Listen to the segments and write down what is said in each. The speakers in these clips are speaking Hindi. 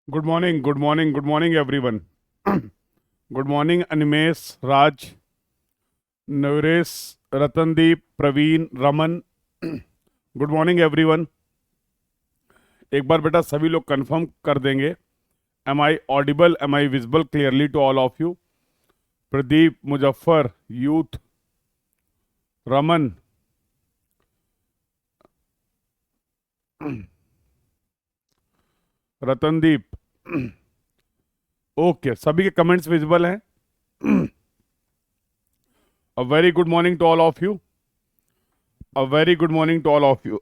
Good morning, good morning, good morning everyone. Good morning Animesh, Raj, Navresh, Ratandeep, Praveen, Raman. Good morning everyone. एक बार बेटा सभी लोग कंफर्म कर देंगे। Am I audible, am I visible clearly to all of you? Pradeep, Muzaffar, यूथ, रमन, रतनदीप। ओके, सभी के कमेंट्स विजिबल हैं। A very good morning to all of you. A very good morning to all of you.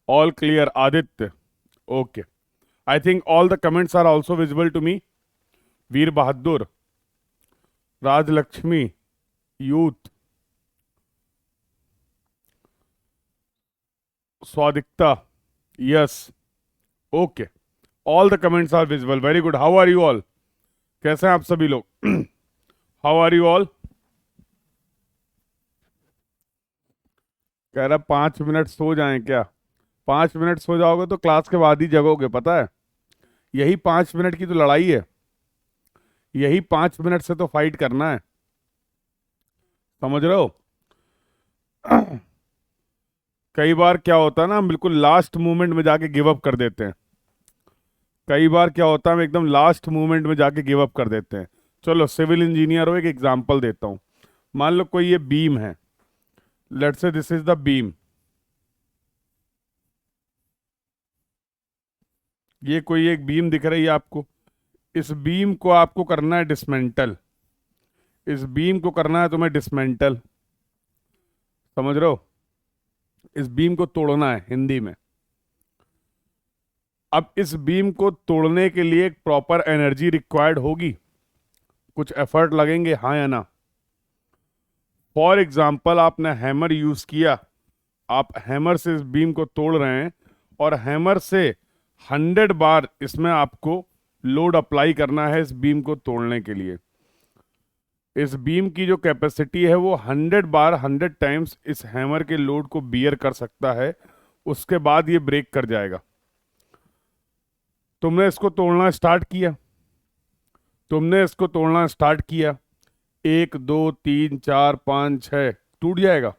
All clear, Aditya. Okay. I think all the comments are also visible to me. Veer Bahadur, Raj Lakshmi, Youth, Swadikta. Yes. Okay. All the comments are visible. Very good. How are you all? कैसे हैं आप सभी लोग? How are you all? कह रहा 5 मिनट सो जाएं क्या? 5 मिनट सो जाओगे तो क्लास के बाद ही जगोगे, पता है? यही 5 मिनट की तो लड़ाई है। यही 5 मिनट से तो फाइट करना है। समझ रहे हो? कई बार क्या होता है ना, हम बिल्कुल लास्ट मोमेंट में जाके गिव अप कर देते हैं। कई बार क्या होता है, हम एकदम लास्ट मोमेंट में जाके गिव अप कर देते हैं। चलो, सिविल इंजीनियर हो, एक एग्जांपल देता हूँ। मान लो कोई ये बीम है। Let's say this is the beam. ये कोई एक बीम दिख रही है आपको। इस बीम को आपको करना है डिसमेंटल। इस बीम को करना है तुम्हें डिसमेंटल। समझ रहे हो? इस बीम को तोड़ना है हिंदी में। अब इस बीम को तोड़ने के लिए एक प्रॉपर एनर्जी रिक्वायर्ड होगी। कुछ एफर्ट लगेंगे, हाँ या ना? फॉर एग्जाम्पल, आपने हैमर यूज किया। आप हैमर से इस बीम को तोड़ रहे हैं और हैमर से 100 बार इसमें आपको लोड अप्लाई करना है इस बीम को तोड़ने के लिए। इस बीम की जो कैपेसिटी है वो 100 बार 100 टाइम्स इस हैमर के लोड को बियर कर सकता है। उसके बाद ये ब्रेक कर जाएगा। तुमने इसको तोड़ना स्टार्ट किया। तुमने इसको तोड़ना स्टार्ट किया। 1 2 3 4 5 6 टूट जाएगा।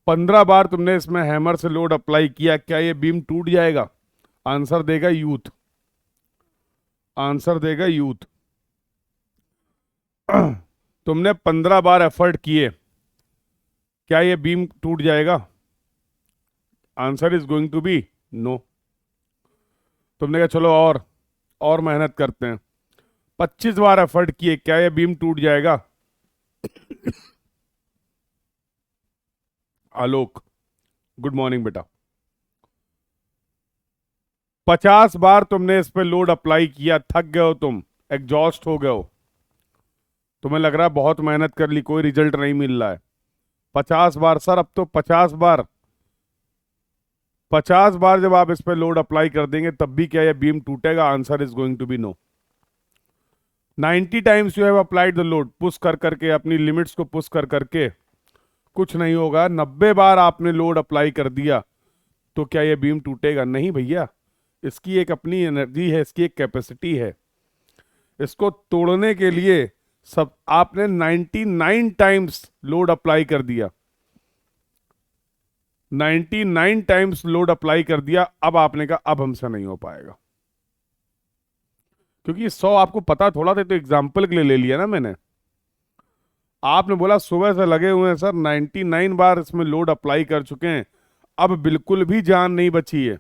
15 बार तुमने इसमें हैमर से लोड अप्लाई किया, क्या ये बीम टूट जाएगा? आंसर देगा यूथ। आंसर देगा यूथ। तुमने 15 बार एफर्ट किए, क्या ये बीम टूट जाएगा? Answer is going to be no. तुमने कहा चलो और मेहनत करते हैं। 25 बार एफर्ट किए, क्या ये बीम टूट जाएगा? आलोक, गुड मॉर्निंग बेटा। 50 बार तुमने इस पे लोड अप्लाई किया, थक गए हो तुम, एग्जॉस्ट हो गए हो। तुम्हें लग रहा है बहुत मेहनत कर ली, कोई रिजल्ट नहीं मिल रहा है। 50 बार सर, अब तो 50 बार। 50 बार जब आप इस पे लोड अप्लाई कर देंगे तब भी क्या ये बीम टूटेगा? Answer is going to be no. 90 times you have applied the load, push कर करके, अपनी लिमिट्स को पुश कर करके कुछ नहीं होगा। 90 बार आपने लोड अप्लाई कर दिया तो क्या ये बीम टूटेगा? नहीं भैया, इसकी एक अपनी एनर्जी है, इसकी एक कैपेसिटी है। इसको तोड़ने के लिए सब आपने 99 टाइम्स लोड अप्लाई कर दिया। 99 टाइम्स लोड अप्लाई कर दिया। अब आपने कहा अब हमसे नहीं हो पाएगा, क्योंकि 100 आपको पता थोड़ा था, तो एग्जाम्पल के लिए ले लिया ना मैंने। आपने बोला सुबह से लगे हुए हैं सर, 99 बार इसमें लोड अप्लाई कर चुके हैं, अब बिल्कुल भी जान नहीं बची है।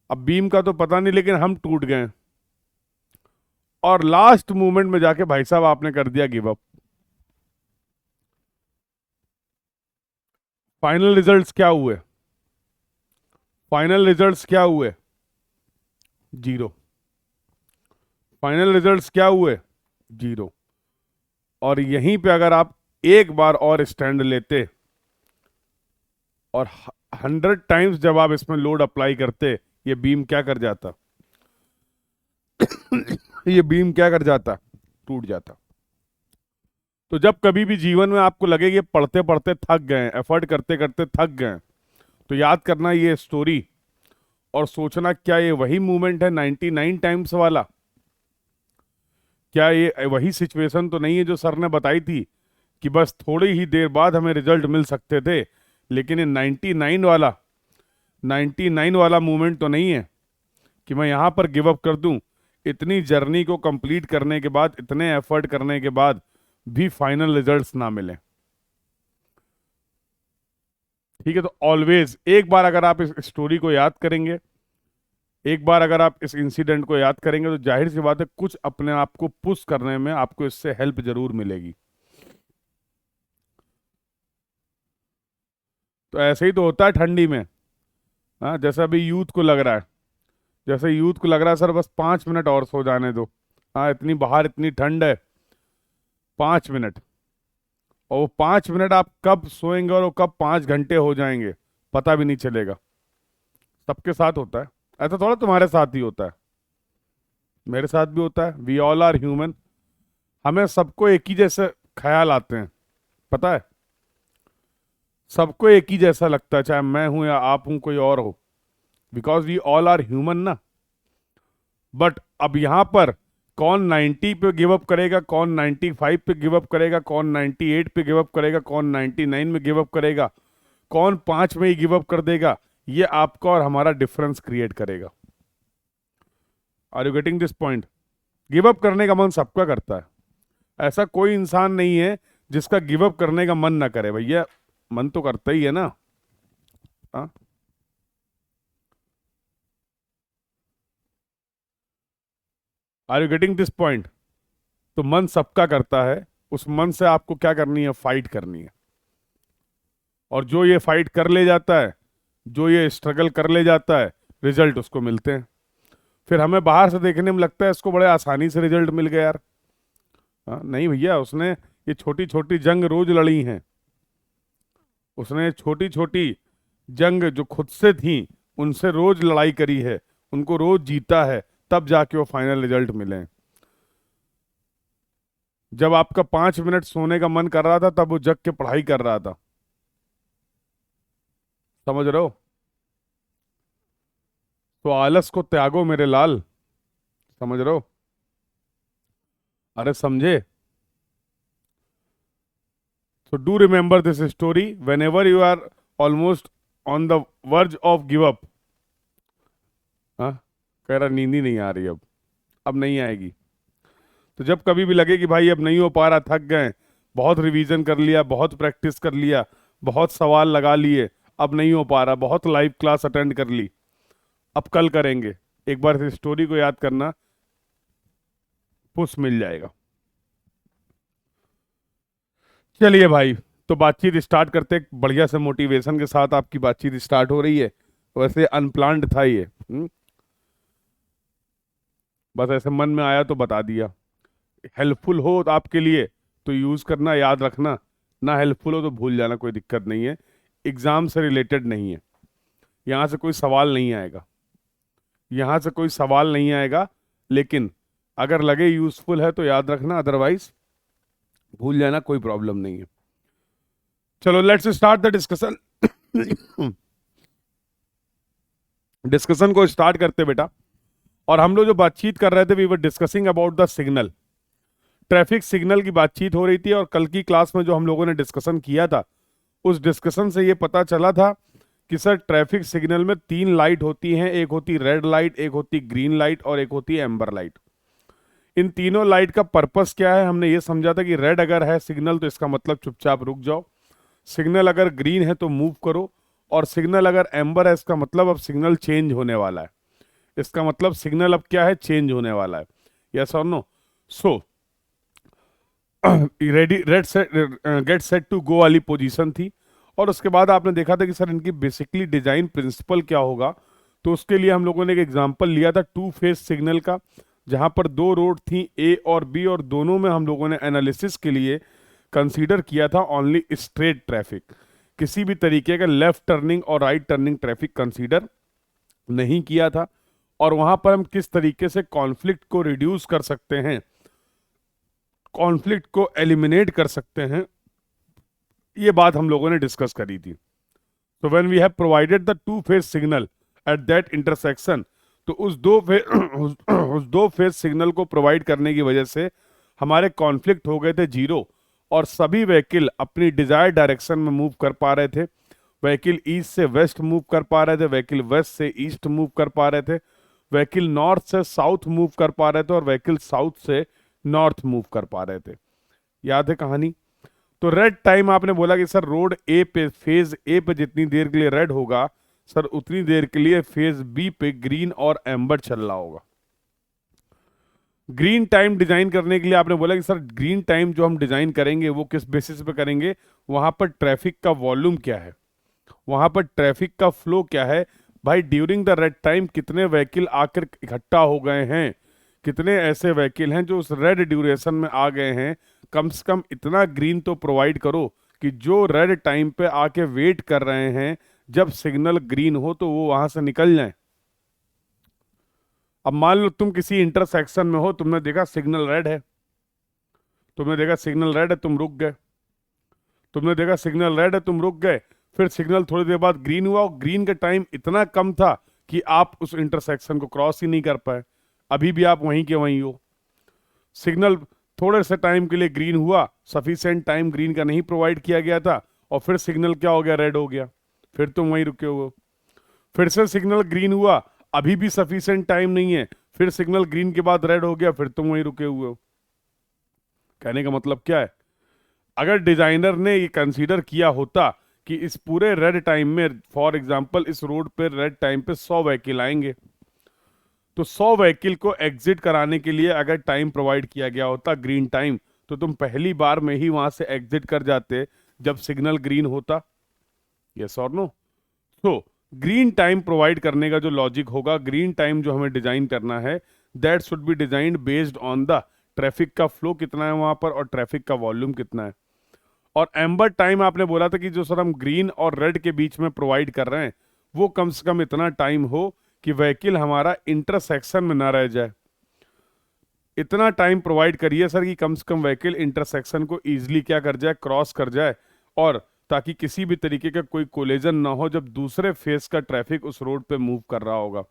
अब बीम का तो पता नहीं, लेकिन हम टूट गए। और लास्ट मोमेंट में जाके भाई साहब आपने कर दिया गिव अप। फाइनल रिजल्ट्स क्या हुए? फाइनल रिजल्ट्स क्या हुए? जीरो। फाइनल रिजल्ट्स क्या हुए? जीरो। और यहीं पे अगर आप एक बार और स्टैंड लेते और 100 टाइम्स जब आप इसमें लोड अप्लाई करते, ये बीम क्या कर जाता? ये बीम क्या कर जाता? टूट जाता। तो जब कभी भी जीवन में आपको लगे कि पढ़ते पढ़ते थक गए, एफर्ट करते करते थक गए, तो याद करना ये स्टोरी और सोचना क्या ये वही मूवमेंट है 99 टाइम्स वाला? क्या ये वही सिचुएशन तो नहीं है जो सर ने बताई थी कि बस थोड़ी ही देर बाद हमें रिजल्ट मिल सकते थे? लेकिन ये 99 वाला मूवमेंट तो नहीं है कि मैं यहां पर गिव अप कर दूं। इतनी जर्नी को कंप्लीट करने के बाद, इतने एफर्ट करने के बाद भी फाइनल रिजल्ट्स ना मिले। ठीक है, तो ऑलवेज एक बार अगर आप इस स्टोरी को याद करेंगे, एक बार अगर आप इस इंसिडेंट को याद करेंगे, तो जाहिर सी बात है कुछ अपने आप को पुश करने में आपको इससे हेल्प जरूर मिलेगी। तो ऐसे ही तो होता है ठंडी में। हाँ, जैसे अभी यूथ को लग रहा है, जैसे यूथ को लग रहा है सर बस 5 मिनट और सो जाने दो। हाँ, इतनी बाहर इतनी ठंड है, 5 मिनट। और वो 5 मिनट आप कब सोएंगे और वो कब 5 घंटे हो जाएंगे पता भी नहीं चलेगा। सबके साथ होता है ऐसा, थोड़ा तुम्हारे साथ ही होता है, मेरे साथ भी होता है। We all are human. हमें सबको एक ही जैसे ख्याल आते हैं, पता है, सबको एक ही जैसा लगता है, चाहे मैं हूं या आप हूं कोई और हो, because we all are human ना। बट अब यहां पर कौन 90 पे गिव अप करेगा, कौन 95 पे गिव अप करेगा, कौन 98 पे गिव अप करेगा, कौन 99 में गिव अप करेगा, कौन 5 में ही गिव अप कर देगा, ये आपका और हमारा डिफरेंस क्रिएट करेगा। Are you getting this point? Give up करने का मन सबका करता है। ऐसा कोई इंसान नहीं है जिसका गिव अप करने का मन ना करे। भैया मन तो करता ही है ना। हाँ, are you getting this point? तो मन सबका करता है, उस मन से आपको क्या करनी है? फाइट करनी है। और जो ये फाइट कर ले जाता है, जो ये स्ट्रगल कर ले जाता है, रिजल्ट उसको मिलते हैं। फिर हमें बाहर से देखने में लगता है इसको बड़े आसानी से रिजल्ट मिल गया यार। हाँ, नहीं भैया, उसने ये छोटी छोटी जंग रोज लड़ी हैं। उसने छोटी छोटी जंग जो खुद से थी उनसे रोज लड़ाई करी है, उनको रोज जीता है, तब जाके वो फाइनल रिजल्ट मिले हैं। जब आपका 5 मिनट सोने का मन कर रहा था तब वो जग के पढ़ाई कर रहा था। समझ रहे हो? तो आलस को त्यागो मेरे लाल। समझ रहे हो? अरे समझे? So do remember this story whenever you are almost on the verge of give up. हाँ, कह रहा नींद ही नहीं आ रही अब नहीं आएगी। तो जब कभी भी लगे कि भाई अब नहीं हो पा रहा, थक गए, बहुत रिवीजन कर लिया, बहुत प्रैक्टिस कर लिया, बहुत सवाल लगा लिए, अब नहीं हो पा रहा, बहुत लाइव क्लास अटेंड कर ली, अब कल करेंगे, एक बार इस स्टोरी को याद करना, पुश मिल जाएगा। चलिए भाई, तो बातचीत स्टार्ट करते हैं। बढ़िया से मोटिवेशन के साथ आपकी बातचीत स्टार्ट हो रही है। वैसे अनप्लान्ड था ये, बस ऐसे मन में आया तो बता दिया। हेल्पफुल हो तो आपके लिए तो यूज करना, याद रखना। ना हेल्पफुल हो तो भूल जाना, कोई दिक्कत नहीं है। एग्जाम से रिलेटेड नहीं है, यहाँ से कोई सवाल नहीं आएगा, यहाँ से कोई सवाल नहीं आएगा। लेकिन अगर लगे यूजफुल है तो याद रखना, अदरवाइज भूल जाना, कोई प्रॉब्लम नहीं है। चलो let's start the discussion. Discussion को स्टार्ट करते बेटा। और हम लोग जो बातचीत कर रहे थे, we were discussing about the signal. Traffic signal की बातचीत हो रही थी। और कल की क्लास में जो हम लोगों ने डिस्कशन किया था, उस डिस्कशन से ये पता चला था कि सर ट्रैफिक सिग्नल में 3 लाइट होती हैं। एक होती रेड लाइट, एक होती ग्रीन लाइट और एक होती एम्बर लाइट। इन तीनों लाइट का पर्पस क्या है? हमने ये समझा था कि रेड अगर है सिग्नल तो इसका मतलब चुपचाप रुक जाओ, सिग्नल अगर ग्रीन है तो मूव करो, और सिग्नल अगर एम्बर है इसका मतलब अब सिग्नल चेंज होने वाला है। इसका मतलब सिग्नल अब क्या है? चेंज होने वाला है। यस और no? So ready, red set, get set to go वाली पोजीशन थी। और उसके बाद आपने देखा था कि सर इनकी बेसिकली डिजाइन प्रिंसिपल क्या होगा। तो उसके लिए हम लोगों ने एक एग्जांपल लिया था 2 फेज सिग्नल का, जहां पर 2 रोड थी ए और बी, और दोनों में हम लोगों ने एनालिसिस के लिए कंसीडर किया था ओनली स्ट्रेट ट्रैफिक। किसी भी तरीके का लेफ्ट टर्निंग और राइट टर्निंग ट्रैफिक कंसीडर नहीं किया था। और वहां पर हम किस तरीके से कॉन्फ्लिक्ट को रिड्यूस कर सकते हैं, कॉन्फ्लिक्ट को एलिमिनेट कर सकते हैं, ये बात हम लोगों ने डिस्कस करी थी। So when we have provided the 2 phase signal eight that intersection, तो उस दो फेज सिग्नल को प्रोवाइड करने की वजह से हमारे कॉन्फ्लिक्ट हो गए थे जीरो, और सभी व्हीकल अपनी डिजायर डायरेक्शन में मूव कर पा रहे थे। व्हीकल ईस्ट से वेस्ट मूव कर पा रहे थे, व्हीकल वेस्ट से ईस्ट मूव कर पा रहे थे, व्हीकल नॉर्थ से साउथ मूव कर पा रहे थे, और व्हीकल साउथ से नॉर्थ मूव कर पा रहे थे। याद है कहानी? तो रेड टाइम आपने बोला कि सर रोड ए पे, फेज ए पे जितनी देर के लिए रेड होगा सर उतनी देर के लिए फेज बी पे ग्रीन और एम्बर चल रहा होगा। ग्रीन टाइम डिजाइन करने के लिए आपने बोला कि सर ग्रीन टाइम जो हम डिजाइन करेंगे वो किस बेसिस पे करेंगे, वहां पर ट्रैफिक का वॉल्यूम क्या है, वहां पर ट्रैफिक का फ्लो क्या है। भाई ड्यूरिंग द रेड टाइम कितने व्हीकल आकर इकट्ठा हो गए हैं, कितने ऐसे व्हीकल हैं जो उस रेड ड्यूरेशन में आ गए हैं, कम से कम इतना ग्रीन तो प्रोवाइड करो कि जो रेड टाइम पे आके वेट कर रहे हैं जब सिग्नल ग्रीन हो तो वो वहां से निकल जाएं। अब मान लो तुम किसी इंटरसेक्शन में हो, तुमने देखा सिग्नल रेड है, तुमने देखा सिग्नल रेड है, तुम रुक गए, तुमने देखा सिग्नल रेड है, तुम रुक गए, फिर सिग्नल थोड़ी देर बाद ग्रीन हुआ, और ग्रीन का टाइम इतना कम था कि आप उस इंटरसेक्शन को क्रॉस ही नहीं कर पाए, अभी भी आप वहीं के वहीं हो। सिग्नल थोड़े से टाइम के लिए ग्रीन हुआ, सफिशिएंट टाइम ग्रीन का नहीं प्रोवाइड किया गया था, और फिर सिग्नल क्या हो गया, रेड हो गया, फिर तुम वहीं रुके हुए हो। फिर से सिग्नल ग्रीन हुआ, अभी भी सफिशिएंट टाइम नहीं है, फिर सिग्नल ग्रीन के बाद रेड हो गया, फिर तुम वहीं रुके हुए हो। कहने का मतलब क्या है, अगर डिजाइनर ने ये कंसीडर किया होता कि इस पूरे रेड टाइम में, फॉर एग्जांपल इस रोड पे रेड टाइम पे 100 व्हीकल आएंगे, तो 100 व्हीकल को एग्जिट कराने के लिए अगर टाइम प्रोवाइड किया गया होता ग्रीन टाइम, तो तुम पहली बार में ही वहां से एग्जिट कर जाते जब सिग्नल ग्रीन होता। यस और नो? तो ग्रीन टाइम प्रोवाइड करने का जो लॉजिक होगा, ग्रीन टाइम जो हमें डिजाइन करना है, that should be designed based on the traffic का फ्लो कितना है वहां पर, और ट्रैफिक का वॉल्यूम कितना है। और एम्बर टाइम आपने बोला था कि जो सर हम ग्रीन और रेड के बीच में प्रोवाइड कर रहे हैं वो कम से कम इतना टाइम हो कि व्हीकल हमारा इंटरसेक्शन में ना रह जाए। इतना टाइम प्रोवाइड करिए सर कि कम से कम व्हीकल इंटरसेक्शन को इजीली क्या कर जाए, क्रॉस कर जाए, और ताकि किसी भी तरीके का कोई कोलिजन ना हो जब दूसरे फेस का ट्रैफिक उस रोड पे मूव कर रहा होगा।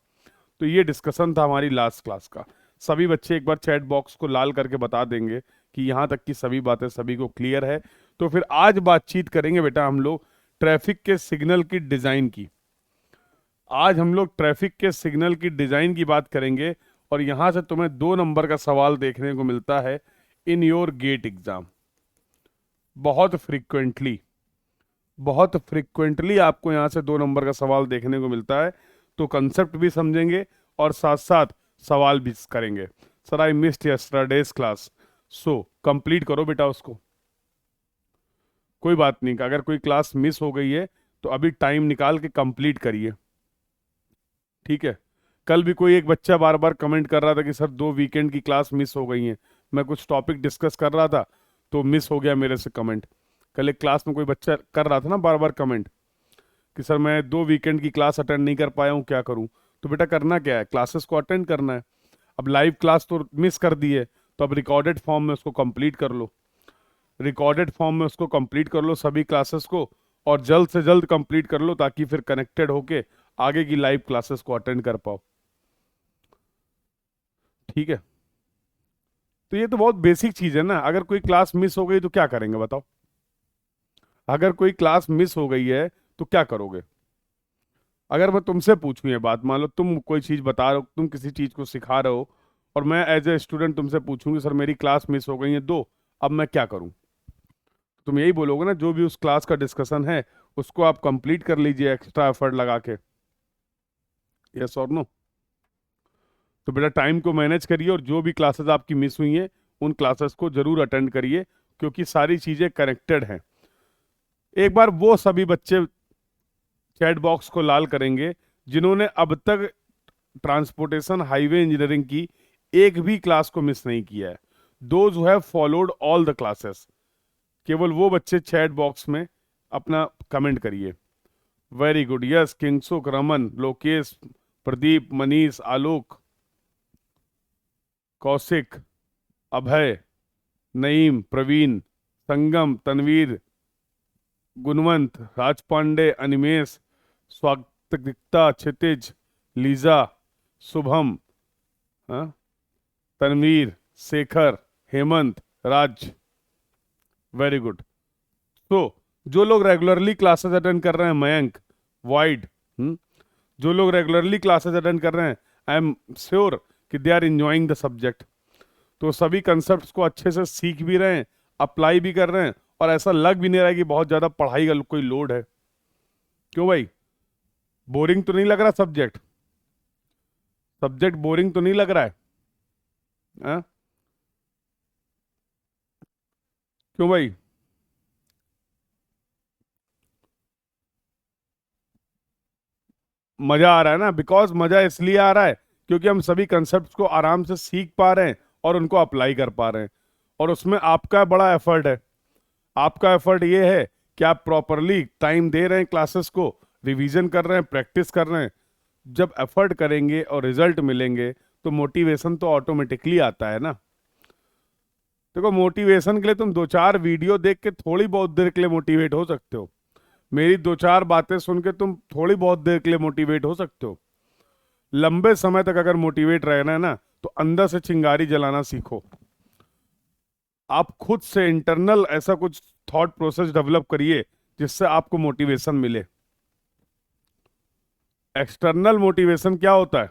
तो ये डिस्कशन था हमारी लास्ट क्लास का। सभी बच्चे एक बार चैट बॉक्स को लाल करके बता देंगे कि यहाँ तक की सभी बातें सभी को क्लियर है। तो फिर आज बातचीत करेंगे बेटा हम लोग ट्रैफिक के सिग्नल की डिजाइन की। आज हम लोग ट्रैफिक के सिग्नल की डिजाइन की बात करेंगे, और यहां से तुम्हें 2 नंबर का सवाल देखने को मिलता है इन योर गेट एग्जाम। बहुत फ्रिक्वेंटली, बहुत फ्रिक्वेंटली आपको यहां से 2 नंबर का सवाल देखने को मिलता है। तो कंसेप्ट भी समझेंगे और साथ साथ सवाल भी करेंगे। Sir I missed yesterday's class, so complete करो बेटा उसको। कोई बात नहीं, अगर कोई क्लास मिस हो गई है तो अभी टाइम निकाल के कंप्लीट करिए, ठीक है? कल भी कोई एक बच्चा बार बार कमेंट कर रहा था कि सर 2 वीकेंड की क्लास मिस हो गई हैं। मैं कुछ टॉपिक डिस्कस कर रहा था तो मिस हो गया मेरे से कमेंट। कल एक क्लास में कोई बच्चा कर रहा था ना बार बार कमेंट कि सर मैं 2 वीकेंड की क्लास अटेंड नहीं कर पाया हूँ, क्या करूँ? तो बेटा करना क्या है, क्लासेस को अटेंड करना है। अब लाइव क्लास तो मिस कर दी है, तो अब रिकॉर्डेड फॉर्म में उसको कंप्लीट कर लो, रिकॉर्डेड फॉर्म में उसको कंप्लीट कर लो सभी क्लासेस को, और जल्द से जल्द कंप्लीट कर लो ताकि फिर कनेक्टेड होके आगे की लाइव क्लासेस को अटेंड कर पाओ, ठीक है? तो ये तो बहुत बेसिक चीज है ना। अगर कोई क्लास मिस हो गई तो क्या करेंगे बताओ? अगर कोई क्लास मिस हो गई है तो क्या करोगे? अगर मैं तुमसे पूछूं ये बात, मान लो तुम कोई चीज बता रहे हो, तुम किसी चीज को सिखा रहे हो, और मैं एज ए स्टूडेंट तुमसे पूछूंगी सर मेरी क्लास मिस हो गई है दो, अब मैं क्या करूं? तुम यही बोलोगे ना, जो भी उस क्लास का डिस्कशन है उसको आप कंप्लीट कर लीजिए एक्स्ट्रा एफर्ट लगा के। यस और नो? तो बेटा टाइम को मैनेज करिए, और जो भी क्लासेस आपकी मिस हुई हैं उन क्लासेस को जरूर अटेंड करिए, क्योंकि सारी चीजें कनेक्टेड हैं। एक बार वो सभी बच्चे चैट बॉक्स को लाल करेंगे जिन्होंने अब तक ट्रांसपोर्टेशन हाईवे इंजीनियरिंग की एक भी क्लास को मिस नहीं किया है। Those who have followed all the classes, केवल वो बच्चे चैट बॉक्स में अपना कमेंट करिए। Very good, yes, Kingsuk, Raman, Lokesh, Pradeep, Manish, Alok, Kaushik, Abhay, Naeem, Praveen, Sangam, Tanveer, Gunwant, Raj Pandey, Animesh, Swagatikta, Kshitij, Liza, Shubham, हाँ, तनवीर, शेखर, हेमंत, राज। Very good. तो जो लोग रेगुलरली क्लासेस अटेंड कर रहे हैं, मयंक, वाइड, जो लोग रेगुलरली क्लासेस अटेंड कर रहे हैं, आई एम श्योर कि they are enjoying the subject. तो सभी कंसेप्ट को अच्छे से सीख भी रहे हैं, अप्लाई भी कर रहे हैं, और ऐसा लग भी नहीं रहा है कि बहुत ज्यादा पढ़ाई का कोई लोड है। क्यों भाई, बोरिंग तो नहीं लग रहा सब्जेक्ट? सब्जेक्ट बोरिंग तो नहीं लग रहा है? हाँ? क्यों भाई? मजा आ रहा है ना? बिकॉज मजा इसलिए आ रहा है क्योंकि हम सभी कंसेप्ट को आराम से सीख पा रहे हैं और उनको अप्लाई कर पा रहे हैं, और उसमें आपका बड़ा एफर्ट है। आपका एफर्ट ये है कि आप प्रॉपरली टाइम दे रहे हैं क्लासेस को, रिवीजन कर रहे हैं, प्रैक्टिस कर रहे हैं। जब एफर्ट करेंगे और रिजल्ट मिलेंगे तो मोटिवेशन तो ऑटोमेटिकली आता है ना। देखो, मोटिवेशन के लिए तुम दो चार वीडियो देख के थोड़ी बहुत देर के लिए मोटिवेट हो सकते हो। मेरी दो चार बातें सुन के तुम थोड़ी बहुत देर के लिए मोटिवेट हो सकते हो। लंबे समय तक अगर मोटिवेट रहना है ना, तो अंदर से चिंगारी जलाना सीखो। आप खुद से इंटरनल ऐसा कुछ थॉट प्रोसेस डेवलप करिए जिससे आपको मोटिवेशन मिले। एक्सटर्नल मोटिवेशन क्या होता है?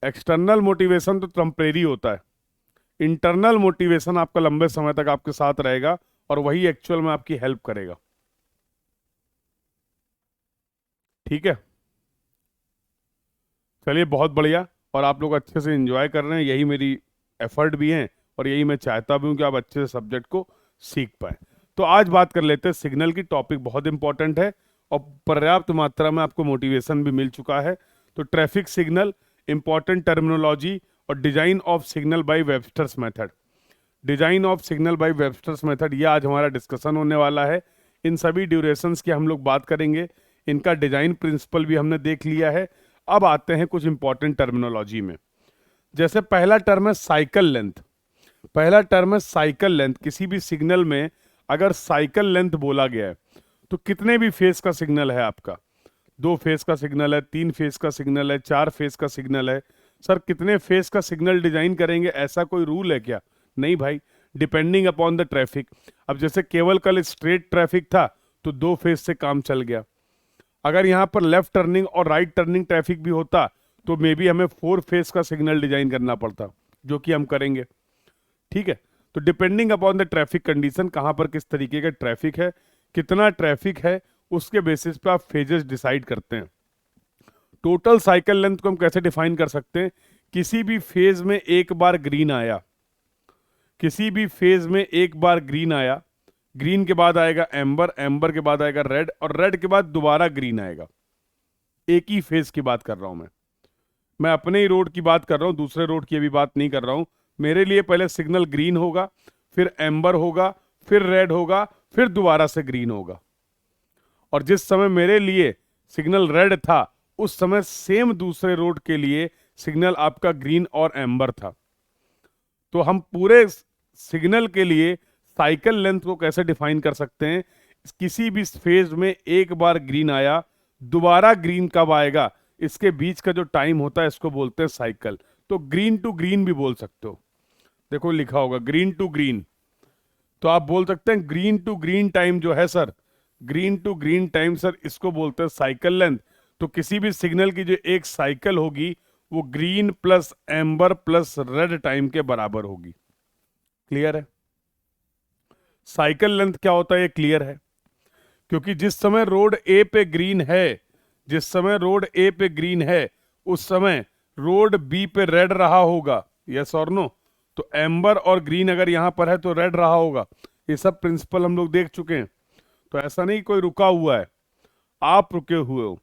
एक्सटर्नल मोटिवेशन तो टेम्परेरी होता है। इंटरनल मोटिवेशन आपका लंबे समय तक आपके साथ रहेगा और वही एक्चुअल में आपकी हेल्प करेगा। ठीक है, चलिए, बहुत बढ़िया। और आप लोग अच्छे से एंजॉय कर रहे हैं, यही मेरी एफर्ट भी है, और यही मैं चाहता भी हूँ कि आप अच्छे से सब्जेक्ट को सीख पाए। तो आज बात कर लेते हैं सिग्नल की। टॉपिक बहुत इंपॉर्टेंट है और पर्याप्त मात्रा में आपको मोटिवेशन भी मिल चुका है। तो ट्रैफिक सिग्नल, इंपॉर्टेंट टर्मिनोलॉजी और design of signal by Webster's method. Design of signal by Webster's method, ये आज हमारा डिस्कशन होने वाला है। इन सभी ड्यूरेशंस की हम लोग बात करेंगे। इनका डिजाइन प्रिंसिपल भी हमने देख लिया है। अब आते हैं कुछ इंपॉर्टेंट टर्मिनोलॉजी में। जैसे पहला टर्म है साइकिल लेंथ। पहला टर्म है साइकिल लेंथ। किसी भी सिग्नल में अगर साइकिल लेंथ बोला गया है तो कितने भी फेस का सिग्नल है आपका, 2 फेस का सिग्नल है, 3 फेस का सिग्नल है, 4 फेस का सिग्नल है, सर कितने फेस का सिग्नल डिजाइन करेंगे, ऐसा कोई रूल है क्या? नहीं भाई, डिपेंडिंग अपॉन द ट्रैफिक। अब जैसे केवल कल स्ट्रेट ट्रैफिक था तो 2 फेस से काम चल गया। अगर यहाँ पर लेफ्ट टर्निंग और राइट टर्निंग ट्रैफिक भी होता तो मे बी हमें 4 फेस का सिग्नल डिजाइन करना पड़ता, जो कि हम करेंगे। ठीक है, तो depending upon the traffic condition, कहां पर किस तरीके का ट्रैफिक है, कितना ट्रैफिक है, उसके बेसिस पे आप फेजेस डिसाइड करते हैं। टोटल साइकिल लेंथ को हम कैसे डिफाइन कर सकते हैं? किसी भी फेज में एक बार ग्रीन आया, किसी भी फेज में एक बार ग्रीन आया, ग्रीन के बाद आएगा एम्बर, एम्बर के बाद आएगा रेड, और रेड के बाद दोबारा ग्रीन आएगा। एक ही फेज की बात कर रहा हूं मैं अपने ही रोड की बात कर रहा हूं, दूसरे रोड की अभी बात नहीं कर रहा हूं। मेरे लिए पहले सिग्नल ग्रीन होगा, फिर एम्बर होगा, फिर रेड होगा, फिर दोबारा से ग्रीन होगा। और जिस समय मेरे लिए सिग्नल रेड था, उस समय सेम दूसरे रोड के लिए सिग्नल आपका ग्रीन और एम्बर था। तो हम पूरे सिग्नल के लिए साइकिल लेंथ को कैसे डिफाइन कर सकते हैं? किसी भी फेज में एक बार ग्रीन आया, दोबारा ग्रीन कब आएगा, इसके बीच का जो टाइम होता है इसको बोलते हैं साइकिल। तो ग्रीन टू ग्रीन भी बोल सकते हो। देखो लिखा होगा ग्रीन टू ग्रीन, तो आप बोल सकते हैं ग्रीन टू ग्रीन टाइम जो है sir, green to green time sir, इसको बोलते हैं साइकिल लेंथ। तो किसी भी सिग्नल की जो एक साइकिल होगी वो green plus amber plus red time के बराबर होगी। क्लियर है? साइकिल लेंथ क्या होता है ये क्लियर है? क्योंकि जिस समय रोड ए पे ग्रीन है, जिस समय रोड ए पे ग्रीन है, उस समय रोड बी पे रेड रहा होगा। यस और नो? तो एम्बर और ग्रीन अगर यहां पर है तो रेड रहा होगा। ये सब प्रिंसिपल हम लोग देख चुके हैं। तो ऐसा नहीं कोई रुका हुआ है, आप रुके हुए हो।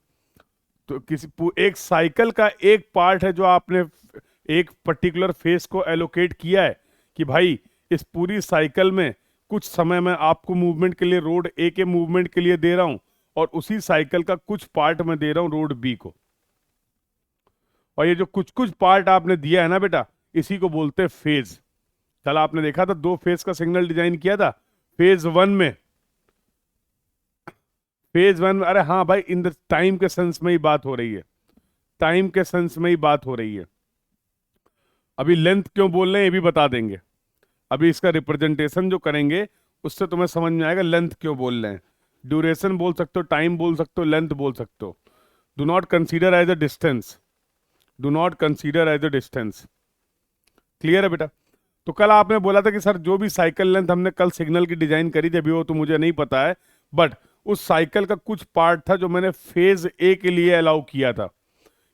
तो एक साइकिल का एक पार्ट है जो आपने एक पर्टिकुलर फेस को एलोकेट किया है कि भाई इस पूरी साइकिल में कुछ समय मैं आपको मूवमेंट के लिए रोड ए के मूवमेंट के लिए दे रहा हूं, और उसी साइकिल का कुछ पार्ट मैं दे रहा हूं रोड बी को। और ये जो कुछ कुछ पार्ट आपने दिया है ना बेटा, इसी को बोलते हैं फेज। कल आपने देखा था 2 फेज का सिग्नल डिजाइन किया था फेज 1 में। फेज 1, अरे हाँ भाई, इन द टाइम के सेंस में ही बात हो रही है। टाइम के सेंस में ही बात हो रही है। अभी लेंथ क्यों बोल रहे हैं ये भी बता देंगे। अभी इसका रिप्रेजेंटेशन जो करेंगे उससे तुम्हें समझ में आएगा लेंथ क्यों बोल रहे हैं। ड्यूरेशन बोल सकते हो, टाइम बोल सकते हो, लेंथ बोल सकते हो। Do not consider as a distance, do not consider as a distance. Clear है बेटा? तो कल आपने बोला था कि सर जो भी साइकिल लेंथ हमने कल सिग्नल की डिजाइन करी थी, अभी वो तो मुझे नहीं पता है, बट उस साइकिल का कुछ पार्ट था जो मैंने फेज ए के लिए अलाउ किया था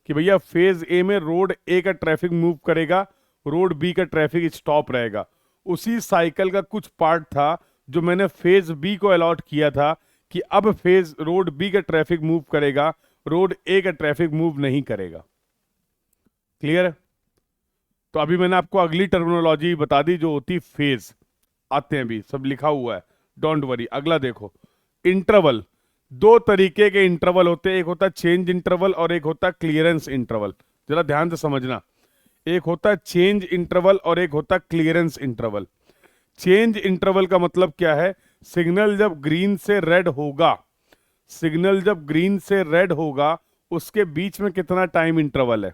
कि भैया फेज ए में रोड ए का ट्रैफिक मूव करेगा, रोड बी का ट्रैफिक स्टॉप रहेगा। उसी साइकिल का कुछ पार्ट था जो मैंने फेज बी को अलॉट किया था कि अब फेज रोड बी का ट्रैफिक मूव करेगा, रोड ए का ट्रैफिक मूव नहीं करेगा। क्लियर है? तो अभी मैंने आपको अगली टर्मिनोलॉजी बता दी जो होती फेज। आते हैं, भी सब लिखा हुआ है, डोंट वरी। अगला देखो, इंटरवल। दो तरीके के इंटरवल होते हैं, एक होता है चेंज इंटरवल और एक होता है क्लियरेंस इंटरवल। जरा ध्यान से समझना, एक होता है चेंज इंटरवल और एक होता है क्लियरेंस इंटरवल। चेंज इंटरवल का मतलब क्या है? सिग्नल जब ग्रीन से रेड होगा, सिग्नल जब ग्रीन से रेड होगा उसके बीच में कितना टाइम इंटरवल है?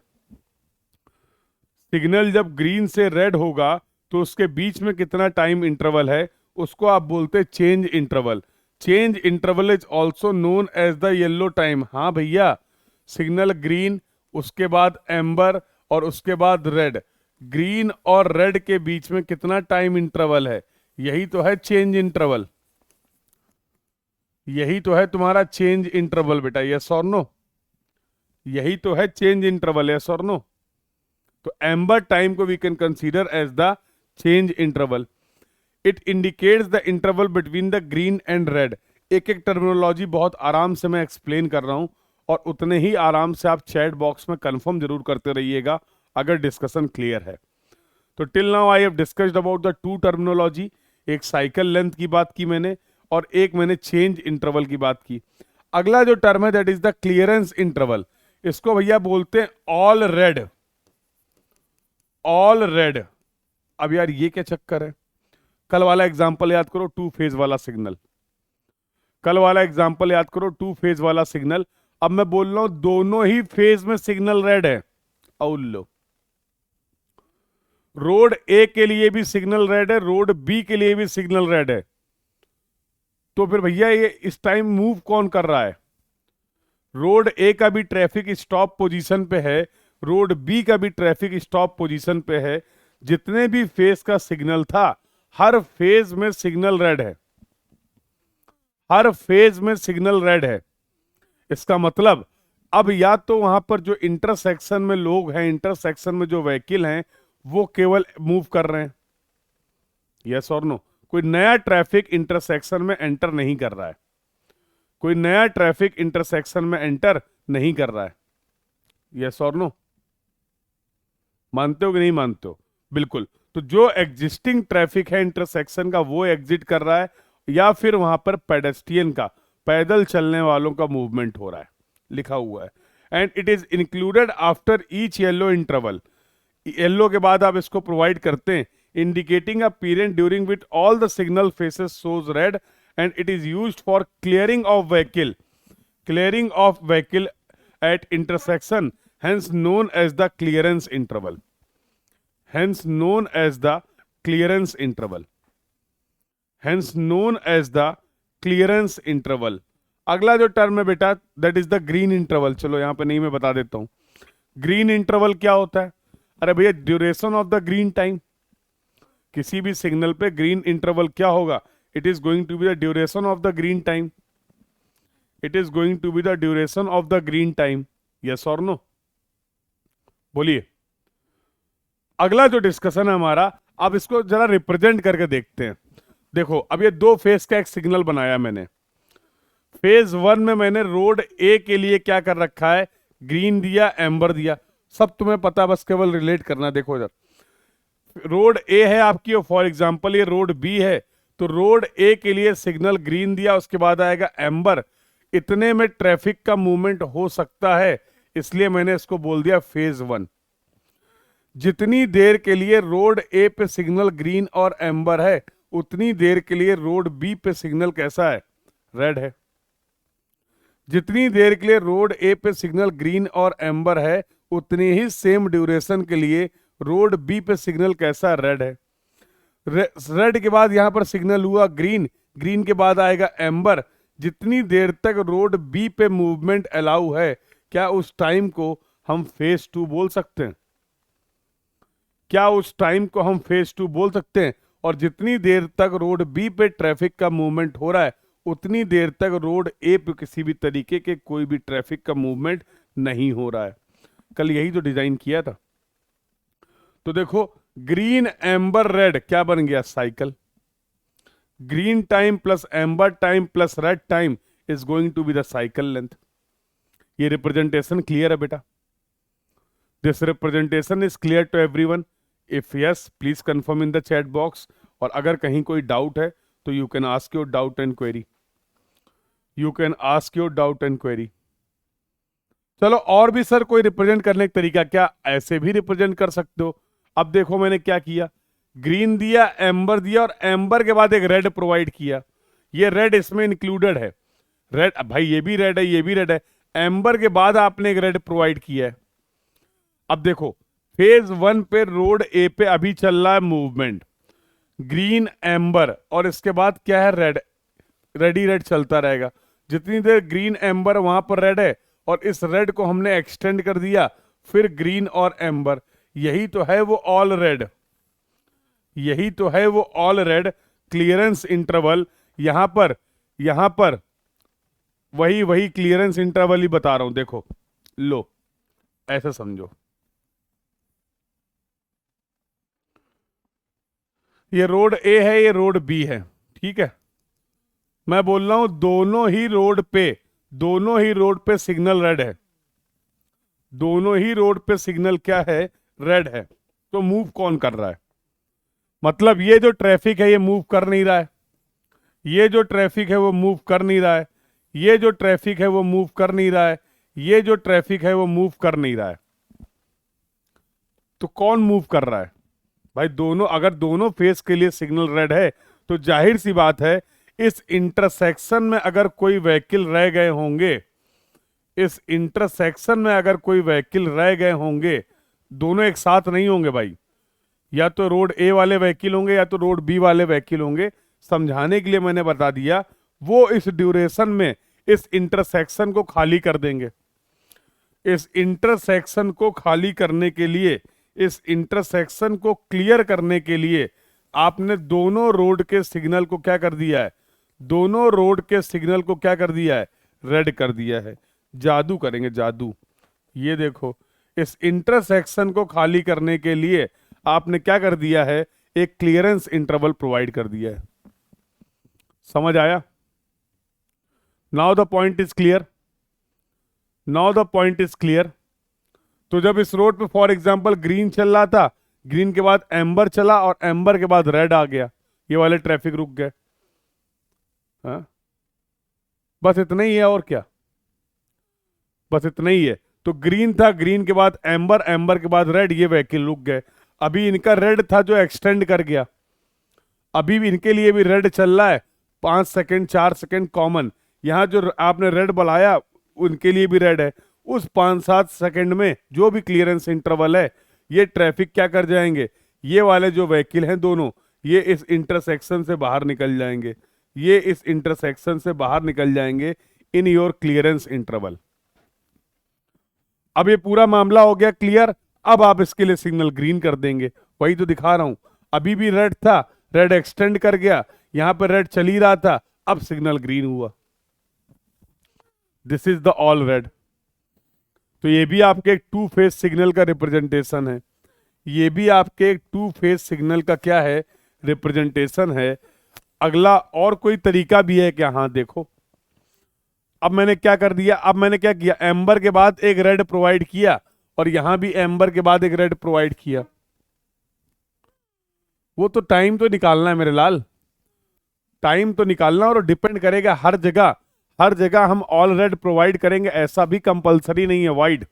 सिग्नल जब ग्रीन से रेड होगा तो उसके बीच में कितना टाइम इंटरवल है, उसको आप बोलते हैं change interval. Change interval is also known as the yellow time. हाँ भैया, सिग्नल ग्रीन, उसके बाद एम्बर और उसके बाद रेड, ग्रीन और रेड के बीच में कितना टाइम इंटरवल है, यही तो है चेंज इंटरवल। यही तो है तुम्हारा चेंज इंटरवल बेटा, यस और नो? यही तो है चेंज इंटरवल, यस और नो? तो एम्बर टाइम को we can consider as the change interval. It indicates the interval between the green and red. एक एक टर्मिनोलॉजी बहुत आराम से मैं एक्सप्लेन कर रहा हूं और उतने ही आराम से आप चैट बॉक्स में कंफर्म जरूर करते रहिएगा अगर डिस्कशन क्लियर है। तो till now I have discussed about the two terminology. एक साइकिल लेंथ की बात की मैंने और एक मैंने चेंज इंटरवल की बात की। अगला जो टर्म है that is the clearance interval. इसको भैया बोलते हैं ऑल रेड। All red. अब यार ये क्या चक्कर है? कल वाला एग्जांपल याद करो, टू फेज वाला सिग्नल। कल वाला एग्जांपल याद करो, टू फेज वाला सिग्नल। अब मैं बोल रहा हूं दोनों ही फेज में सिग्नल रेड है। औलो, रोड ए के लिए भी सिग्नल रेड है, रोड बी के लिए भी सिग्नल रेड है। तो फिर भैया ये इस टाइम मूव कौन कर रहा है? रोड ए का भी ट्रैफिक स्टॉप पोजीशन पे है, रोड बी का भी ट्रैफिक स्टॉप पोजीशन पे है। जितने भी फेज का सिग्नल था, हर फेज में सिग्नल रेड है, हर फेज में सिग्नल रेड है। इसका मतलब अब या तो वहां पर जो इंटरसेक्शन में लोग हैं, इंटरसेक्शन में जो व्हीकल हैं, वो केवल मूव कर रहे हैं, यस और नो? कोई नया ट्रैफिक इंटरसेक्शन में एंटर नहीं कर रहा है, कोई नया ट्रैफिक इंटरसेक्शन में एंटर नहीं कर रहा है, यस और नो? मानते हो कि नहीं मानते हो? बिल्कुल। तो जो एग्जिस्टिंग ट्रैफिक है इंटरसेक्शन का वो एग्जिट कर रहा है, या फिर वहां पर पेडेस्ट्रियन का, पैदल चलने वालों का मूवमेंट हो रहा है, लिखा हुआ है। And it is included after each yellow interval. Yellow के बाद आप इसको प्रोवाइड करते हैं, indicating a period during which all the signal faces shows red, and it is used for clearing of vehicle, clearing of vehicle eight intersection, hence known as the clearance interval, hence known as the clearance interval, hence known as the clearance interval। अगला जो टर्म है बेटा that is the green interval. चलो यहां पे नहीं, मैं बता देता हूं ग्रीन इंटरवल क्या होता है। अरे भैया, duration of the green time. किसी भी सिग्नल पे ग्रीन इंटरवल क्या होगा? It is going to be the duration of the green time, it is going to be the duration of the green time, yes और नो? बोलिए। अगला जो डिस्कशन है हमारा, अब इसको जरा रिप्रेजेंट करके देखते हैं। देखो, अब ये दो फेज का एक सिग्नल बनाया मैंने। फेज वन में मैंने रोड ए के लिए क्या कर रखा है? ग्रीन दिया, एम्बर दिया, सब तुम्हें पता, बस केवल रिलेट करना। देखो इधर रोड ए है आपकी, और फॉर एग्जांपल ये रोड बी है, तो रोड ए के लिए सिग्नल ग्रीन दिया, उसके बाद आएगा एम्बर। इतने में ट्रैफिक का मूवमेंट हो सकता है, इसलिए मैंने इसको बोल दिया फेज वन। जितनी देर के लिए रोड ए पे सिग्नल ग्रीन और एम्बर है, उतनी देर के लिए रोड बी पे सिग्नल कैसा है? रेड है। जितनी देर के लिए रोड ए पे सिग्नल ग्रीन और एम्बर है, उतनी ही सेम ड्यूरेशन के लिए रोड बी पे सिग्नल कैसा रेड है। रेड के बाद यहां पर सिग्नल हुआ ग्रीन, ग्रीन के बाद आएगा एम्बर। जितनी देर तक रोड बी पे मूवमेंट अलाउ है, क्या उस टाइम को हम फेज 2 बोल सकते हैं? क्या उस टाइम को हम फेज 2 बोल सकते हैं? और जितनी देर तक रोड बी पे ट्रैफिक का मूवमेंट हो रहा है, उतनी देर तक रोड ए पे किसी भी तरीके के कोई भी ट्रैफिक का मूवमेंट नहीं हो रहा है। कल यही तो डिजाइन किया था। तो देखो, ग्रीन एम्बर रेड क्या बन गया? Cycle. Green time plus amber time plus red time is going to be the cycle length. ये रिप्रेजेंटेशन क्लियर है बेटा? This representation is clear to everyone? If yes, please confirm in the chat box. और अगर कहीं कोई डाउट है तो you can ask your doubt and query. You can ask your doubt and query. चलो, और भी सर कोई रिप्रेजेंट करने का तरीका? क्या ऐसे भी रिप्रेजेंट कर सकते हो? अब देखो मैंने क्या किया, ग्रीन दिया, एम्बर दिया, और एम्बर के बाद एक रेड प्रोवाइड किया। ये रेड इसमें इंक्लूडेड है। रेड भाई, ये भी रेड है, ये भी रेड है। एम्बर के बाद आपने एक रेड प्रोवाइड किया है। अब देखो, फेज 1 पे रोड ए पे अभी चल रहा है मूवमेंट, ग्रीन एम्बर, और इसके बाद क्या है? रेड। रेड ही रेड चलता रहेगा। जितनी देर ग्रीन एम्बर वहां पर रेड है, और इस रेड को हमने एक्सटेंड कर दिया, फिर ग्रीन और एम्बर। यही तो है वो ऑल रेड। यही तो है वो ऑल रेड क्लियरेंस इंटरवल। यहां पर वही क्लियरेंस इंटरवल ही बता रहा हूं। देखो, लो ऐसा समझो, ये रोड ए है, ये रोड बी है, ठीक है? मैं बोल रहा हूं दोनों ही रोड पे सिग्नल रेड है। दोनों ही रोड पे सिग्नल क्या है? रेड है। तो मूव कौन कर रहा है? मतलब ये जो ट्रैफिक है ये मूव कर नहीं रहा है। ये जो ट्रैफिक है वो मूव कर नहीं रहा है। ये जो ट्रैफिक है वो मूव कर नहीं रहा है। ये जो ट्रैफिक है वो मूव कर नहीं रहा है। तो कौन मूव कर रहा है भाई? दोनों। अगर दोनों फेस के लिए सिग्नल रेड है तो जाहिर सी बात है, इस इंटरसेक्शन में अगर कोई व्हीकल रह गए होंगे, इस इंटरसेक्शन में अगर कोई व्हीकल रह गए होंगे, दोनों एक साथ नहीं होंगे भाई। या तो रोड ए वाले व्हीकल होंगे या तो रोड बी वाले व्हीकल होंगे। समझाने के लिए मैंने बता दिया, वो इस ड्यूरेशन में इस इंटरसेक्शन को खाली कर देंगे। इस इंटरसेक्शन को खाली करने के लिए, इस इंटरसेक्शन को क्लियर करने के लिए आपने दोनों रोड के सिग्नल को क्या कर दिया है? दोनों रोड के सिग्नल को क्या कर दिया है? रेड कर दिया है। जादू करेंगे, जादू। ये देखो, इस इंटरसेक्शन को खाली करने के लिए आपने क्या कर दिया है? एक क्लियरेंस इंटरवल प्रोवाइड कर दिया है। समझ आया? Now the point is clear. Now the point is clear. तो जब इस रोड पे फॉर एग्जांपल ग्रीन चल रहा था, ग्रीन के बाद एम्बर चला और एम्बर के बाद रेड आ गया, ये वाले ट्रैफिक रुक गए। हाँ, बस इतना ही है। और क्या? बस इतना ही है। तो ग्रीन था, ग्रीन के बाद एम्बर, एम्बर के बाद रेड, ये व्हीकल रुक गए। अभी इनका रेड था जो एक्सटेंड कर गया, अभी भी इनके लिए भी रेड चल रहा है। 5 सेकंड 4 सेकंड कॉमन। यहां जो आपने रेड बुलाया उनके लिए भी रेड है। उस 5-7 सेकंड में जो भी क्लियरेंस इंटरवल है, ये ट्रैफिक क्या कर जाएंगे? ये वाले जो व्हीकल हैं दोनों, ये इस इंटरसेक्शन से बाहर निकल जाएंगे। ये इस इंटरसेक्शन से बाहर निकल जाएंगे इन योर क्लियरेंस इंटरवल। अब ये पूरा मामला हो गया क्लियर। अब आप इसके लिए सिग्नल ग्रीन कर देंगे। वही तो दिखा रहा हूं, अभी भी रेड था, रेड एक्सटेंड कर गया, यहां पर रेड चल ही रहा था, अब सिग्नल ग्रीन हुआ। This is the all red. तो ये भी आपके एक 2 फेज सिग्नल का रिप्रेजेंटेशन है। ये भी आपके एक 2 फेज सिग्नल का क्या है? रिप्रेजेंटेशन है। अगला और कोई तरीका भी है क्या? हाँ देखो, अब मैंने क्या कर दिया, अब मैंने क्या किया, एम्बर के बाद एक रेड प्रोवाइड किया और यहां भी एम्बर के बाद एक रेड प्रोवाइड किया। वो तो टाइम तो निकालना है मेरे लाल, टाइम तो निकालना, और डिपेंड करेगा हर जगह हम ऑल रेड प्रोवाइड करेंगे ऐसा भी कंपलसरी नहीं है। वाइड,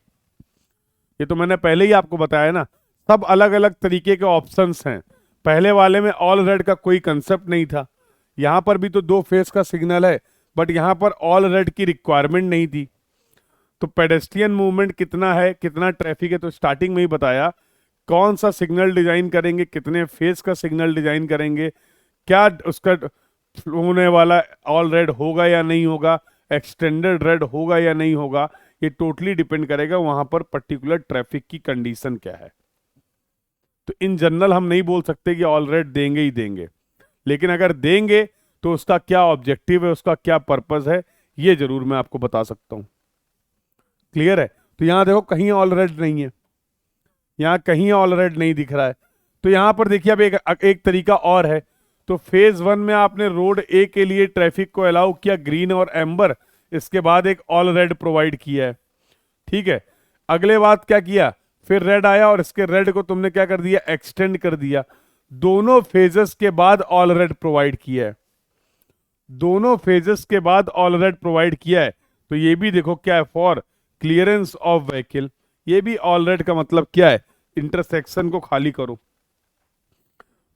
ये तो मैंने पहले ही आपको बताया ना, सब अलग अलग तरीके के ऑप्शंस हैं। पहले वाले में ऑल रेड का कोई कंसेप्ट नहीं था, यहां पर भी तो 2 फेस का सिग्नल है, बट यहाँ पर ऑल रेड की रिक्वायरमेंट नहीं थी। तो पेडेस्ट्रियन मूवमेंट कितना है, कितना ट्रैफिक है, तो स्टार्टिंग में ही बताया कौन सा सिग्नल डिजाइन करेंगे, कितने फेज का सिग्नल डिजाइन करेंगे, क्या उसका होने वाला ऑल रेड होगा या नहीं होगा, एक्सटेंडेड रेड होगा या नहीं होगा, ये टोटली डिपेंड करेगा वहां पर पर्टिकुलर ट्रैफिक की कंडीशन क्या है। तो इन जनरल हम नहीं बोल सकते कि ऑल रेड देंगे ही देंगे, लेकिन अगर देंगे तो उसका क्या ऑब्जेक्टिव है, उसका क्या पर्पस है, ये जरूर मैं आपको बता सकता हूं। क्लियर है? तो यहां देखो कहीं ऑल रेड नहीं है, यहां कहीं ऑल रेड नहीं दिख रहा है। तो यहां पर देखिए अब एक तरीका और है। तो फेज 1 में आपने रोड ए के लिए ट्रैफिक को अलाउ किया ग्रीन और एम्बर, इसके बाद एक ऑल रेड प्रोवाइड किया है, ठीक है। अगले बात क्या किया, फिर रेड आया और इसके रेड को तुमने क्या कर दिया, एक्सटेंड कर दिया। दोनों फेजेस के बाद ऑल रेड प्रोवाइड किया है, दोनों फेजेस के बाद ऑल रेड प्रोवाइड किया है। तो ये भी देखो क्या है, फॉर क्लियरेंस ऑफ व्हीकल, ये भी ऑल रेड का मतलब क्या है, इंटरसेक्शन को खाली करो।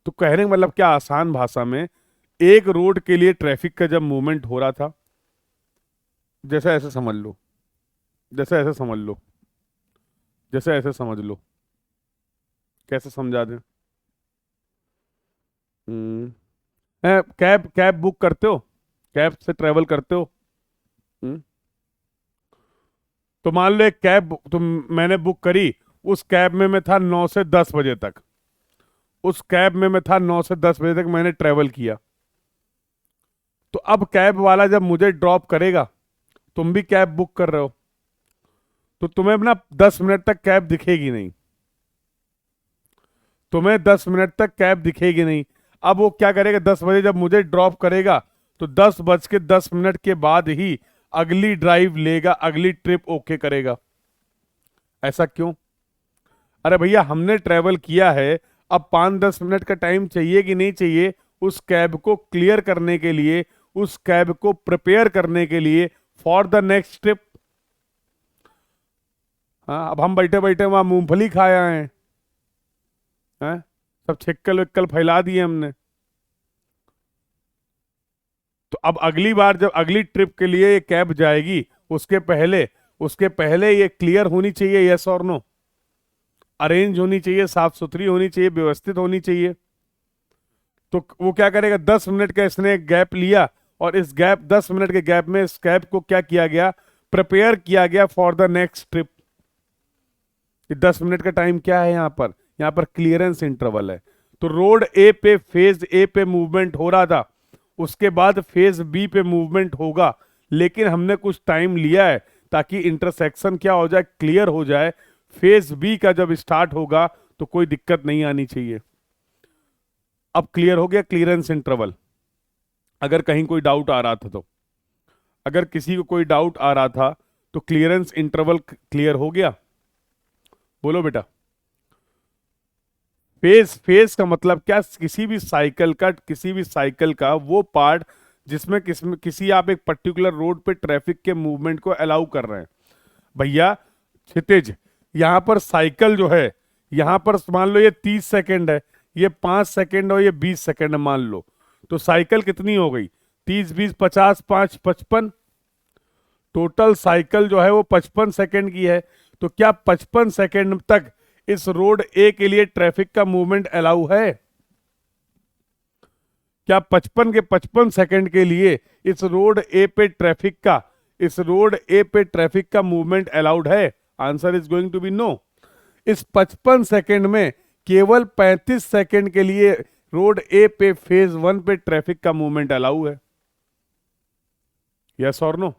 तो कहने का मतलब क्या, आसान भाषा में, एक रोड के लिए ट्रैफिक का जब मूवमेंट हो रहा था, जैसे ऐसे समझ लो, जैसे ऐसे समझ लो, जैसे ऐसे समझ लो, कैसे समझा दें। कैब कैब बुक करते हो, कैब से ट्रेवल करते हो। हम्म, तो मान लो एक कैब मैंने बुक करी, उस कैब में मैं था 9 से 10 बजे तक, उस कैब में मैं था 9 से 10 बजे तक मैंने ट्रेवल किया। तो अब कैब वाला जब मुझे ड्रॉप करेगा, तुम भी कैब बुक कर रहे हो, तो तुम्हें ना 10 मिनट तक कैब दिखेगी नहीं, तुम्हें 10 मिनट तक कैब दिखेगी नहीं। अब वो क्या करेगा, 10 बजे जब मुझे ड्रॉप करेगा, तो 10:10 के बाद ही अगली ड्राइव लेगा, अगली ट्रिप ओके करेगा। ऐसा क्यों? अरे भैया हमने ट्रेवल किया है, अब 5-10 मिनट का टाइम चाहिए कि नहीं चाहिए उस कैब को क्लियर करने के लिए, उस कैब को प्रिपेयर करने के लिए फॉर द नेक्स्ट ट्रिप। हाँ, अब हम बैठे बैठे वहां मूंगफली खाए आए हैं, सब छिक्कल विक्कल फैला दिए हमने। तो अब अगली बार जब अगली ट्रिप के लिए ये कैब जाएगी, उसके पहले ये क्लियर होनी चाहिए, यस और नो, अरेंज होनी चाहिए, साफ सुथरी होनी चाहिए, व्यवस्थित होनी चाहिए। तो वो क्या करेगा, 10 मिनट का इसने गैप लिया, और इस गैप 10 मिनट के गैप में इस कैब को क्या किया गया, प्रिपेयर किया गया for the next trip. 10 minute का टाइम क्या है यहाँ पर क्लियरेंस इंटरवल है। तो रोड ए पे, फेज ए पे मूवमेंट हो रहा था, उसके बाद फेज बी पे मूवमेंट होगा, लेकिन हमने कुछ टाइम लिया है ताकि इंटरसेक्शन क्या हो जाए, क्लियर हो जाए। फेज बी का जब स्टार्ट होगा तो कोई दिक्कत नहीं आनी चाहिए। अब क्लियर हो गया क्लियरेंस इंटरवल। अगर कहीं कोई डाउट आ रहा था, तो अगर किसी को कोई डाउट आ रहा था, तो क्लियरेंस इंटरवल क्लियर हो गया, बोलो बेटा। फेज फेज का मतलब क्या, किसी भी साइकिल का वो पार्ट जिसमें किसी आप एक पर्टिकुलर रोड पे ट्रैफिक के मूवमेंट को अलाउ कर रहे हैं। भैया क्षितिज, यहां पर साइकिल जो है, यहां पर मान लो ये 30 सेकंड है, ये 5 सेकंड और ये 20 सेकंड है मान लो, तो साइकिल कितनी हो गई, 30 20 50 5 55, टोटल साइकिल जो है वो 55 सेकंड की है। तो क्या 55 सेकंड तक इस रोड ए के लिए ट्रैफिक का मूवमेंट अलाउ है? क्या 55 के 55 सेकंड के लिए इस रोड ए पे ट्रैफिक का मूवमेंट अलाउड है? Answer is going to be no. इस 55 सेकंड में केवल 35 सेकंड के लिए रोड ए पे फेज 1 पे ट्रैफिक का मूवमेंट अलाउ है। यस और नो,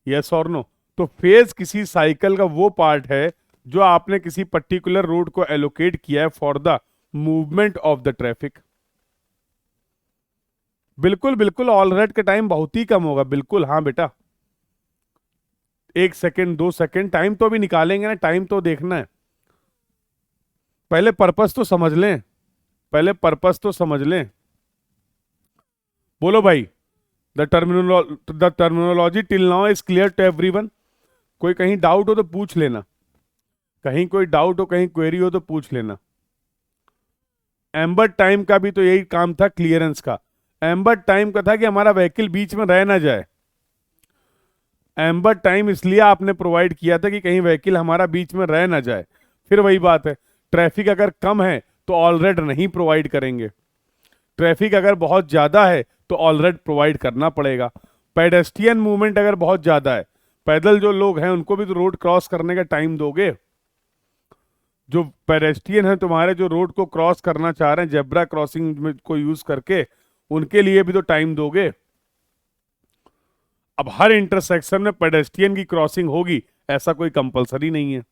यस और नो। तो फेज किसी साइकिल का वो पार्ट है जो आपने किसी पर्टिकुलर रोड को एलोकेट किया है for the movement of the traffic. बिल्कुल बिल्कुल, ऑल रेड का टाइम बहुत ही कम होगा, बिल्कुल हाँ बेटा। 1 सेकंड 2 सेकंड टाइम तो अभी निकालेंगे ना, टाइम तो देखना है, पहले पर्पस तो समझ लें, पहले पर्पस तो समझ लें। बोलो भाई, the terminology till now is clear to everyone. कोई कहीं डाउट हो तो पूछ लेना, कहीं कोई डाउट हो, कहीं क्वेरी हो तो पूछ लेना। एम्बर टाइम का भी तो यही काम था क्लियरेंस का। एम्बर टाइम का था कि हमारा व्हीकल बीच में रह ना जाए। एम्बर टाइम इसलिए आपने प्रोवाइड किया था कि कहीं व्हीकल हमारा बीच में रह ना जाए। फिर वही बात है, ट्रैफिक अगर कम है तो ऑल रेड नहीं प्रोवाइड करेंगे, ट्रैफिक अगर बहुत ज्यादा है तो ऑल रेड प्रोवाइड करना पड़ेगा। पेडेस्ट्रियन मूवमेंट अगर बहुत ज्यादा है, पैदल जो लोग हैं उनको भी तो रोड क्रॉस करने का टाइम दोगे। जो पेडेस्ट्रियन है तुम्हारे, जो रोड को क्रॉस करना चाह रहे हैं जेब्रा क्रॉसिंग में को यूज करके, उनके लिए भी तो टाइम दोगे। अब हर इंटरसेक्शन में पेडेस्ट्रियन की क्रॉसिंग होगी ऐसा कोई कंपलसरी नहीं है,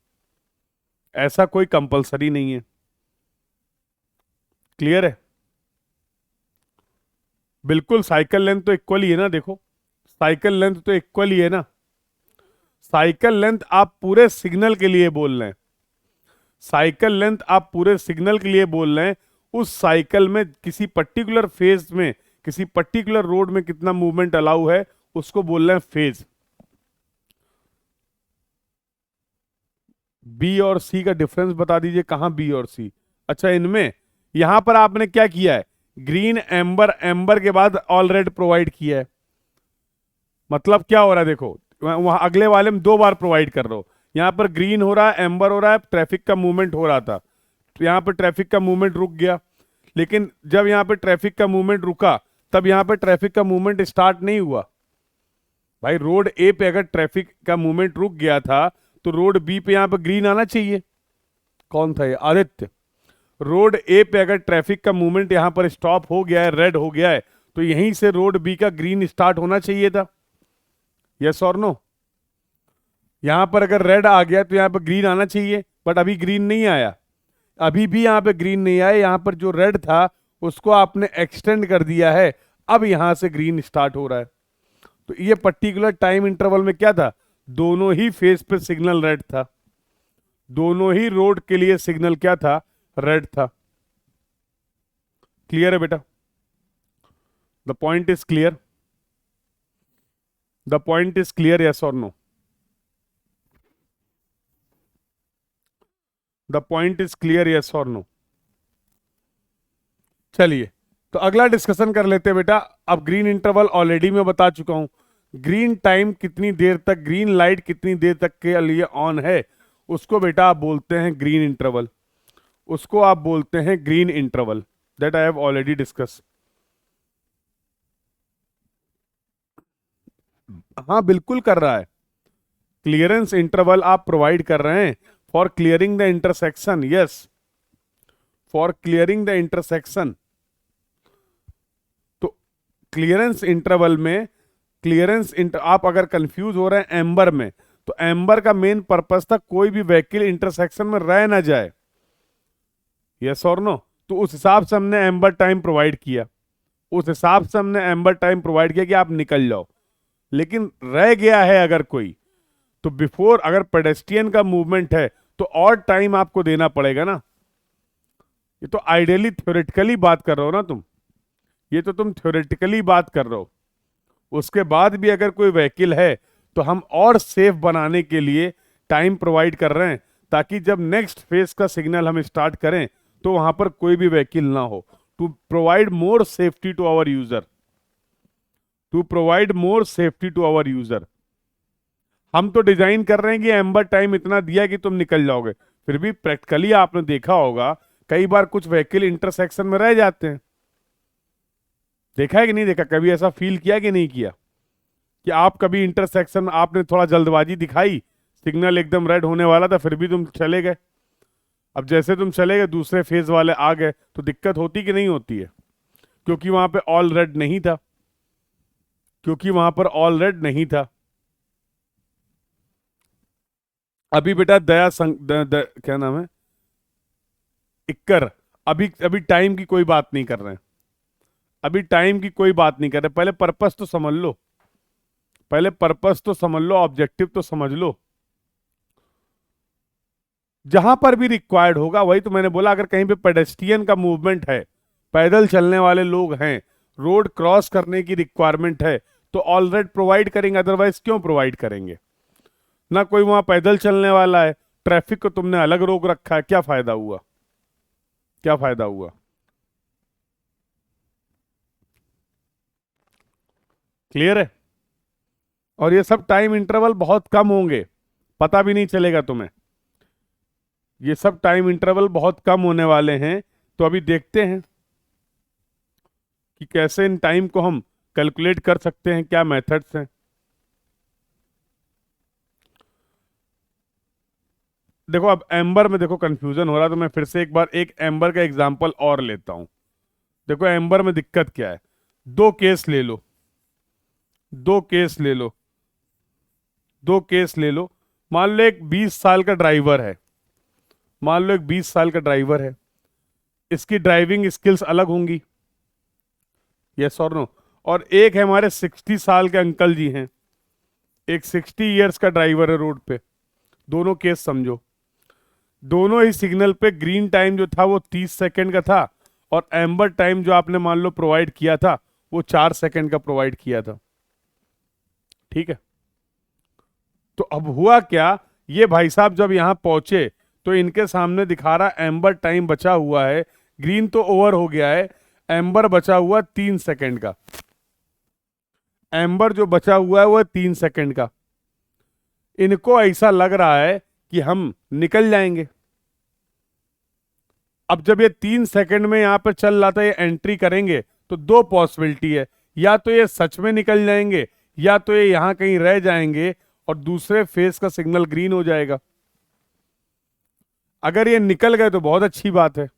ऐसा कोई कंपलसरी नहीं है। क्लियर है? बिल्कुल, साइकिल लेंथ तो इक्वल ही है ना। देखो, साइकिल लेंथ तो इक्वल ही है ना। साइकिल लेंथ आप पूरे सिग्नल के लिए बोल रहे हैं, साइकिल लेंथ आप पूरे सिग्नल के लिए बोल रहे हैं। उस साइकिल में किसी पर्टिकुलर फेज में, किसी पर्टिकुलर रोड में कितना मूवमेंट अलाउ है उसको बोल रहे हैं फेज। बी और सी का डिफरेंस बता दीजिए, कहां बी और सी? अच्छा, इनमें यहां पर आपने क्या किया है, ग्रीन एम्बर, एम्बर के बाद ऑल रेड प्रोवाइड किया है। मतलब क्या हो रहा है, देखो वहां अगले वाले में दो बार प्रोवाइड कर रहे हो। यहां पर ग्रीन हो रहा है, एम्बर हो रहा है, ट्रैफिक का मूवमेंट हो रहा था, तो यहां पर ट्रैफिक का मूवमेंट रुक गया। लेकिन जब यहां पर ट्रैफिक का मूवमेंट रुका तब यहां पर ट्रैफिक का मूवमेंट स्टार्ट नहीं हुआ। भाई रोड ए पे अगर ट्रैफिक का मूवमेंट रुक गया था तो रोड बी पे यहां पर ग्रीन आना चाहिए। कौन था ये? आदित्य। रोड ए पे अगर ट्रैफिक का मूवमेंट यहां पर स्टॉप हो गया है, रेड हो गया है, तो यहीं से रोड बी का ग्रीन स्टार्ट होना चाहिए था। यस और नो? यहां पर अगर रेड आ गया तो यहां पर ग्रीन आना चाहिए, बट अभी ग्रीन नहीं आया। अभी भी यहां पे ग्रीन नहीं आया, यहां पर जो रेड था उसको आपने एक्सटेंड कर दिया है, अब यहां से ग्रीन स्टार्ट हो रहा है। तो ये पर्टिकुलर टाइम इंटरवल में क्या था, दोनों ही फेस पे सिग्नल रेड था, दोनों ही रोड के लिए सिग्नल क्या था, रेड था। क्लियर है बेटा? The point is clear? The point is clear, yes और no? The point is clear, yes और नो? चलिए, तो अगला डिस्कशन कर लेते हैं बेटा। अब ग्रीन इंटरवल ऑलरेडी मैं बता चुका हूं, ग्रीन टाइम कितनी देर तक, ग्रीन लाइट कितनी देर तक के लिए ऑन है, उसको बेटा आप बोलते हैं ग्रीन इंटरवल, उसको आप बोलते हैं green interval. That I have already discuss. हाँ बिल्कुल कर रहा है, क्लियरेंस इंटरवल आप प्रोवाइड कर रहे हैं for clearing the intersection. Yes, for clearing the intersection. तो क्लियरेंस इंटरवल में, आप अगर कंफ्यूज हो रहे हैं एम्बर में, तो एम्बर का मेन पर्पस था कोई भी व्हीकल इंटरसेक्शन में रह ना जाए। यस और नो? तो उस हिसाब से हमने एम्बर टाइम प्रोवाइड किया, उस हिसाब से हमने एम्बर टाइम प्रोवाइड किया कि आप निकल जाओ। लेकिन रह गया है अगर कोई, तो बिफोर, अगर पेडेस्ट्रियन का मूवमेंट है तो और टाइम आपको देना पड़ेगा ना। ये तो आइडियली थ्योरेटिकली बात कर रहे हो ना तुम, ये तो तुम थ्योरेटिकली बात कर रहे हो। उसके बाद भी अगर कोई व्हीकल है तो हम और सेफ बनाने के लिए टाइम प्रोवाइड कर रहे हैं, ताकि जब नेक्स्ट फेज का सिग्नल हम स्टार्ट करें तो वहां पर कोई भी व्हीकल ना हो, to provide more safety to our user, to provide more safety to our user. हम तो डिजाइन कर रहे हैं कि एम्बर टाइम इतना दिया कि तुम निकल जाओगे, फिर भी प्रैक्टिकली आपने देखा होगा कई बार कुछ व्हीकल इंटरसेक्शन में रह जाते हैं। देखा है कि नहीं देखा? कभी ऐसा फील किया कि नहीं किया कि आप कभी इंटरसेक्शन में आपने थोड़ा जल्दबाजी दिखाई, सिग्नल एकदम रेड होने वाला था फिर भी तुम चले गए। अब जैसे तुम चले गए दूसरे फेज वाले आ गए तो दिक्कत होती कि नहीं होती है? क्योंकि वहां पे ऑल रेड नहीं था, क्योंकि वहां पर ऑल रेड नहीं था। अभी बेटा क्या नाम है, इक्कर, अभी अभी टाइम की कोई बात नहीं कर रहे हैं, अभी टाइम की कोई बात नहीं कर रहे, पहले पर्पस तो समझ लो, पहले पर्पस तो समझ लो, ऑब्जेक्टिव तो समझ लो। जहां पर भी रिक्वायर्ड होगा, वही तो मैंने बोला, अगर कहीं पे पेडेस्ट्रियन का मूवमेंट है, पैदल चलने वाले लोग हैं, रोड क्रॉस करने की रिक्वायरमेंट है, तो ऑलरेडी प्रोवाइड करेंगे, अदरवाइज क्यों प्रोवाइड करेंगे? ना कोई वहां पैदल चलने वाला है, ट्रैफिक को तुमने अलग रोक रखा है, क्या फायदा हुआ? क्या फायदा हुआ? क्लियर है? और ये सब टाइम इंटरवल बहुत कम होंगे, पता भी नहीं चलेगा तुम्हें। ये सब टाइम इंटरवल बहुत कम होने वाले हैं। तो अभी देखते हैं कि कैसे इन टाइम को हम कैलकुलेट कर सकते हैं, क्या मेथड्स हैं। देखो अब एम्बर में देखो कंफ्यूजन हो रहा है, तो मैं फिर से एक बार एक एम्बर का एग्जांपल और लेता हूं। देखो एम्बर में दिक्कत क्या है, दो केस ले लो, दो केस ले लो, दो केस ले लो। मान लो एक 20 साल का ड्राइवर है, मान लो एक 20 साल का ड्राइवर है, इसकी ड्राइविंग स्किल्स अलग होंगी, यस और नो। और एक है हमारे 60 साल के अंकल जी हैं, एक 60 इयर्स का ड्राइवर है रोड पे। दोनों केस समझो, दोनों ही सिग्नल पे ग्रीन टाइम जो था वो 30 सेकंड का था, और एम्बर टाइम जो आपने मान लो प्रोवाइड किया था वो 4 सेकंड का प्रोवाइड किया था। ठीक है, तो अब हुआ क्या, ये भाई साहब जब यहां पहुंचे तो इनके सामने दिखा रहा एम्बर टाइम बचा हुआ है, ग्रीन तो ओवर हो गया है, एम्बर बचा हुआ 3 सेकंड का, एम्बर जो बचा हुआ है वो 3 सेकंड का। इनको ऐसा लग रहा है कि हम निकल जाएंगे। अब जब ये 3 सेकंड में यहां पे चल रहा था, ये एंट्री करेंगे, तो दो पॉसिबिलिटी है, या तो ये सच में निकल जाएंगे, या तो ये यहां कहीं रह जाएंगे और दूसरे फेस का सिग्नल ग्रीन हो जाएगा। अगर ये निकल गए तो बहुत अच्छी बात है,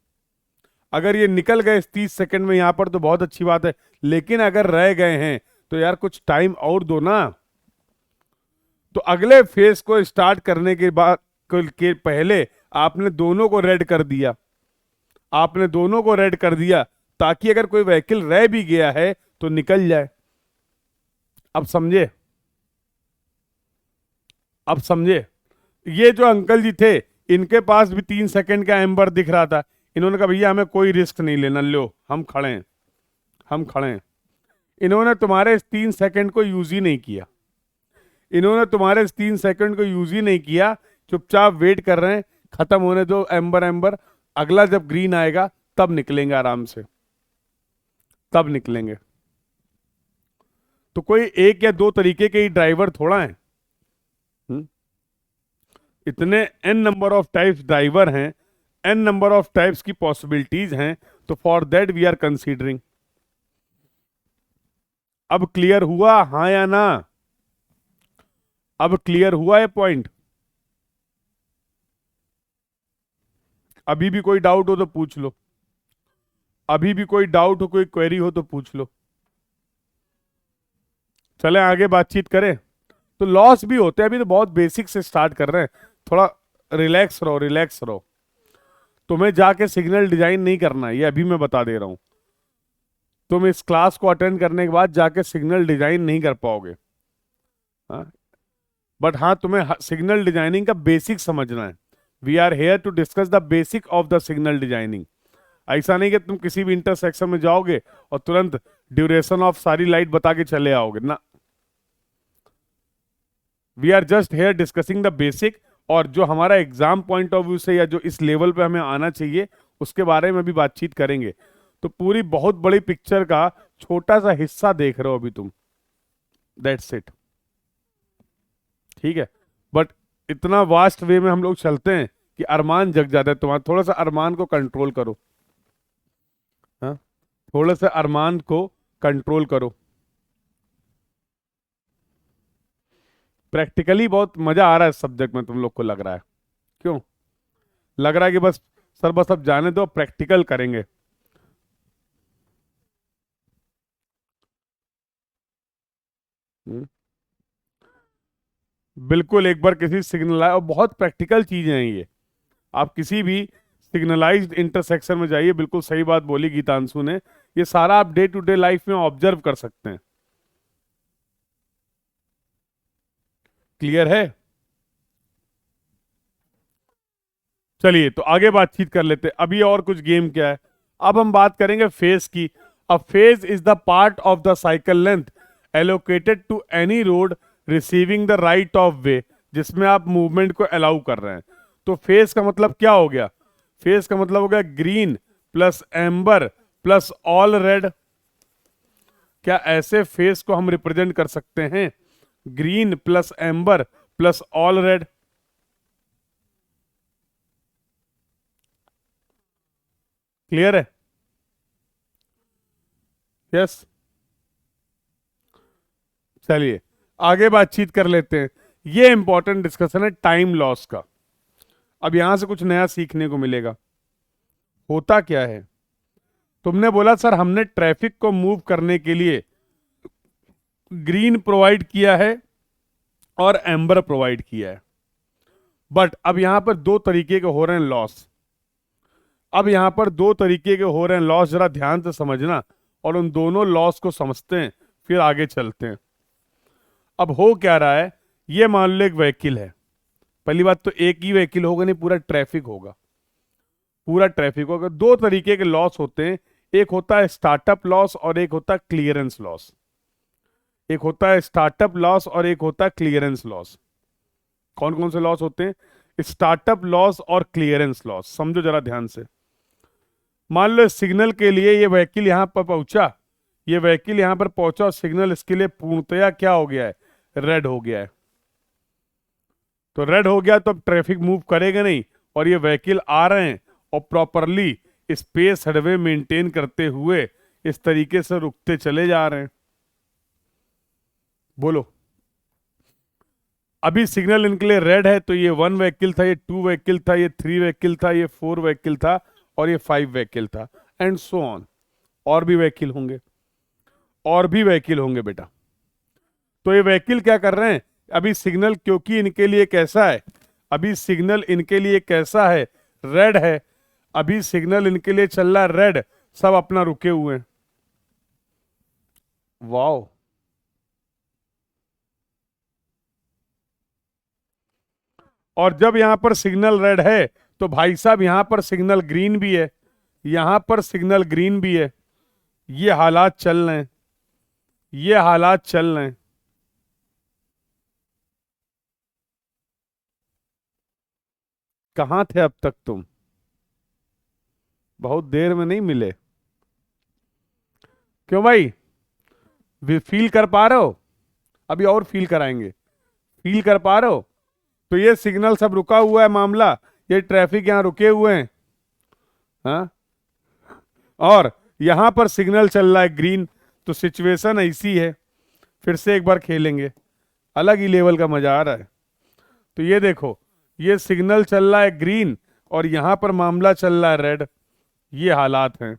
अगर ये निकल गए इस 30 सेकंड में यहां पर तो बहुत अच्छी बात है। लेकिन अगर रह गए हैं तो यार कुछ टाइम और दो ना। तो अगले फेस को स्टार्ट करने के बाद के पहले आपने दोनों को रेड कर दिया, आपने दोनों को रेड कर दिया, ताकि अगर कोई व्हीकल रह भी गया है तो निकल जाए। अब समझे, अब समझे। ये जो अंकल जी थे, इनके पास भी 3 सेकंड का एम्बर दिख रहा था, इन्होंने कहा भैया हमें कोई रिस्क नहीं लेना, लो हम खड़े हैं, हम खड़े हैं। इन्होंने तुम्हारे इस 3 सेकंड को यूज ही नहीं किया, इन्होंने तुम्हारे इस 3 सेकंड को यूज ही नहीं किया, चुपचाप वेट कर रहे हैं, खत्म होने दो एम्बर एम्बर, अगला जब ग्रीन आएगा तब निकलेंगे आराम से, तब निकलेंगे। तो कोई एक या दो तरीके के ही ड्राइवर थोड़ा है, इतने n number of types driver हैं, एन नंबर ऑफ टाइप्स की पॉसिबिलिटीज हैं, तो for that we are considering. अब क्लियर हुआ, हाँ या ना? अब क्लियर हुआ ये पॉइंट? अभी भी कोई डाउट हो तो पूछ लो, अभी भी कोई डाउट हो, कोई क्वेरी हो तो पूछ लो। चले आगे बातचीत करें। तो लॉस भी होते हैं, अभी तो बहुत बेसिक से स्टार्ट कर रहे हैं, थोड़ा रिलैक्स रहो, रिलैक्स रहो। तुम्हें जाके सिग्नल डिजाइन नहीं करना है, ये अभी मैं बता दे रहा हूं। तुम इस क्लास को अटेंड करने के बाद जाके सिग्नल डिजाइन नहीं कर पाओगे, हाँ। बट हाँ, तुम्हें सिग्नल डिजाइनिंग का बेसिक समझना है। We are here to discuss the basic of the signal designing. ऐसा नहीं कि तुम किसी भी इंटरसेक्शन में जाओगे और तुरंत ड्यूरेशन ऑफ सारी लाइट बता के चले आओगे ना। We are just here discussing the basic, और जो हमारा एग्जाम पॉइंट ऑफ व्यू से या जो इस लेवल पे हमें आना चाहिए उसके बारे में भी बातचीत करेंगे। तो पूरी बहुत बड़ी पिक्चर का छोटा सा हिस्सा देख रहे हो अभी तुम, दैट्स इट। ठीक है, बट इतना वास्ट वे में हम लोग चलते हैं कि अरमान जग जाता है तुम्हारा। थोड़ा सा अरमान को कंट्रोल करो, हाँ, थोड़ा सा अरमान को कंट्रोल करो। प्रैक्टिकली बहुत मजा आ रहा है इस सब्जेक्ट में, तुम लोग को लग रहा है? क्यों लग रहा है कि बस सर बस अब जाने दो, प्रैक्टिकल करेंगे? हम्म, बिल्कुल एक बार किसी सिग्नल, और बहुत प्रैक्टिकल चीजें हैं ये। आप किसी भी सिग्नलाइज्ड इंटरसेक्शन में जाइए, बिल्कुल सही बात बोली गीतांशु ने, ये सारा आप डे टू डे लाइफ में ऑब्जर्व कर सकते हैं। क्लियर है? चलिए तो आगे बातचीत कर लेते हैं। अभी और कुछ गेम क्या है, अब हम बात करेंगे फेज की। A phase is the part of the cycle length allocated to any road receiving the right of way, जिसमें आप मूवमेंट को अलाउ कर रहे हैं। तो फेज का मतलब क्या हो गया? फेज का मतलब हो गया green plus amber plus all red. क्या ऐसे फेस को हम रिप्रेजेंट कर सकते हैं? Green plus amber plus all red. Clear है? यस। चलिए आगे बातचीत कर लेते हैं। ये इंपॉर्टेंट डिस्कशन है टाइम लॉस का। अब यहां से कुछ नया सीखने को मिलेगा। होता क्या है, तुमने बोला सर हमने ट्रैफिक को मूव करने के लिए ग्रीन प्रोवाइड किया है और एम्बर प्रोवाइड किया है, बट अब यहां पर दो तरीके के हो रहे हैं लॉस। अब यहां पर दो तरीके के हो रहे हैं लॉस, जरा ध्यान से समझना और उन दोनों लॉस को समझते हैं, फिर आगे चलते हैं। अब हो क्या रहा है, ये मान लो एक व्हीकल है। पहली बात तो एक ही व्हीकल होगा नहीं, पूरा ट्रैफिक होगा, पूरा ट्रैफिक होगा। दो तरीके के लॉस होते हैं, एक होता है स्टार्टअप लॉस और एक होता है क्लियरेंस लॉस। एक होता है स्टार्टअप लॉस और एक होता है क्लियरेंस लॉस। कौन कौन से लॉस होते हैं? स्टार्टअप लॉस और क्लियरेंस लॉस। समझो जरा ध्यान से। मान लो सिग्नल के लिए ये व्हीकल यहां पर पहुंचा, ये व्हीकल यहां पर पहुंचा और सिग्नल इसके लिए पूर्णतया क्या हो गया है? रेड हो गया है। तो रेड हो गया तो अब ट्रैफिक मूव करेगा नहीं, और ये व्हीकल आ रहे हैं और प्रॉपरली स्पेस हडवे मेंटेन करते हुए इस तरीके से रुकते चले जा रहे हैं। बोलो, अभी सिग्नल इनके लिए रेड है, तो ये 1 व्हीकल था, ये 2 व्हीकल था, ये 3 व्हीकल था, ये 4 व्हीकल था और ये 5 व्हीकल था, एंड सो ऑन। और भी व्हीकल होंगे, और भी व्हीकल होंगे बेटा। तो ये व्हीकल क्या कर रहे हैं? अभी सिग्नल क्योंकि इनके लिए कैसा है, अभी सिग्नल इनके लिए कैसा है? रेड है। अभी सिग्नल इनके लिए चल रहा है रेड, सब अपना रुके हुए हैं। वाओ, और जब यहां पर सिग्नल रेड है तो भाई साहब यहां पर सिग्नल ग्रीन भी है, यहां पर सिग्नल ग्रीन भी है। ये हालात चल रहे हैं, ये हालात चल रहे हैं। कहां थे अब तक तुम? बहुत देर में नहीं मिले क्यों भाई? फील कर पा रहे हो? अभी और फील कराएंगे। फील कर पा रहे हो? तो ये सिग्नल सब रुका हुआ है मामला, ये ट्रैफिक यहां रुके हुए हैं, हाँ, और यहां पर सिग्नल चल रहा है ग्रीन। तो सिचुएशन ऐसी है, फिर से एक बार खेलेंगे, अलग ही लेवल का मजा आ रहा है। तो ये देखो, ये सिग्नल चल रहा है ग्रीन और यहां पर मामला चल रहा है रेड। ये हालात हैं।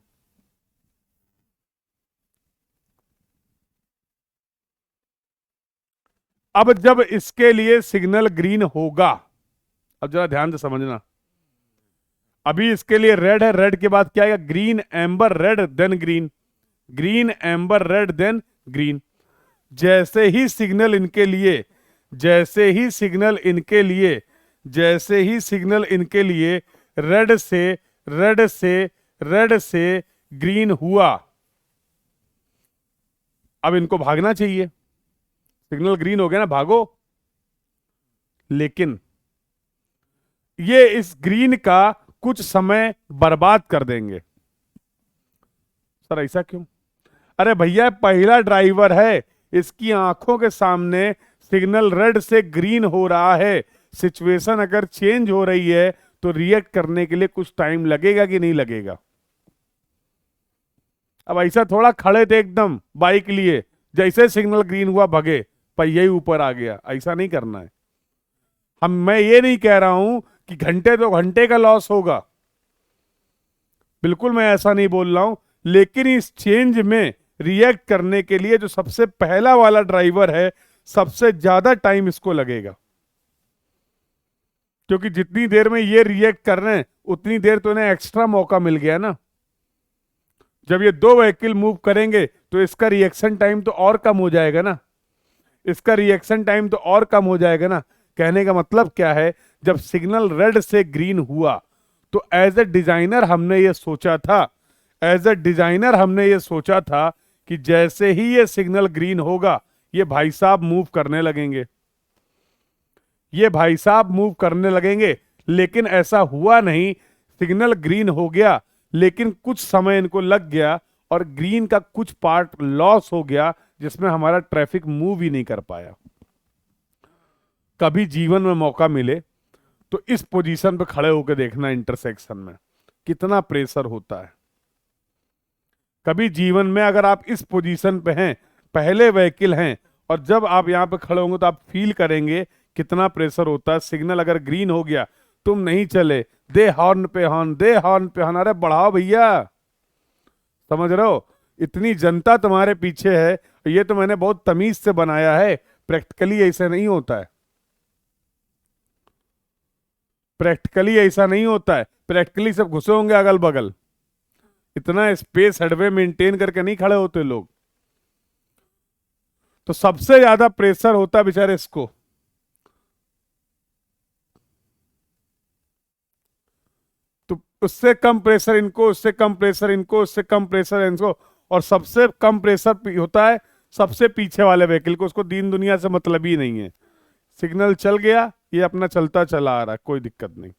अब जब इसके लिए सिग्नल ग्रीन होगा, अब जरा ध्यान से समझना, अभी इसके लिए रेड है, रेड के बाद क्या आएगा? Green amber red then green, green amber red then green. जैसे ही सिग्नल इनके लिए, जैसे ही सिग्नल इनके लिए, जैसे ही सिग्नल इनके लिए रेड से, रेड से, रेड से ग्रीन हुआ, अब इनको भागना चाहिए। सिग्नल ग्रीन हो गया ना, भागो। लेकिन ये इस ग्रीन का कुछ समय बर्बाद कर देंगे। सर ऐसा क्यों? अरे भैया पहला ड्राइवर है, इसकी आंखों के सामने सिग्नल रेड से ग्रीन हो रहा है। सिचुएशन अगर चेंज हो रही है तो रिएक्ट करने के लिए कुछ टाइम लगेगा कि नहीं लगेगा? अब ऐसा थोड़ा खड़े थे एकदम बाइक लिए, जैसे सिग्नल ग्रीन हुआ भगे, पहिया ही ऊपर आ गया, ऐसा नहीं करना है। मैं ये नहीं कह रहा हूं कि घंटे 2 घंटे का लॉस होगा, बिल्कुल मैं ऐसा नहीं बोल रहा हूं, लेकिन इस चेंज में रिएक्ट करने के लिए जो सबसे पहला वाला ड्राइवर है, सबसे ज्यादा टाइम इसको लगेगा। क्योंकि जितनी देर में ये रिएक्ट कर रहे हैं उतनी देर तो इन्हें एक्स्ट्रा मौका मिल गया ना। जब ये 2 व्हीकल मूव करेंगे तो इसका रिएक्शन टाइम तो और कम हो जाएगा ना, इसका रिएक्शन टाइम तो और कम हो जाएगा ना। कहने का मतलब क्या है, जब सिग्नल रेड से ग्रीन हुआ तो एज ए डिजाइनर हमने ये सोचा था, एज ए डिजाइनर हमने ये सोचा था कि जैसे ही ये सिग्नल ग्रीन होगा ये भाई साहब मूव करने लगेंगे, ये भाई साहब मूव करने लगेंगे। लेकिन ऐसा हुआ नहीं, सिग्नल ग्रीन हो गया लेकिन कुछ समय इनको लग गया और ग्रीन का कुछ पार्ट लॉस हो गया जिसमें हमारा ट्रैफिक मूव ही नहीं कर पाया। कभी जीवन में मौका मिले तो इस पोजीशन पे खड़े होकर देखना इंटरसेक्शन में कितना प्रेशर होता है। कभी जीवन में अगर आप इस पोजीशन पे हैं, पहले व्हीकल हैं, और जब आप यहां पे खड़े होंगे तो आप फील करेंगे कितना प्रेशर होता है। सिग्नल अगर ग्रीन हो गया, तुम नहीं चले, दे हॉर्न पे हॉर्न, दे हॉर्न पे हॉर्न, अरे बढ़ाओ भैया। समझ रहे हो, इतनी जनता तुम्हारे पीछे है। ये तो मैंने बहुत तमीज से बनाया है, प्रैक्टिकली ऐसे नहीं होता है। प्रैक्टिकली ऐसा नहीं होता है। प्रैक्टिकली सब घुसे होंगे अगल बगल, इतना स्पेस हेडवे मेंटेन करके नहीं खड़े होते लोग। तो सबसे ज्यादा प्रेशर होता है बेचारे इसको। तो उससे कम प्रेशर इनको, उससे कम प्रेशर इनको, उससे कम प्रेशर इनको, और सबसे कम प्रेशर होता है सबसे पीछे वाले व्हीकल को। उसको दीन दुनिया से मतलब ही नहीं है। सिग्नल चल गया, ये अपना चलता चला आ रहा है, कोई दिक्कत नहीं।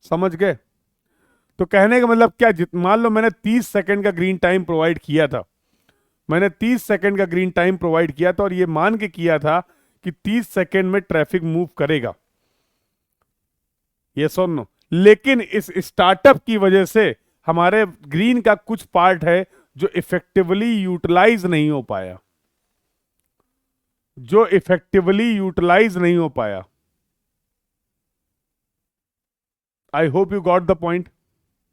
समझ गए? तो कहने का मतलब क्या, मान लो मैंने 30 सेकंड का ग्रीन टाइम प्रोवाइड किया था, मैंने 30 सेकंड का ग्रीन टाइम प्रोवाइड किया था, और ये मान के किया था कि 30 सेकंड में ट्रैफिक मूव करेगा, ये सुन लो। लेकिन इस स्टार्टअप की वजह से हमारे ग्रीन का कुछ पार्ट है जो इफेक्टिवली यूटिलाइज नहीं हो पाया, जो इफेक्टिवली यूटिलाइज नहीं हो पाया। I hope you got the point.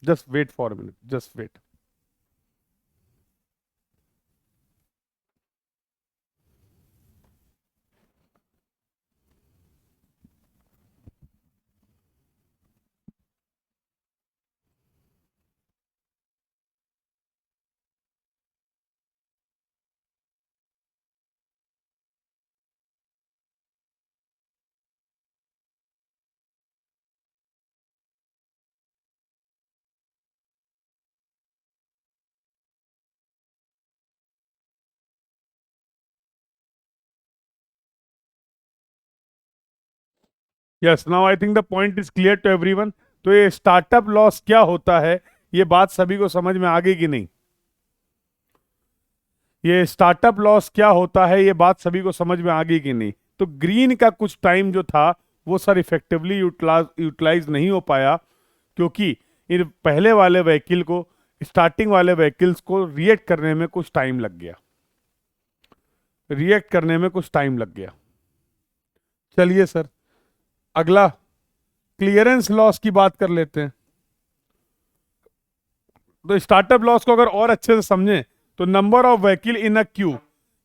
Just wait for a minute, just wait. Yes, now I think the point is clear to everyone. तो ये स्टार्टअप लॉस क्या होता है, ये बात सभी को समझ में आ गई कि नहीं? ये स्टार्टअप लॉस क्या होता है, ये बात सभी को समझ में आ गई कि नहीं? तो ग्रीन का कुछ टाइम जो था वो सर इफेक्टिवली यूटिलाइज नहीं हो पाया, क्योंकि इन पहले वाले व्हीकल को, स्टार्टिंग वाले व्हीकल्स को रिएक्ट करने में कुछ टाइम लग गया, रिएक्ट करने में कुछ टाइम लग गया। चलिए सर, अगला क्लियरेंस लॉस की बात कर लेते हैं। तो स्टार्टअप लॉस को अगर और अच्छे से समझें तो number of vehicle in a Q,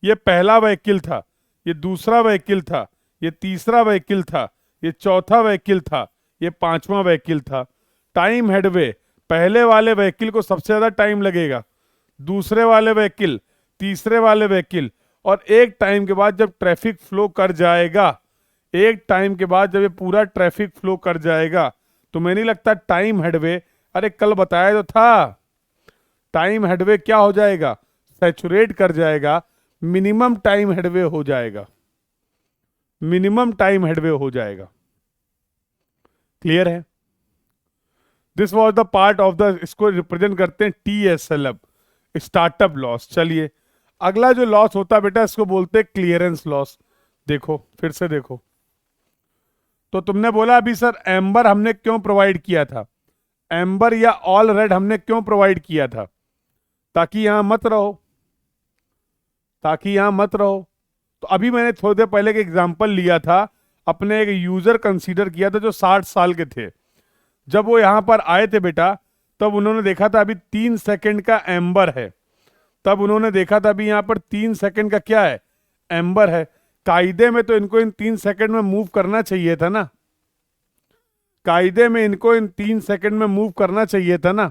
ये पहला व्हीकल था, ये दूसरा व्हीकल था, ये तीसरा व्हीकल था, ये चौथा व्हीकल था, ये पांचवा व्हीकल था। टाइम हेडवे, पहले वाले व्हीकल को सबसे ज्यादा टाइम लगेगा, दूसरे वाले व्हीकल, तीसरे वाले व्हीकल, और एक टाइम के बाद जब ट्रैफिक फ्लो कर जाएगा, एक टाइम के बाद जब ये पूरा ट्रैफिक फ्लो कर जाएगा, तो मैं नहीं लगता टाइम हेडवे, अरे कल बताया तो था, टाइम हेडवे क्या हो जाएगा, सैचुरेट कर जाएगा, मिनिमम टाइम हेडवे हो जाएगा, मिनिमम टाइम हेडवे हो जाएगा। क्लियर है? This was the part of the, इसको रिप्रेजेंट करते हैं TSLF, स्टार्टअप लॉस। चलिए अगला जो लॉस होता है बेटा, इसको बोलते हैं क्लियरेंस लॉस। देखो फिर से देखो, तो तुमने बोला अभी सर एम्बर हमने क्यों प्रोवाइड किया था, एम्बर या ऑल रेड हमने क्यों प्रोवाइड किया था? ताकि यहां मत रहो, ताकि यहां मत रहो। तो अभी मैंने थोड़ी देर पहले एक एग्जांपल लिया था, अपने एक यूजर कंसीडर किया था जो 60 साल के थे। जब वो यहां पर आए थे बेटा, तब उन्होंने देखा था अभी 3 सेकंड का एम्बर है, तब उन्होंने देखा था अभी यहां पर 3 सेकंड का क्या है, एम्बर है। कायदे में तो इनको इन 3 सेकंड में मूव करना चाहिए था ना, कायदे में इनको इन 3 सेकंड में मूव करना चाहिए था ना।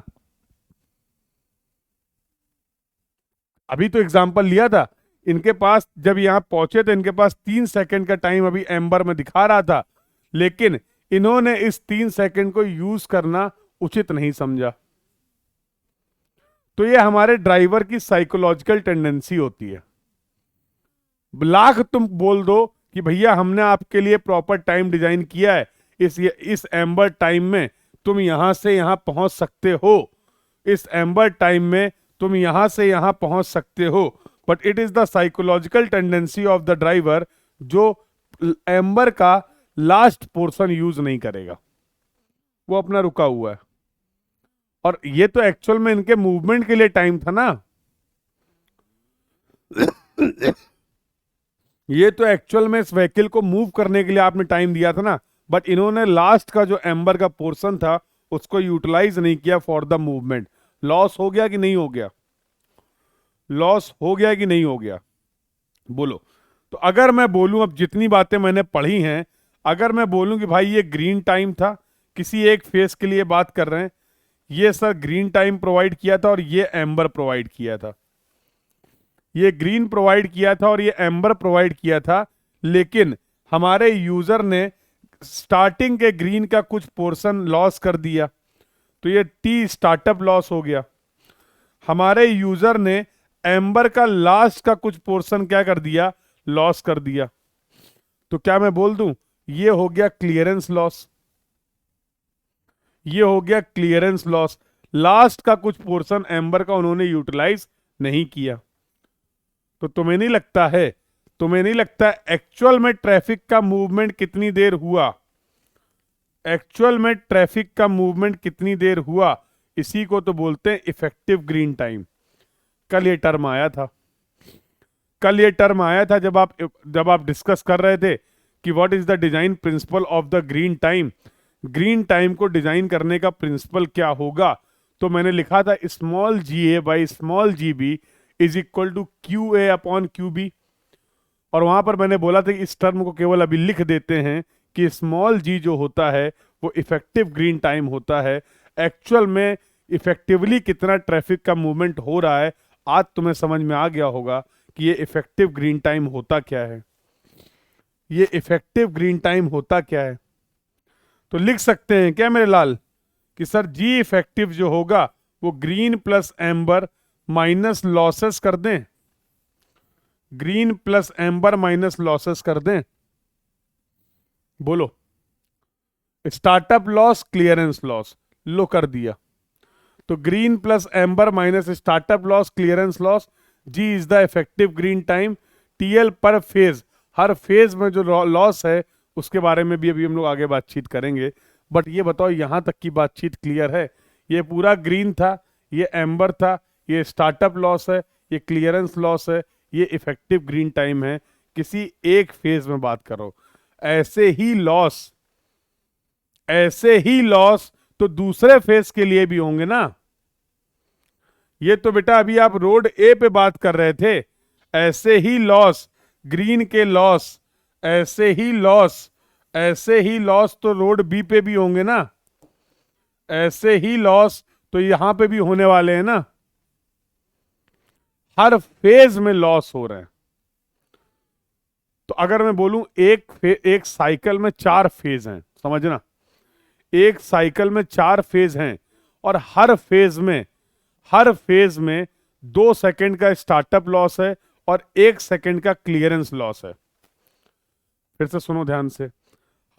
अभी तो एग्जांपल लिया था, इनके पास जब यहां पहुंचे तो इनके पास 3 सेकंड का टाइम अभी एम्बर में दिखा रहा था, लेकिन इन्होंने इस 3 सेकंड को यूज करना उचित नहीं समझा। तो ये हमारे ड्राइवर की साइकोलॉजिकल टेंडेंसी होती है। लाख तुम बोल दो कि भैया हमने आपके लिए प्रॉपर टाइम डिजाइन किया है, इस एम्बर टाइम में तुम यहां से यहां पहुंच सकते हो, इस एम्बर टाइम में तुम यहां से यहां पहुंच सकते हो, but it is the psychological tendency of the driver जो एम्बर का लास्ट पोर्शन यूज नहीं करेगा, वो अपना रुका हुआ है। और ये तो एक्चुअल में इनके मूवमेंट के लिए टाइम था ना, ये तो एक्चुअल में इस व्हीकल को मूव करने के लिए आपने टाइम दिया था ना, बट इन्होंने लास्ट का जो एम्बर का पोर्शन था उसको यूटिलाइज नहीं किया फॉर द मूवमेंट। लॉस हो गया कि नहीं हो गया? लॉस हो गया कि नहीं हो गया? बोलो। तो अगर मैं बोलूं, अब जितनी बातें मैंने पढ़ी हैं, अगर मैं बोलूं कि भाई ये ग्रीन टाइम था, किसी एक फेस के लिए बात कर रहे हैं, ये सर ग्रीन टाइम प्रोवाइड किया था और ये एम्बर प्रोवाइड किया था, ये ग्रीन प्रोवाइड किया था और ये एम्बर प्रोवाइड किया था, लेकिन हमारे यूजर ने स्टार्टिंग के ग्रीन का कुछ पोर्शन लॉस कर दिया, तो ये टी स्टार्टअप लॉस हो गया। हमारे यूजर ने एम्बर का लास्ट का कुछ पोर्शन क्या कर दिया? लॉस कर दिया। तो क्या मैं बोल दूं ये हो गया क्लियरेंस लॉस, ये हो गया क्लियरेंस लॉस। लास्ट का कुछ पोर्शन एम्बर का उन्होंने यूटिलाइज नहीं किया। तो तुम्हें नहीं लगता है, तुम्हें नहीं लगता एक्चुअल में ट्रैफिक का मूवमेंट कितनी देर हुआ? एक्चुअल में ट्रैफिक का मूवमेंट कितनी देर हुआ, इसी को तो बोलते हैं इफेक्टिव ग्रीन टाइम। कल ये टर्म आया था, कल ये टर्म आया था जब आप डिस्कस कर रहे थे कि what is the design principle of the green time. Green time को डिजाइन करने का प्रिंसिपल क्या होगा? तो मैंने लिखा था small g a by small g b is equal to q a upon q b. और वहां पर मैंने बोला था कि इस टर्म को केवल अभी लिख देते हैं कि स्मॉल जी जो होता है वो इफेक्टिव ग्रीन टाइम होता है। एक्चुअल में इफेक्टिवली कितना ट्रैफिक का मूवमेंट हो रहा है, आज तुम्हें समझ में आ गया होगा कि ये इफेक्टिव ग्रीन टाइम होता क्या है, ये इफेक्टिव ग्रीन टाइम होता क्या है। तो लिख सकते हैं क्या मेरे लाल कि सर जी इफेक्टिव जो होगा वो green plus amber minus losses कर दें, green plus amber minus losses कर दें। बोलो। स्टार्टअप लॉस क्लियरेंस लॉस लो कर दिया, तो green plus amber minus startup loss clearance loss, g is the effective green time. TL per phase, हर फेज में जो लॉस है उसके बारे में भी अभी हम लोग आगे बातचीत करेंगे। बट ये बताओ यहां तक की बातचीत क्लियर है? ये पूरा ग्रीन था, ये एम्बर था, ये स्टार्टअप लॉस है, ये क्लियरेंस लॉस है, ये इफेक्टिव ग्रीन टाइम है। किसी एक फेज में बात करो। ऐसे ही लॉस, ऐसे ही लॉस तो दूसरे फेज के लिए भी होंगे ना। ये तो बेटा अभी आप रोड ए पे बात कर रहे थे, ऐसे ही लॉस ग्रीन के लॉस, ऐसे ही लॉस, ऐसे ही लॉस तो रोड बी पे भी होंगे ना, ऐसे ही लॉस तो यहां पे भी होने वाले हैं ना। हर फेज में लॉस हो रहे हैं। तो अगर मैं बोलूं एक साइकिल में 4 फेज हैं, समझना, एक साइकिल में 4 फेज हैं और हर फेज में 2 सेकंड का स्टार्टअप लॉस है और 1 सेकंड का क्लियरेंस लॉस है। फिर से सुनो ध्यान से,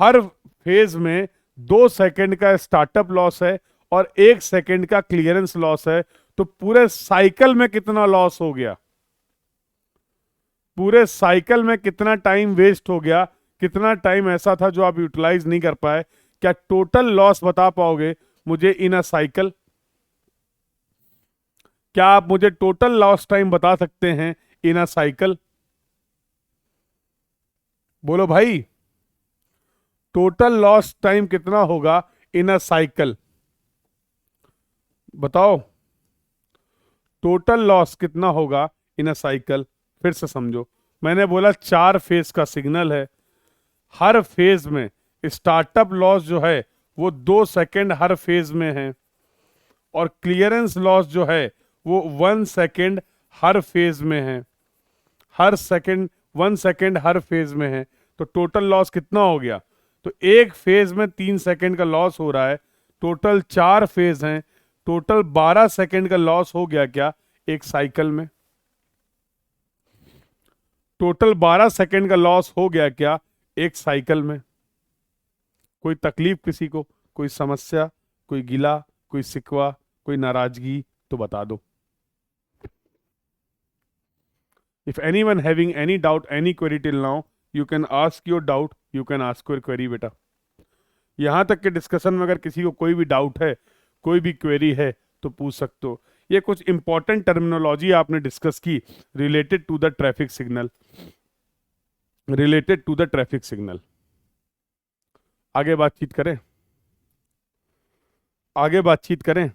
हर फेज में 2 सेकंड का स्टार्टअप लॉस है और 1 सेकंड का क्लियरेंस लॉस है। तो पूरे साइकिल में कितना लॉस हो गया? पूरे साइकिल में कितना टाइम वेस्ट हो गया? कितना टाइम ऐसा था जो आप यूटिलाइज नहीं कर पाए? क्या टोटल लॉस बता पाओगे मुझे इन अ साइकिल? क्या आप मुझे टोटल लॉस टाइम बता सकते हैं इन अ साइकिल? बोलो भाई, टोटल लॉस टाइम कितना होगा इन अ साइकिल? बताओ, टोटल लॉस कितना होगा इन अ साइकिल? फिर से समझो, मैंने बोला 4 फेज का सिग्नल है, हर फेज में स्टार्टअप लॉस जो है वो 2 सेकंड हर फेज में है और क्लियरेंस लॉस जो है वो 1 सेकंड हर फेज में है, हर सेकंड 1 सेकंड हर फेज में है। तो टोटल लॉस कितना हो गया? तो एक फेज में 3 सेकंड का लॉस हो रहा है, टोटल 4 फेज हैं, टोटल 12 सेकंड का लॉस हो गया क्या एक साइकिल में? टोटल 12 सेकंड का लॉस हो गया क्या एक साइकिल में? कोई तकलीफ किसी को, कोई समस्या, कोई गिला, कोई शिकवा, कोई नाराजगी तो बता दो। If anyone having any doubt, any query till now, you can ask your doubt, you can ask your query बेटा। यहां तक के डिस्कशन में अगर किसी को कोई भी डाउट है, कोई भी क्वेरी है, तो पूछ सकते हो। ये कुछ इंपॉर्टेंट टर्मिनोलॉजी आपने डिस्कस की related to the traffic signal, related to the traffic signal. आगे बातचीत करें, आगे बातचीत करें,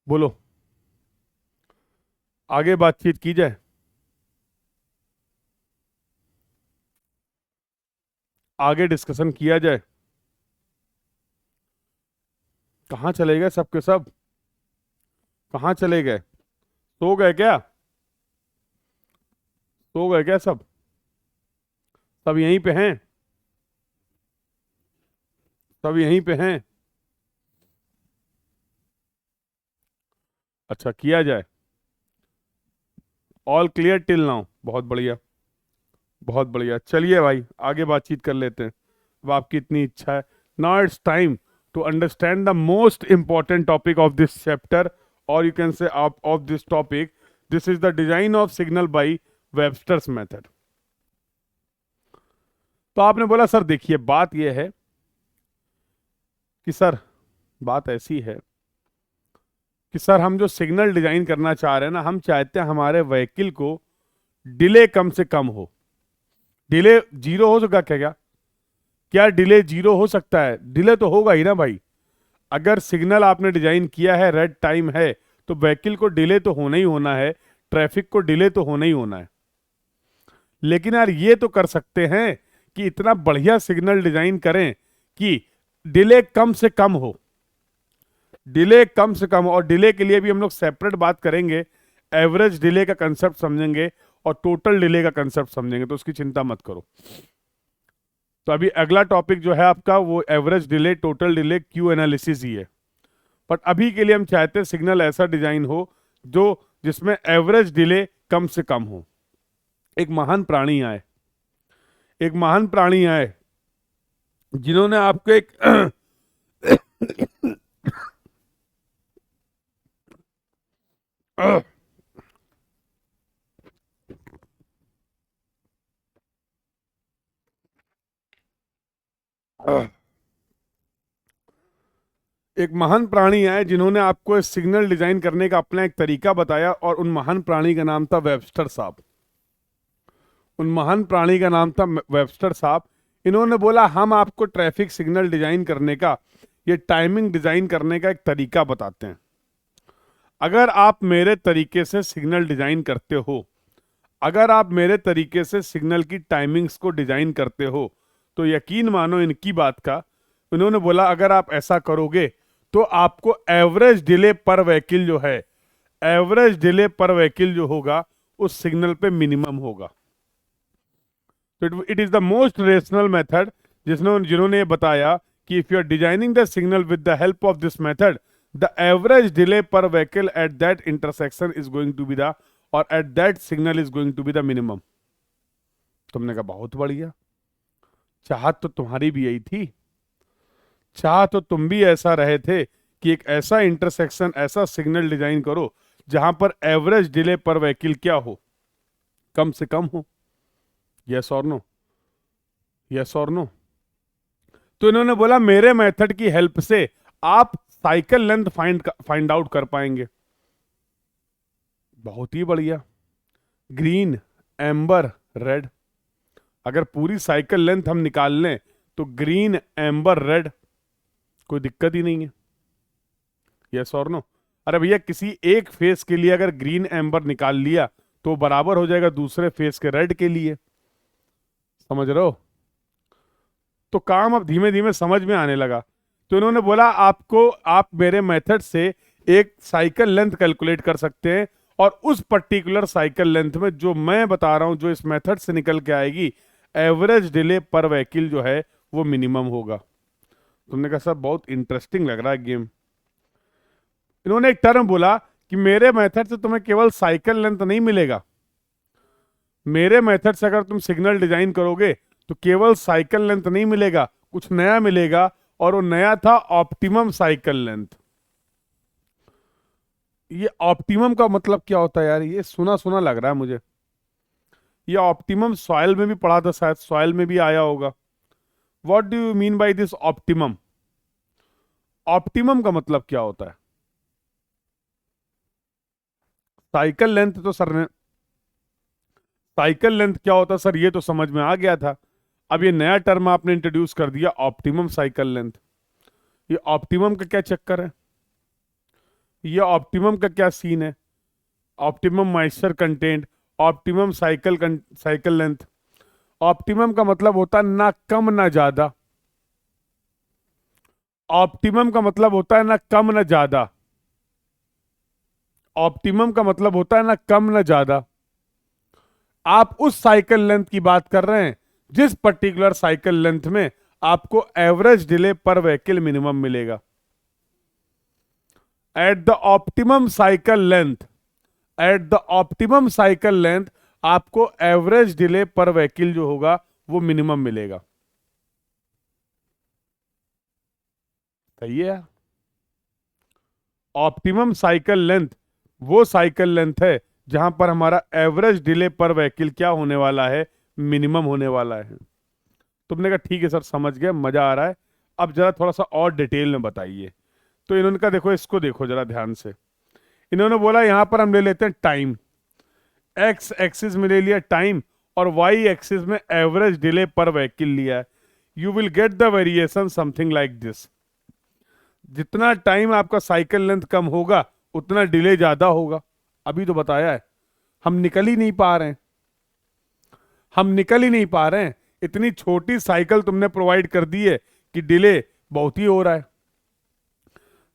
बोलो, आगे बातचीत की जाए, आगे डिस्कशन किया जाए। कहाँ चले गए सबके सब, कहाँ चले गए? सो गए क्या? सो गए क्या सब? सब यहीं पे हैं? सब यहीं पे हैं? अच्छा, किया जाए। ऑल क्लियर टिल नाउ, बहुत बढ़िया, बहुत बढ़िया। चलिए भाई आगे बातचीत कर लेते हैं, अब आपकी इतनी इच्छा है। Now it's time to understand the most important topic of this chapter, और you can say of this topic. This is the design of signal by Webster's method. तो आपने बोला सर देखिए बात यह है कि सर, बात ऐसी है कि सर हम जो सिग्नल डिजाइन करना चाह रहे हैं ना, हम चाहते हैं हमारे व्हीकल को डिले कम से कम हो। डिले जीरो हो सका क्या? क्या डिले जीरो हो सकता है? डिले तो होगा ही ना भाई। अगर सिग्नल आपने डिजाइन किया है, रेड टाइम है, तो व्हीकल को डिले तो होना ही होना है, ट्रैफिक को डिले तो होना ही होना है। लेकिन यार ये तो कर सकते हैं कि इतना बढ़िया सिग्नल डिजाइन करें कि डिले कम से कम हो, डिले कम से कम हो। और डिले के लिए भी हम लोग सेपरेट बात करेंगे, एवरेज डिले का कंसेप्ट समझेंगे और टोटल डिले का कंसेप्ट समझेंगे, तो उसकी चिंता मत करो। तो अभी अगला टॉपिक जो है आपका वो average delay, total delay, queue analysis ही है। बट अभी के लिए हम चाहते हैं सिग्नल ऐसा डिजाइन हो जो जिसमें एवरेज डिले कम से कम हो। एक महान प्राणी आए, एक महान प्राणी आए जिन्होंने आपको एक एक महान प्राणी आए जिन्होंने आपको सिग्नल डिजाइन करने का अपना एक तरीका बताया, और उन महान प्राणी का नाम था वेबस्टर साहब। उन महान प्राणी का नाम था वेबस्टर साहब। इन्होंने बोला हम आपको ट्रैफिक सिग्नल डिजाइन करने का, ये टाइमिंग डिजाइन करने का एक तरीका बताते हैं। अगर आप मेरे तरीके से सिग्नल डिजाइन करते हो, अगर आप मेरे तरीके से सिग्नल की टाइमिंग्स को डिजाइन करते हो, तो यकीन मानो इनकी बात का। उन्होंने बोला अगर आप ऐसा करोगे तो आपको एवरेज डिले पर व्हीकल जो है, एवरेज डिले पर व्हीकल जो होगा उस सिग्नल पे मिनिमम होगा। तो it is the most rational method, जिन्होंने ये बताया कि if you are designing the signal with the help of this method, the average delay per vehicle at that intersection is going to be the, और at that signal is going to be the minimum. तुमने कहा बहुत बढ़िया, चाहत तो तुम्हारी भी यही थी, चाह तो तुम भी ऐसा रहे थे कि एक ऐसा इंटरसेक्शन, ऐसा सिग्नल डिजाइन करो जहां पर एवरेज डिले पर व्हीकल क्या हो, कम से कम हो। यस और नो, यस और नो। तो इन्होंने बोला मेरे मेथड की हेल्प से आप साइकिल लेंथ फाइंड आउट कर पाएंगे। बहुत ही बढ़िया। ग्रीन, एम्बर, रेड, अगर पूरी साइकिल लेंथ हम निकाल लें तो ग्रीन, एम्बर, रेड, कोई दिक्कत ही नहीं है। यस और नो। अरे भैया किसी एक फेस के लिए अगर ग्रीन एम्बर निकाल लिया तो बराबर हो जाएगा दूसरे फेस के रेड के लिए, समझ रहे हो? तो काम अब धीमे धीमे समझ में आने लगा। तो इन्होंने बोला आपको, आप मेरे मेथड से एक साइकिल लेंथ कैलकुलेट कर सकते हैं, और उस पर्टिकुलर साइकिल लेंथ में जो मैं बता रहा हूं, जो इस मेथड से निकल के आएगी, एवरेज डिले पर व्हीकल जो है वो मिनिमम होगा। तुमने कहा सर बहुत इंटरेस्टिंग लग रहा है गेम। इन्होंने एक टर्म बोला कि मेरे मेथड से तुम्हें केवल साइकिल लेंथ नहीं मिलेगा, मेरे मेथड से अगर तुम सिग्नल डिजाइन करोगे तो केवल साइकिल लेंथ नहीं मिलेगा, कुछ नया मिलेगा, और वो नया था ऑप्टिमम साइकिल लेंथ। ये ऑप्टिमम का मतलब क्या होता है यार, ये सुना सुना लग रहा है मुझे। ये ऑप्टिमम सॉइल में भी पढ़ा था शायद, सॉइल में भी आया होगा। What do you mean by this optimum? Optimum का मतलब क्या होता है? साइकिल लेंथ तो सर ने, साइकिल लेंथ क्या होता है सर, ये तो समझ में आ गया था। अब ये नया टर्म आपने इंट्रोड्यूस कर दिया, ऑप्टिमम साइकिल लेंथ। ये ऑप्टिमम का क्या चक्कर है? ये ऑप्टिमम का क्या सीन है? Optimum moisture content, optimum cycle length. Optimum का मतलब होता है ना कम ना ज्यादा। ऑप्टिमम का मतलब होता है ना कम ना ज्यादा। ऑप्टिमम का मतलब होता है ना कम ना ज्यादा। आप उस साइकिल लेंथ की बात कर रहे हैं जिस पर्टिकुलर साइकिल लेंथ में आपको average delay per vehicle minimum मिलेगा। At the optimum cycle length, at the optimum cycle length आपको एवरेज डिले पर व्हीकल जो होगा वो मिनिमम मिलेगा। सही है। ऑप्टिमम साइकिल लेंथ वो साइकिल लेंथ है जहां पर हमारा एवरेज डिले पर व्हीकल क्या होने वाला है, मिनिमम होने वाला है। तुमने कहा ठीक है सर, समझ गया, मजा आ रहा है। अब जरा थोड़ा सा और डिटेल में बताइए। तो इन्होंने कहा देखो, इसको देखो जरा ध्यान से। इन्होंने बोला यहां पर हम ले लेते हैं टाइम, एक्स एक्सिस में ले लिया टाइम, और वाई एक्सिस में एवरेज डिले पर व्हीकल लिया है। You will get the variation something like this. जितना टाइम आपका साइकिल लेंथ कम होगा उतना डिले ज्यादा होगा। अभी तो बताया है। हम निकल ही नहीं पा रहे हैं, हम निकल ही नहीं पा रहे हैं। इतनी छोटी साइकिल तुमने प्रोवाइड कर दी है कि डिले बहुत ही हो रहा है।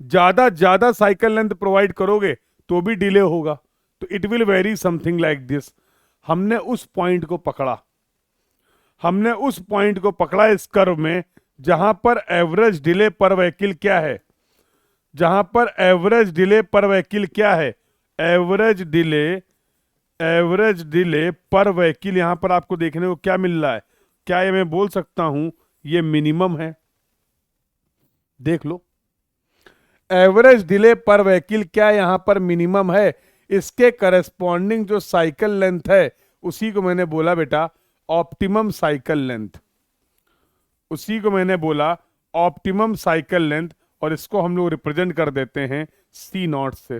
ज्यादा ज्यादा साइकिल लेंथ प्रोवाइड करोगे तो भी डिले होगा। तो it will very something like this. हमने उस पॉइंट को पकड़ा, हमने उस पॉइंट को पकड़ा इस कर्व में जहां पर एवरेज डिले पर व्हीकल क्या है, जहां पर एवरेज डिले पर व्हीकल क्या है, average delay, average delay per vehicle यहां पर आपको देखने को क्या मिल रहा है? क्या ये मैं बोल सकता हूं ये मिनिमम है? देख लो, एवरेज डिले पर व्हीकल क्या यहां पर मिनिमम है। इसके करस्पॉन्डिंग जो साइकिल लेंथ है उसी को मैंने बोला बेटा ऑप्टिमम साइकिल लेंथ, उसी को मैंने बोला ऑप्टिमम साइकिल लेंथ। और इसको हम लोग रिप्रेजेंट कर देते हैं सी नॉट से।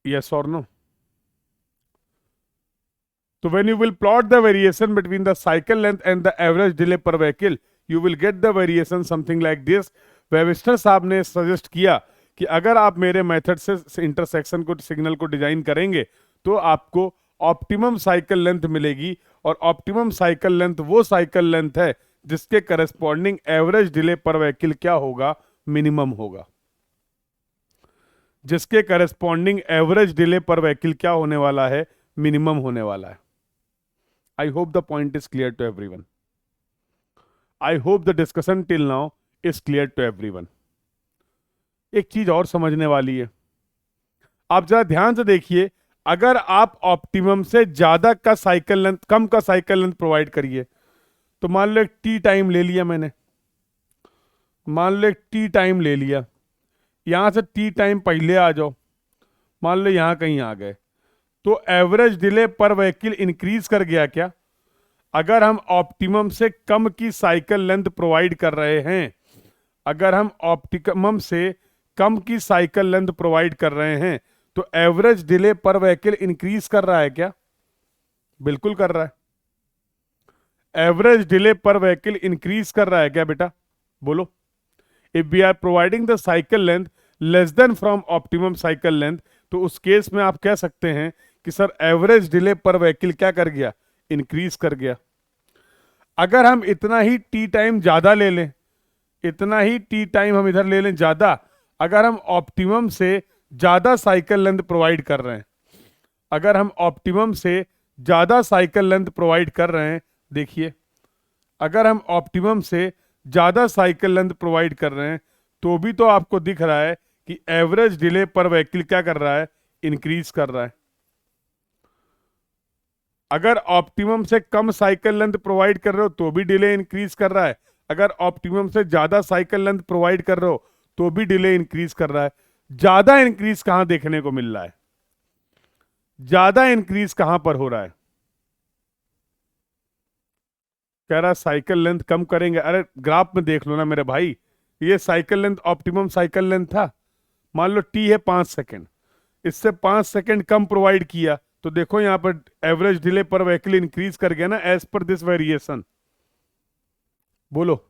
यस और नो? तो when you will plot the variation between the cycle length and the average delay per vehicle, you will get the variation something like this. Webster साहब ने सजेस्ट किया कि अगर आप मेरे मेथड से इंटरसेक्शन को, सिग्नल को डिजाइन करेंगे तो आपको ऑप्टिमम साइकिल लेंथ मिलेगी। और ऑप्टिमम साइकिल लेंथ वो साइकिल लेंथ है जिसके corresponding average delay per vehicle क्या होगा, मिनिमम होगा। जिसके corresponding average delay per vehicle क्या होने वाला है, मिनिमम होने वाला है। I hope the point is clear to everyone. I hope the discussion till now is clear to everyone. एक चीज और समझने वाली है, आप जरा ध्यान से देखिए। अगर आप ऑप्टिमम से ज्यादा का साइकिल लेंथ, कम का साइकिल लेंथ प्रोवाइड करिए, तो मान लो एक टी टाइम ले लिया मैंने, मान लो एक टी टाइम ले लिया, यहां से टी टाइम पहले आ जाओ, मान लो यहां कहीं आ गए, तो average delay per vehicle increase कर गया क्या? अगर हम ऑप्टिमम से कम की साइकिल लेंथ प्रोवाइड कर रहे हैं, अगर हम ऑप्टिमम से कम की साइकिल लेंथ प्रोवाइड कर रहे हैं तो average delay per vehicle increase कर रहा है क्या? बिल्कुल कर रहा है। Average delay per vehicle increase कर रहा है क्या बेटा? बोलो। If we are providing the cycle length less than from optimum cycle length, तो उस केस में आप कह सकते हैं कि sir average delay per vehicle क्या कर गया, इंक्रीज कर गया। अगर हम इतना ही टी टाइम ज्यादा ले लें, इतना ही टी टाइम हम इधर ले लें ज्यादा, अगर हम ऑप्टिमम से ज्यादा साइकिल लेंथ प्रोवाइड कर रहे हैं, अगर हम ऑप्टिमम से ज्यादा साइकिल लेंथ प्रोवाइड कर रहे हैं, देखिए अगर हम ऑप्टिमम से ज्यादा साइकिल लेंथ प्रोवाइड कर रहे हैं तो भी तो आपको दिख रहा है कि एवरेज डिले पर व्हीकल क्या कर रहा है, इंक्रीज कर रहा है। अगर ऑप्टिमम से कम साइकिल लेंथ प्रोवाइड कर रहे हो तो भी डिले इंक्रीज कर रहा है, अगर ऑप्टिमम से ज्यादा साइकिल लेंथ प्रोवाइड कर रहे हो तो भी डिले इंक्रीज कर रहा है। ज्यादा इंक्रीज कहां देखने को मिल रहा है? ज्यादा इंक्रीज कहां पर हो रहा है? कह रहा साइकिल लेंथ कम करेंगे। अरे ग्राफ में देख लो ना मेरे भाई, ये cycle length optimum cycle length था। मान लो टी है 5 सेकंड, इससे 5 सेकंड कम प्रोवाइड किया तो देखो यहां पर average delay per vehicle increase कर गया ना, एज पर दिस वेरिएशन। बोलो,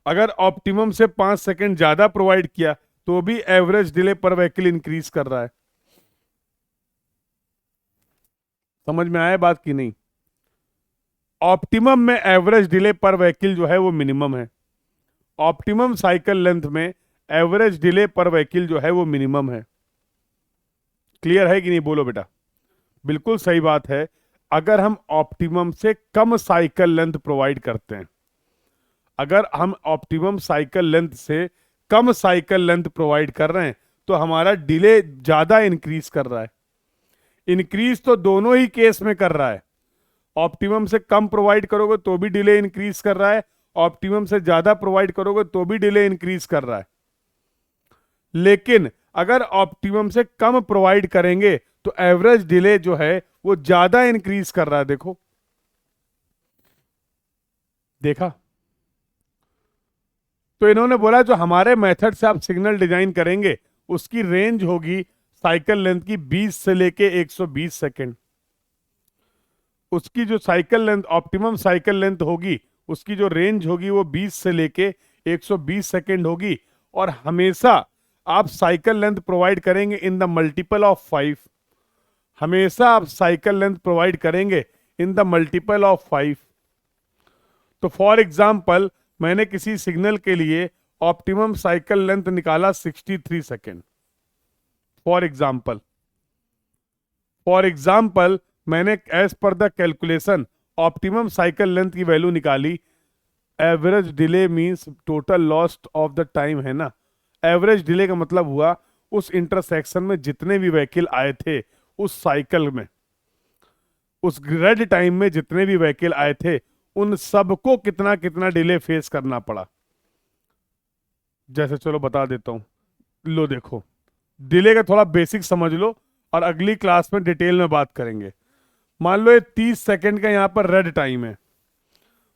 अगर ऑप्टिमम से 5 सेकंड ज्यादा प्रोवाइड किया तो भी average delay per vehicle increase कर रहा है। समझ में आया बात की नहीं? ऑप्टिमम में एवरेज डिले पर व्हीकल जो है वो मिनिमम है, ऑप्टिमम साइकिल लेंथ में एवरेज डिले पर व्हीकल जो है वो मिनिमम है। क्लियर है कि नहीं? बोलो बेटा। बिल्कुल सही बात है। अगर हम ऑप्टिमम से कम साइकिल लेंथ प्रोवाइड करते हैं, अगर हम ऑप्टिमम साइकिल लेंथ से कम साइकिल लेंथ प्रोवाइड कर रहे हैं तो हमारा डिले ज्यादा इंक्रीज कर रहा है। इंक्रीज तो दोनों ही केस में कर रहा है। ऑप्टिमम से कम प्रोवाइड करोगे तो भी डिले इंक्रीज कर रहा है, ऑप्टिमम से ज्यादा प्रोवाइड करोगे तो भी डिले इंक्रीज कर रहा है। लेकिन अगर ऑप्टिमम से कम प्रोवाइड करेंगे तो एवरेज डिले जो है वो ज्यादा इंक्रीज कर रहा है। देखो, देखा? तो इन्होंने बोला जो हमारे मेथड से आप सिग्नल डिजाइन करेंगे उसकी रेंज होगी साइकिल लेंथ की 20 से लेके 120 सेकेंड। उसकी जो cycle length optimum cycle length होगी उसकी जो रेंज होगी वो 20 से लेके 120 सेकेंड होगी। और हमेशा आप साइकिल लेंथ प्रोवाइड करेंगे इन द मल्टीपल ऑफ 5। हमेशा आप साइकिल लेंथ प्रोवाइड करेंगे इन द मल्टीपल ऑफ 5। तो फॉर एग्जाम्पल मैंने किसी सिग्नल के लिए ऑप्टिमम साइकिल लेंथ निकाला 63 सेकेंड। फॉर एग्जाम्पल मैंने as per the calculation optimum cycle length की वैल्यू निकाली। Average delay means total lost of the time है ना। एवरेज डिले का मतलब हुआ उस इंटरसेक्शन में जितने भी व्हीकल आए थे उस साइकिल में, उस रेड टाइम में जितने भी व्हीकल आए थे उन सबको कितना कितना डिले फेस करना पड़ा। जैसे चलो बता देता हूं, लो देखो, डिले का थोड़ा बेसिक समझ लो और अगली क्लास में डिटेल में बात करेंगे। मान लो ये 30 सेकंड का यहाँ पर रेड टाइम है।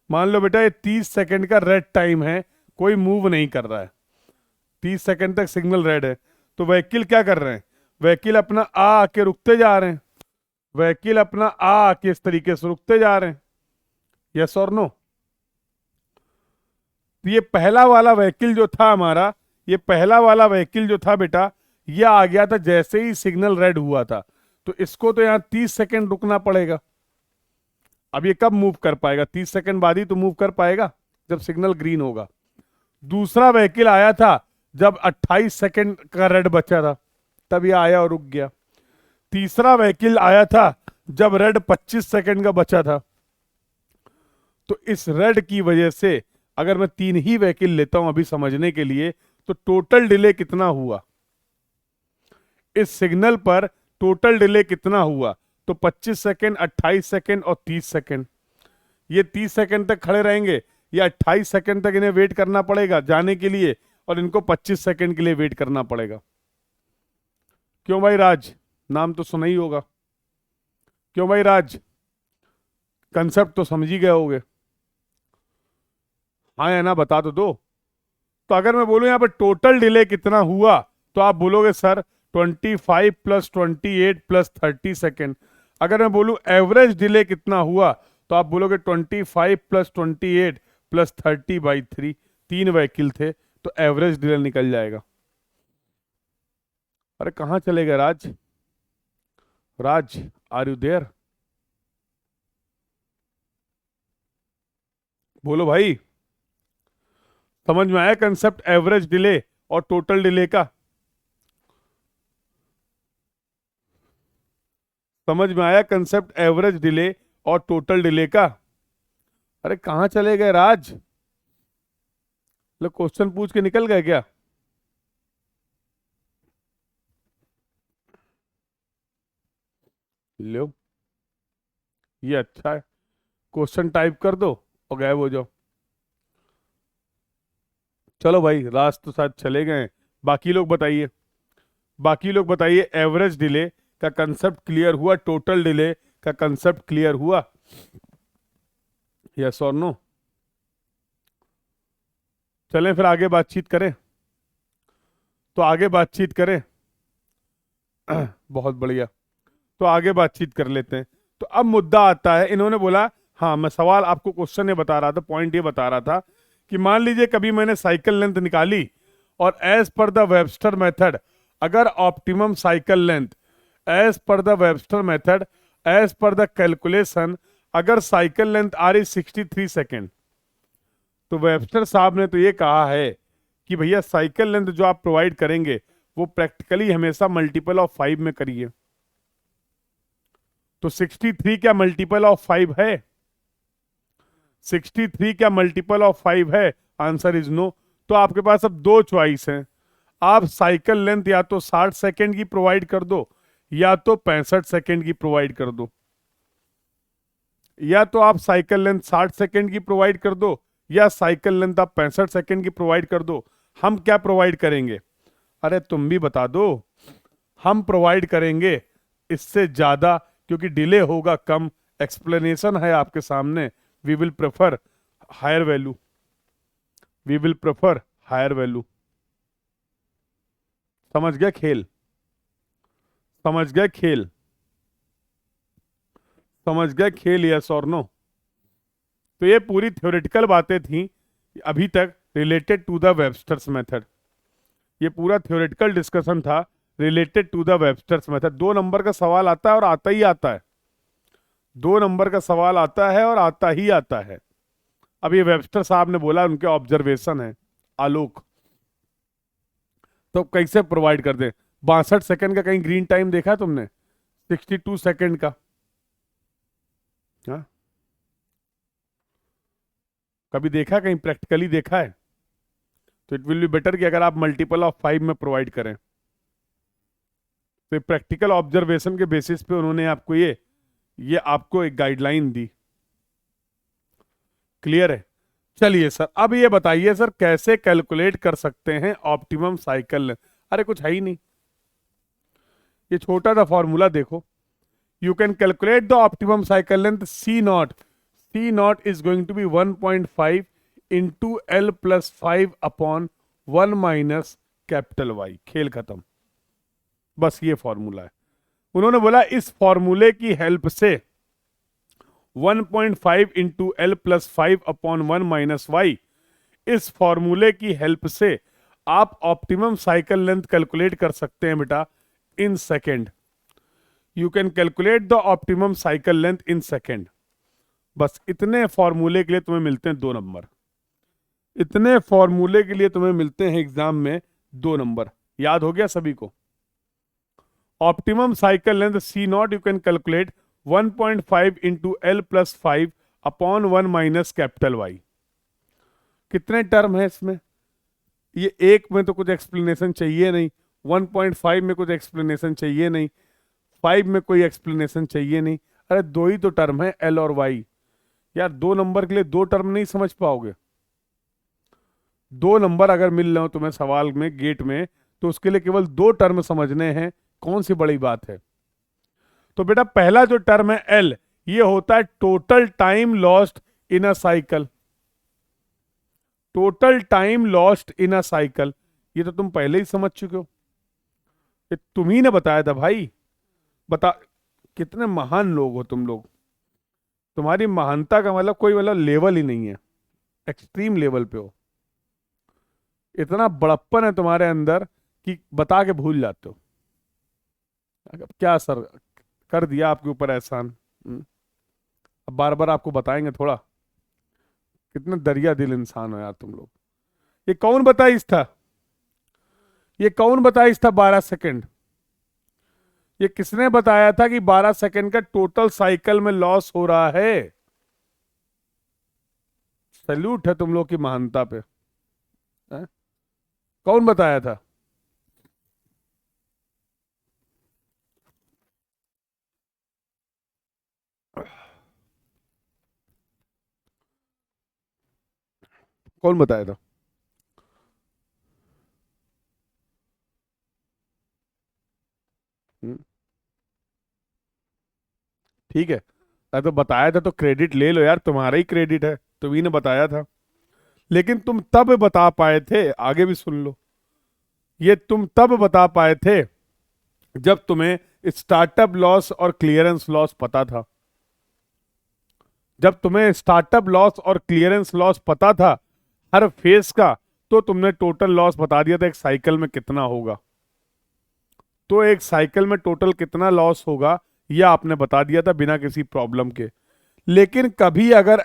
मान लो बेटा ये 30 सेकंड का रेड टाइम है, कोई मूव नहीं कर रहा है, 30 सेकंड तक सिग्नल रेड है। तो व्हीकल क्या कर रहे हैं? व्हीकल अपना आ आके रुकते जा रहे हैं, व्हीकल अपना आ आके इस तरीके से रुकते जा रहे हैं। यस और नो? तो ये पहला वाला व्हीकल जो था हमारा, ये पहला वाला व्हीकल जो था बेटा, ये आ गया था जैसे ही सिग्नल रेड हुआ था। तो इसको तो यहाँ 30 सेकंड रुकना पड़ेगा। अब ये कब मूव कर पाएगा? 30 सेकंड बाद ही तो मूव कर पाएगा, जब सिग्नल ग्रीन होगा। दूसरा व्हीकल आया था जब 28 सेकंड का रेड बचा था, तब ये आया और रुक गया। तीसरा व्हीकल आया था जब रेड 25 सेकंड का बचा था। तो इस रेड की वजह से अगर मैं 3 ही व्हीकल लेता हूं अभी समझने के लिए, तो टोटल डिले कितना हुआ इस सिग्नल पर? टोटल डिले कितना हुआ? तो 25 सेकंड, 28 सेकंड और 30 सेकंड। ये 30 सेकंड तक खड़े रहेंगे, या 28 सेकंड तक इन्हें वेट करना पड़ेगा जाने के लिए, और इनको 25 सेकंड के लिए वेट करना पड़ेगा। क्यों भाई राज? नाम तो सुना ही होगा। क्यों भाई राज? कंसेप्ट तो समझ ही गए होगे। हाँ या ना बता तो दो। तो अगर मैं बोलूं यहाँ पर टोटल डिले कितना हुआ, तो आप बोलोगे सर 25 प्लस 28 प्लस 30 सेकेंड। अगर मैं बोलूं एवरेज डिले कितना हुआ, तो आप बोलोगे 25 प्लस 28 प्लस 30/3। 3 व्हीकल थे तो एवरेज डिले निकल जाएगा। अरे कहाँ चले गए राज? राज, आर यू देयर? बोलो भाई। समझ में आया कंसेप्ट एवरेज डिले और टोटल डिले का? समझ में आया कंसेप्ट एवरेज डिले और टोटल डिले का? अरे कहाँ चले गए राज? लोग क्वेश्चन पूछ के निकल गए क्या? लो, ये अच्छा है, क्वेश्चन टाइप कर दो और गायब हो जाओ। चलो भाई, राज तो शायद चले गए, बाकी लोग बताइए, बाकी लोग बताइए, एवरेज डिले का कंसेप्ट क्लियर हुआ, टोटल डिले का कंसेप्ट क्लियर हुआ? यस और नो? चलें फिर आगे बातचीत करें, तो आगे बातचीत करें। बहुत बढ़िया, तो आगे बातचीत कर लेते हैं। तो अब मुद्दा आता है, इन्होंने बोला, हाँ मैं सवाल आपको क्वेश्चन ये बता रहा था, पॉइंट ये बता रहा था कि मान लीजिए कभी मैंने साइकिल लेंथ निकाली और as per the Webster method, अगर optimum cycle length as per the Webster method, as per the calculation, अगर साइकिल लेंथ आ रही 63 सेकेंड, तो वेबस्टर साहब ने तो ये कहा है कि भैया साइकिल लेंथ जो आप प्रोवाइड करेंगे वो प्रैक्टिकली हमेशा मल्टीपल ऑफ 5 में करिए। तो 63 क्या मल्टीपल ऑफ 5 है? 63 क्या मल्टीपल ऑफ 5 है? Answer is no. तो आपके पास अब दो चॉइस हैं, आप साइकिल लेंथ या तो 60 सेकेंड की प्रोवाइड कर दो या तो 65 सेकेंड की प्रोवाइड कर दो। या तो आप साइकिल लेंथ 60 सेकेंड की प्रोवाइड कर दो या साइकिल लेंथ आप 65 सेकेंड की प्रोवाइड कर दो। हम क्या प्रोवाइड करेंगे? अरे तुम भी बता दो। हम प्रोवाइड करेंगे इससे ज्यादा, क्योंकि डिले होगा कम। एक्सप्लेनेशन है आपके सामने। We will prefer higher value, we will prefer higher value. समझ गए खेल? समझ गए खेल? समझ गए खेल? यस और नो? तो ये पूरी थ्योरेटिकल बातें थी अभी तक related to the Webster's method. ये पूरा थ्योरेटिकल डिस्कशन था related to the Webster's method. 2 number का सवाल आता है और आता ही आता है। 2 नंबर का सवाल आता है और आता ही आता है। अब ये वेबस्टर साहब ने बोला, उनके ऑब्जर्वेशन है आलोक, तो कैसे प्रोवाइड कर दे? 62 सेकंड का कहीं ग्रीन टाइम देखा है तुमने? 62 सेकंड का? हाँ, कभी देखा? कहीं प्रैक्टिकली देखा है? तो इट विल बी बेटर कि अगर आप मल्टीपल ऑफ 5 में प्रोवाइड करें। तो प्रैक्टिकल ऑब्जर्वेशन के बेसिस पे उन्होंने आपको ये आपको एक गाइडलाइन दी। क्लियर है? चलिए सर, अब ये बताइए सर कैसे कैलकुलेट कर सकते हैं ऑप्टिमम साइकिल लेंथ? अरे कुछ है ही नहीं, ये छोटा सा फॉर्मूला देखो। You can calculate the optimum cycle length C nought. C not is going to be 1.5 into L plus 5 upon 1 minus capital Y. खेल खत्म। बस ये फॉर्मूला है। उन्होंने बोला इस फॉर्मूले की हेल्प से 1.5 into L plus 5 upon 1 minus Y, इस फॉर्मूले की हेल्प से आप ऑप्टिमम साइकिल लेंथ कैलकुलेट कर सकते हैं बेटा in second. You can calculate the optimum cycle length in second. बस इतने फॉर्मूले के लिए तुम्हें मिलते हैं 2 नंबर। इतने फॉर्मूले के लिए तुम्हें मिलते हैं एग्जाम में 2 नंबर। याद हो गया सभी को? Optimum cycle length C nought you can calculate 1.5 into L plus 5 upon 1 minus capital Y. कितने टर्म है इसमें? ये एक में तो कुछ एक्सप्लेनेशन चाहिए नहीं, 1.5 में कुछ एक्सप्लेनेशन चाहिए नहीं, 5 में कोई एक्सप्लेनेशन चाहिए नहीं। अरे दो ही तो टर्म है, एल और वाई। यार 2 नंबर के लिए 2 टर्म नहीं समझ पाओगे? 2 नंबर अगर मिल रहे हो तुम्हें सवाल में गेट में, तो उसके लिए केवल 2 टर्म समझने हैं। कौन सी बड़ी बात है? तो बेटा पहला जो टर्म है एल, ये होता है total time lost in a cycle. Total time lost in a cycle, ये तो तुम पहले ही समझ चुके हो, ये तुम ही ने बताया था भाई। बता, कितने महान लोग हो तुम लोग। तुम्हारी महानता का मतलब कोई मतलब लेवल ही नहीं है, एक्सट्रीम लेवल पे हो। इतना बड़प्पन है तुम्हारे अंदर कि बता के भूल जाते हो। अब क्या सर, कर दिया आपके ऊपर एहसान। अब बार बार आपको बताएंगे थोड़ा? कितने दरिया दिल इंसान हो यार तुम लोग। ये कौन बताइस था? ये कौन बताइस था 12 सेकंड? ये किसने बताया था कि 12 सेकंड का टोटल साइकिल में लॉस हो रहा है? सैल्यूट है तुम लोग की महानता पे। है? कौन बताया था? कौन बताया था? ठीक है, तो बताया था तो क्रेडिट ले लो यार, तुम्हारा ही क्रेडिट है, तुम्ही ने बताया था। लेकिन तुम तब बता पाए थे, आगे भी सुन लो, ये तुम तब बता पाए थे जब तुम्हें स्टार्टअप लॉस और क्लियरेंस लॉस पता था। जब तुम्हें स्टार्टअप लॉस और क्लियरेंस लॉस पता था हर फेज का, तो तुमने टोटल लॉस बता दिया था एक साइकिल में कितना होगा। तो एक साइकिल में टोटल कितना लॉस होगा यह आपने बता दिया था बिना किसी प्रॉब्लम के। लेकिन कभी अगर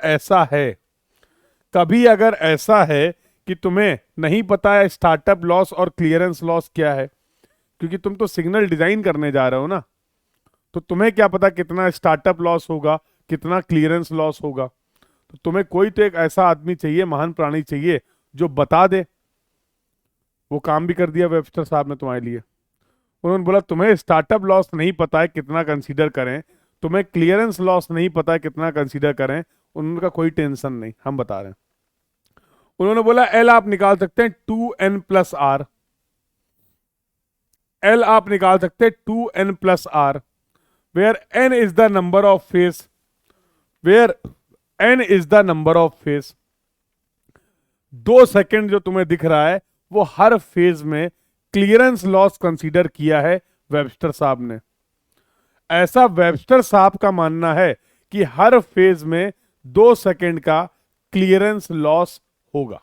ऐसा है कि तुम्हें नहीं पता है स्टार्टअप लॉस और क्लियरेंस लॉस क्या है, क्योंकि तुम तो सिग्नल डिजाइन करने जा रहे हो ना, तो तुम्हें क्या पता कितना स्टार्टअप लॉस होगा, कितना क्लियरेंस लॉस होगा। तो तुम्हें कोई तो एक ऐसा आदमी चाहिए, महान प्राणी चाहिए, जो बता दे। वो काम भी कर दिया वेबस्टर साहब ने तुम्हारे लिए। उन्होंने बोला तुम्हें स्टार्टअप लॉस नहीं पता है कितना कंसीडर करें, तुम्हें क्लियरेंस लॉस नहीं पता है कितना कंसीडर करें, उनका कोई टेंशन नहीं, हम बता रहे हैं। उन्होंने बोला एल आप निकाल सकते हैं 2n+r। एल आप निकाल सकते हैं 2n+r, where n is the number of phase, where n is the number of phase. 2 second जो तुम्हें दिख रहा है वो हर फेज में क्लियरेंस लॉस कंसीडर किया है वेबस्टर साहब ने। ऐसा वेबस्टर साहब का मानना है कि हर फेज में 2 सेकंड का क्लियरेंस लॉस होगा।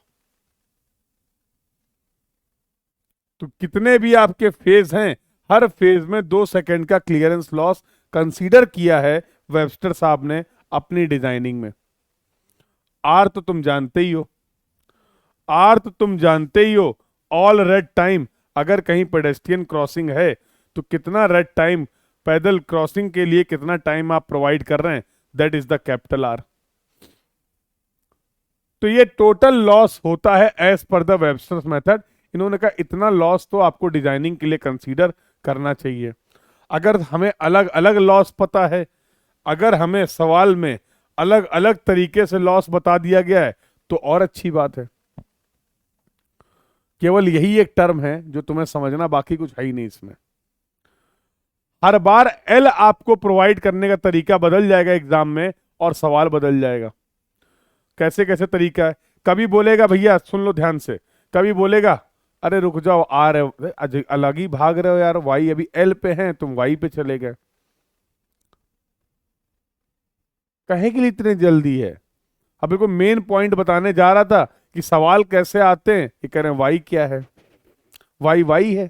तो कितने भी आपके फेज हैं, हर फेज में 2 सेकंड का क्लियरेंस लॉस कंसीडर किया है वेबस्टर साहब ने अपनी डिजाइनिंग में। आर तो तुम जानते ही हो, आर तो तुम जानते ही हो, ऑल रेड टाइम। अगर कहीं पेडेस्ट्रियन क्रॉसिंग है तो कितना रेड टाइम, पैदल क्रॉसिंग के लिए कितना टाइम आप प्रोवाइड कर रहे हैं, that is the capital R. तो ये टोटल लॉस होता है as per the Webster's method. इन्होंने कहा इतना लॉस तो आपको डिजाइनिंग के लिए कंसीडर करना चाहिए। अगर हमें अलग अलग लॉस पता है, अगर हमें सवाल में अलग अलग तरीके से लॉस बता दिया गया है तो और अच्छी बात है। केवल यही एक टर्म है जो तुम्हें समझना, बाकी कुछ है ही नहीं इसमें। हर बार एल आपको प्रोवाइड करने का तरीका बदल जाएगा एग्जाम में, और सवाल बदल जाएगा। कैसे कैसे तरीका है, कभी बोलेगा भैया सुन लो ध्यान से, कभी बोलेगा अरे रुक जाओ आ रहे हो, अलग ही भाग रहे हो यार, वाई अभी एल पे हैं तुम वाई पे चले गए, कहे के लिए इतनी जल्दी है। अभी को मेन पॉइंट बताने जा रहा था कि सवाल कैसे आते हैं, ये कह रहे हैं वाई क्या है, वाई वाई है।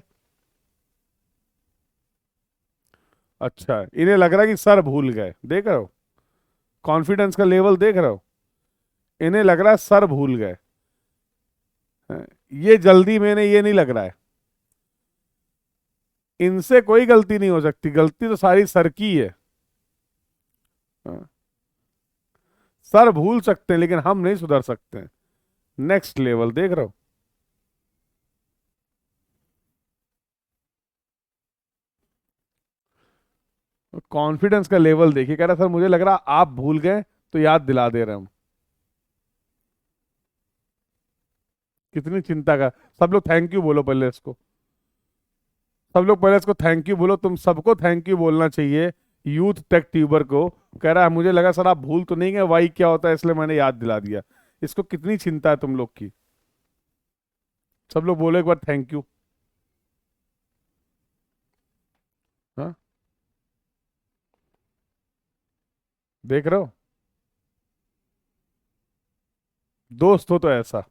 अच्छा इन्हें लग रहा है कि सर भूल गए, देख रहे हो कॉन्फिडेंस का लेवल देख रहे हो, इन्हें लग रहा है सर भूल गए। ये जल्दी में इन्हें ये नहीं लग रहा है, इनसे कोई गलती नहीं हो सकती, गलती तो सारी सर की है। हाँ, सर भूल सकते हैं लेकिन हम नहीं सुधर सकते हैं। नेक्स्ट लेवल देख रहे हो। कॉन्फिडेंस का लेवल देखिए, कह रहा सर मुझे लग रहा आप भूल गए तो याद दिला दे रहे हम। कितनी चिंता का, सब लोग थैंक यू बोलो पहले इसको, सब लोग पहले इसको थैंक यू बोलो, तुम सबको थैंक यू बोलना चाहिए यूथ टेक ट्यूबर को। कह रहा है मुझे लगा सर आप भूल तो नहीं गए वाई क्या होता है, इसलिए मैंने याद दिला दिया। इसको कितनी चिंता है तुम लोग की, सब लोग बोलो एक बार थैंक यू। हाँ देख रहे हो, दोस्त हो तो ऐसा।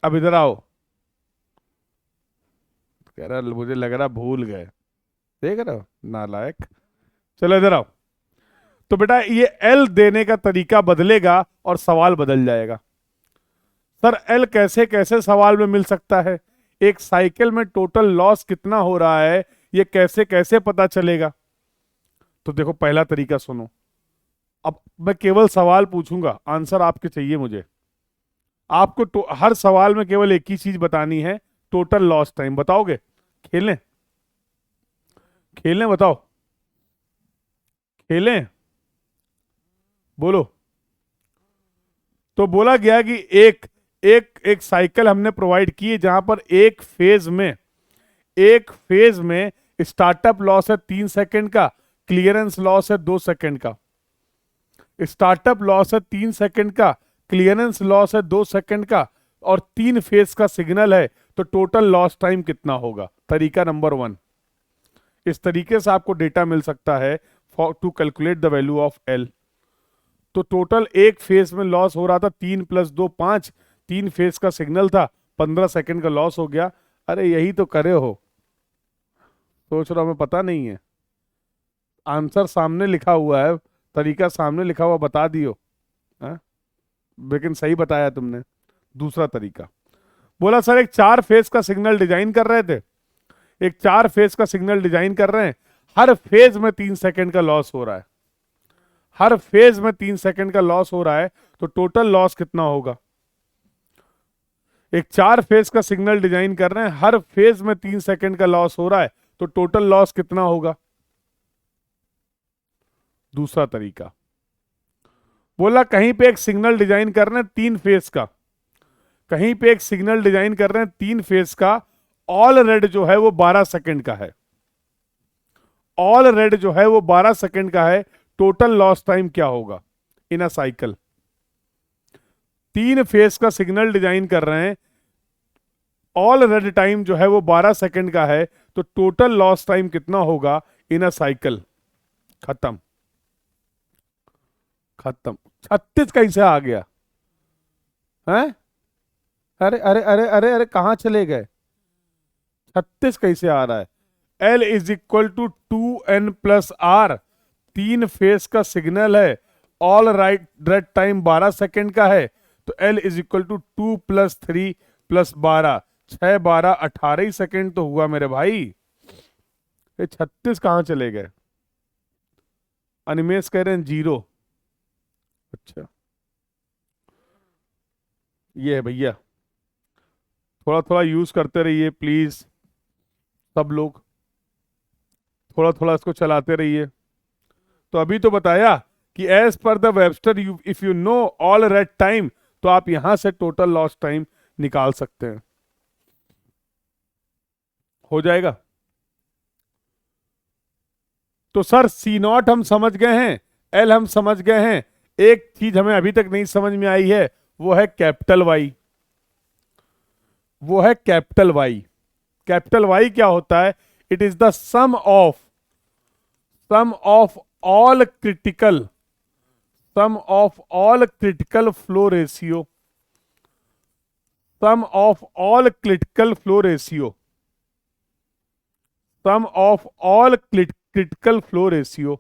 अब इधर आओ, कह रहा मुझे लग रहा भूल गए, देख रहे हो नालायक। चलो इधर आओ। तो बेटा ये एल देने का तरीका बदलेगा और सवाल बदल जाएगा। सर एल कैसे कैसे सवाल में मिल सकता है, एक साइकिल में टोटल लॉस कितना हो रहा है ये कैसे कैसे पता चलेगा। तो देखो पहला तरीका सुनो, अब मैं केवल सवाल पूछूंगा, आंसर आपके चाहिए मुझे। आपको हर सवाल में केवल एक ही चीज बतानी है, टोटल लॉस टाइम। बताओगे, खेलें खेलें बताओ, खेलें बोलो। तो बोला गया कि एक एक एक साइकिल हमने प्रोवाइड की है जहां पर एक फेज में स्टार्टअप लॉस है 3 सेकंड का, क्लियरेंस लॉस है 2 सेकंड का। स्टार्टअप लॉस है 3 सेकंड का, क्लियरेंस लॉस है 2 सेकंड का, और 3 फेज का सिग्नल है, तो टोटल लॉस टाइम कितना होगा? तरीका नंबर 1। इस तरीके से आपको डेटा मिल सकता है for to calculate the value of L. तो टोटल एक फेज में लॉस हो रहा था 3 + 2 5, 3 फेज का सिग्नल था, 15 सेकंड का लॉस हो गया। अरे यही तो करे हो, सोच रहा हूं मैं, पता नहीं है। आंसर सामने लिखा हुआ है, तरीका सामने लिखा हुआ, बता दियो। हाँ? लेकिन सही बताया तुमने। दूसरा तरीका बोला सर, एक 4 फेज का सिग्नल डिजाइन कर रहे थे, एक 4 फेज का सिग्नल डिजाइन कर रहे हैं, हर फेज में 3 सेकंड का लॉस हो रहा है, हर फेज में 3 सेकंड का लॉस हो रहा है, तो टोटल लॉस कितना होगा? एक 4 फेज का सिग्नल डिजाइन कर रहे हैं, हर फेज में 3 सेकंड का लॉस हो रहा है, तो टोटल लॉस कितना होगा? दूसरा तरीका बोला, कहीं पे एक सिग्नल डिजाइन कर रहे हैं 3 फेज का, कहीं पे एक सिग्नल डिजाइन कर रहे हैं 3 फेज का, ऑल रेड जो है वो 12 सेकंड का है, ऑल रेड जो है वो 12 सेकंड का है, टोटल लॉस टाइम क्या होगा इन अ साइकिल? 3 फेज का सिग्नल डिजाइन कर रहे हैं, ऑल रेड टाइम जो है वो 12 सेकंड का है, तो टोटल लॉस टाइम कितना होगा इन अ साइकिल? खत्म, खत्म। 36 कैसे आ गया? हैं? अरे अरे अरे अरे अरे, कहां चले गए? 36 कैसे आ रहा है? L = 2n + r, 3 फेज का सिग्नल है, all right red time 12 second का है, तो L = 2 + 3 + 12, 6 12 18 ही सेकंड तो हुआ मेरे भाई। ये 36 कहां चले गए? अनिमेश कह रहे हैं 0। अच्छा, ये है भैया, थोड़ा थोड़ा यूज करते रहिए प्लीज, सब लोग थोड़ा थोड़ा इसको चलाते रहिए। तो अभी तो बताया कि as per the Webster, you if you know all red time, तो आप यहां से टोटल लॉस टाइम निकाल सकते हैं। हो जाएगा? तो सर C0 हम समझ गए हैं, एल हम समझ गए हैं, एक चीज हमें अभी तक नहीं समझ में आई है, वो है कैपिटल वाई, वो है कैपिटल वाई। कैपिटल वाई क्या होता है? It is the sum of all critical, sum of all critical flow ratio, sum of all critical flow ratio, sum of all critical flow ratio.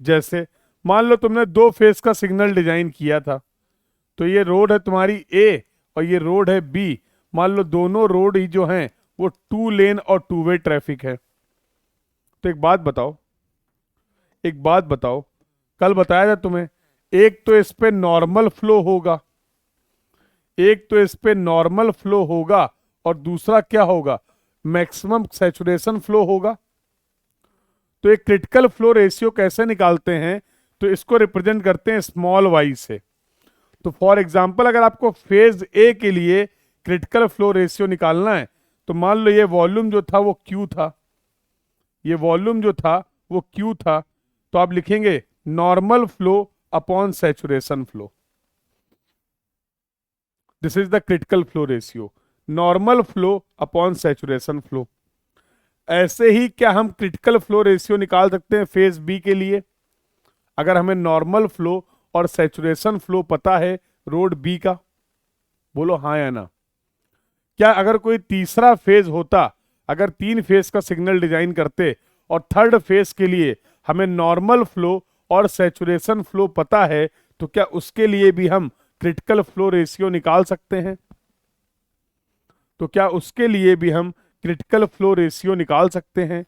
जैसे मान लो तुमने 2 फेज का सिग्नल डिजाइन किया था, तो ये रोड है तुम्हारी ए और ये रोड है बी। मान लो दोनों रोड ही जो हैं वो 2 लेन और 2 वे ट्रैफिक है। तो एक बात बताओ, एक बात बताओ, कल बताया था तुम्हें, एक तो इस पे नॉर्मल फ्लो होगा, एक तो इस पे नॉर्मल फ्लो होगा, और दूसरा क्या होगा? मैक्सिमम सैचुरेशन फ्लो होगा। तो एक क्रिटिकल फ्लो रेशियो कैसे निकालते हैं? तो इसको रिप्रेजेंट करते हैं स्मॉल वाई से। तो फॉर एग्जांपल, अगर आपको फेज ए के लिए क्रिटिकल फ्लो रेशियो निकालना है, तो मान लो ये वॉल्यूम जो था वो क्यू था, ये वॉल्यूम जो था वो क्यू था, तो आप लिखेंगे normal flow upon saturation flow. This is the critical flow ratio, normal flow upon saturation flow. ऐसे ही क्या हम क्रिटिकल फ्लो रेशियो निकाल सकते हैं फेज बी के लिए? अगर हमें नॉर्मल फ्लो और सैचुरेशन फ्लो पता है रोड बी का, बोलो हाँ या ना। क्या अगर कोई तीसरा फेज होता, अगर 3 फेज का सिग्नल डिजाइन करते और थर्ड फेज के लिए हमें नॉर्मल फ्लो और सैचुरेशन फ्लो पता है, तो क्या उसके लिए भी हम क्रिटिकल फ्लो रेशियो निकाल सकते हैं? तो क्या उसके लिए भी हम क्रिटिकल फ्लो रेशियो निकाल सकते हैं?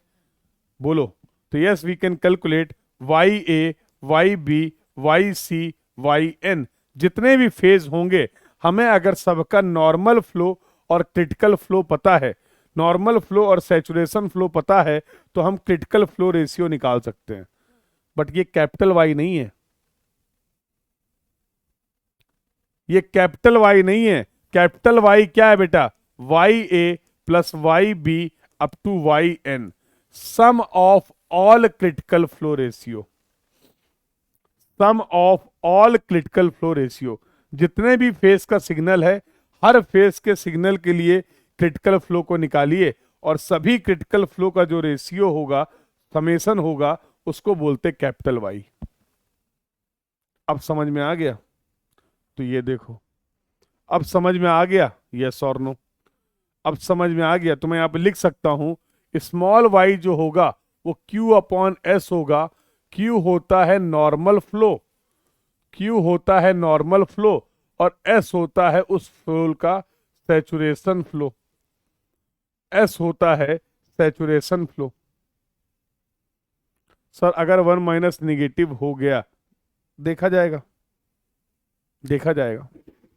बोलो। तो yes, we can calculate Y A, Y B, Y C, Y N, जितने भी फेज होंगे, हमें अगर सबका नॉर्मल फ्लो और क्रिटिकल फ्लो पता है, नॉर्मल फ्लो और सैचुरेशन फ्लो पता है, तो हम क्रिटिकल फ्लो रेशियो निकाल सकते हैं। बट ये कैपिटल वाई नहीं है, ये कैपिटल वाई नहीं है, कैपिटल वाई क्या है बेटा, Y A plus Y B up to Y N, sum of all critical flow ratio, sum of all critical flow ratio, जितने भी फेस का सिग्नल है, हर फेस के सिग्नल के लिए क्रिटिकल फ्लो को निकालिए और सभी क्रिटिकल फ्लो का जो रेशियो होगा, समेशन होगा, उसको बोलते कैपिटल वाई। अब समझ में आ गया? तो ये देखो, अब समझ में आ गया, यस और नो? अब समझ में आ गया तो मैं यहां पे लिख सकता हूं, स्मॉल वाई जो होगा वो Q अपॉन एस होगा। Q होता है नॉर्मल फ्लो, Q होता है नॉर्मल फ्लो, और S होता है उस फ्लो का सैचुरेशन फ्लो, S होता है सैचुरेशन फ्लो। सर अगर 1 माइनस निगेटिव हो गया, देखा जाएगा, देखा जाएगा,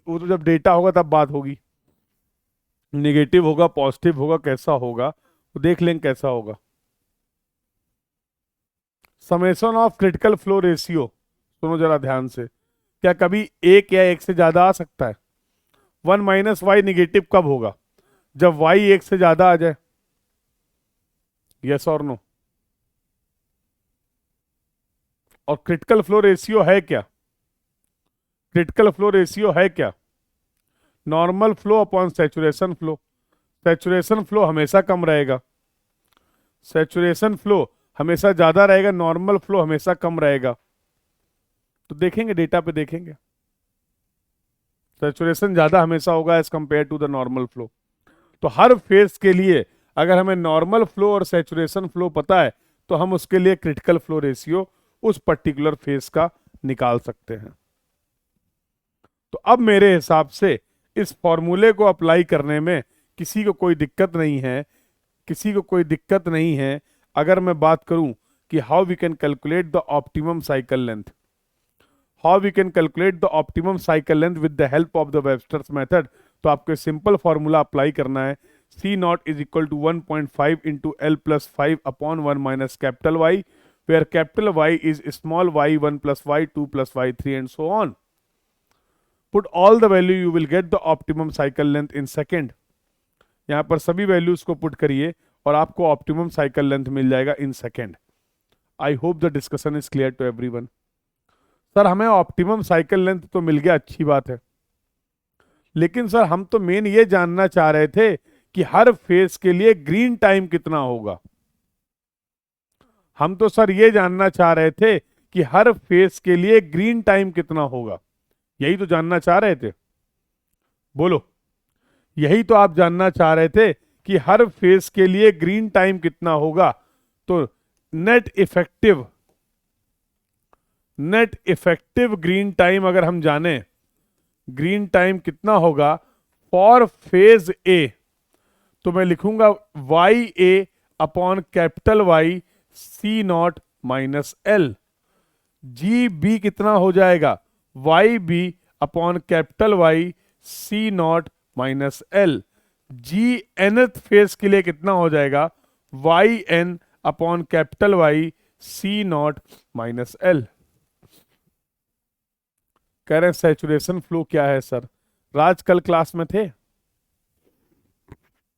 वो तो जब डेटा होगा तब बात होगी। निगेटिव होगा, पॉजिटिव होगा, कैसा होगा तो देख लेंगे कैसा होगा। Summation of critical flow ratio, सुनो जरा ध्यान से, क्या कभी एक या एक से ज्यादा आ सकता है? 1 माइनस वाई निगेटिव कब होगा? जब वाई एक से ज्यादा आ जाए, यस और नो? और क्रिटिकल फ्लो रेशियो है क्या? क्रिटिकल फ्लो रेशियो है क्या? Normal flow upon saturation flow. Saturation flow हमेशा कम रहेगा, सैचुरेशन फ्लो हमेशा ज्यादा रहेगा, नॉर्मल फ्लो हमेशा कम रहेगा। तो देखेंगे, डेटा पे देखेंगे, सैचुरेशन ज्यादा हमेशा होगा as compare to the normal flow. तो हर फेज के लिए अगर हमें नॉर्मल फ्लो और सैचुरेशन फ्लो पता है तो हम उसके लिए क्रिटिकल फ्लो रेशियो उस पर्टिकुलर फेज का निकाल सकते हैं। तो अब मेरे हिसाब से इस फॉर्मूले को अप्लाई करने में किसी को कोई दिक्कत नहीं है, किसी को कोई दिक्कत नहीं है। अगर मैं बात करूं कि how we can calculate the optimum cycle length, how we can calculate the optimum cycle length with the help of the Webster's method, तो आपको सिंपल फॉर्मूला अप्लाई करना है। C nought is equal to 1.5 into L plus 5 upon 1 minus capital Y, where capital Y is small Y 1 plus Y 2 plus Y 3 and so on. Put all the value, you will get the optimum cycle length in second. यहां पर सभी वैल्यूज को पुट करिए और आपको ऑप्टिमम साइकिल लेंथ मिल जाएगा in second. I hope the discussion is clear to everyone. Sir हमें ऑप्टिमम साइकिल लेंथ तो मिल गया, अच्छी बात है, लेकिन सर हम तो मेन ये जानना चाह रहे थे कि हर फेज के लिए ग्रीन टाइम कितना होगा। हम तो सर ये जानना चाह रहे थे कि हर फेज के लिए ग्रीन टाइम कितना होगा, यही तो जानना चाह रहे थे, बोलो, यही तो आप जानना चाह रहे थे कि हर फेज के लिए ग्रीन टाइम कितना होगा। तो नेट इफेक्टिव ग्रीन टाइम अगर हम जाने, ग्रीन टाइम कितना होगा फॉर फेज ए, तो मैं लिखूंगा Y A upon capital Y C not minus L. G B कितना हो जाएगा, Y B upon capital Y C not minus L. G nth phase के लिए कितना हो जाएगा, Y N upon capital Y C not minus L. कह रहे हैं सैचुरेशन फ्लो क्या है सर? राज कल क्लास में थे?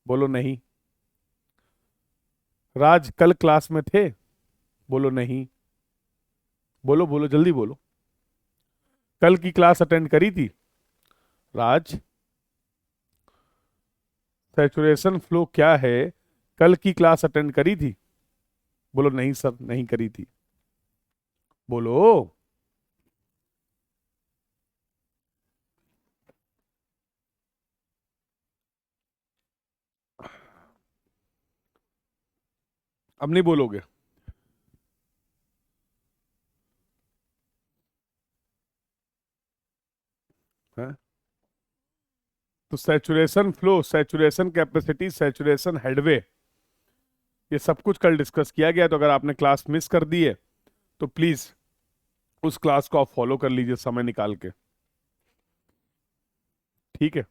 बोलो नहीं। राज कल क्लास में थे? बोलो नहीं। बोलो बोलो जल्दी बोलो, कल की क्लास अटेंड करी थी राज? सैचुरेशन फ्लो क्या है, कल की क्लास अटेंड करी थी? बोलो नहीं सर नहीं करी थी, बोलो। अब नहीं बोलोगे? हैं? तो saturation flow, saturation capacity, saturation headway, ये सब कुछ कल डिस्कस किया गया। तो अगर आपने क्लास मिस कर दी है तो प्लीज उस क्लास को आप फॉलो कर लीजिए समय निकाल के, ठीक है?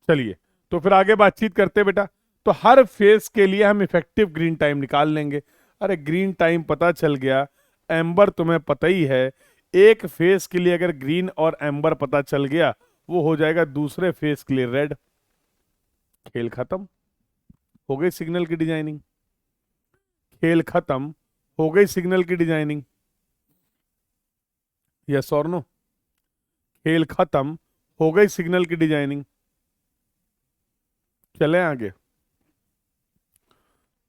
चलिए तो फिर आगे बातचीत करते हैं बेटा। तो हर फेज के लिए हम इफेक्टिव ग्रीन टाइम निकाल लेंगे। अरे ग्रीन टाइम पता चल गया, एम्बर तुम्हें पता ही है, एक फेज के लिए अगर ग्रीन और एम्बर पता चल गया वो हो जाएगा दूसरे फेस के लिए रेड। खेल खत्म, हो गई सिग्नल की डिजाइनिंग। खेल खत्म, हो गई सिग्नल की डिजाइनिंग। यस और नो? खेल खत्म, हो गई सिग्नल की डिजाइनिंग। चलें आगे,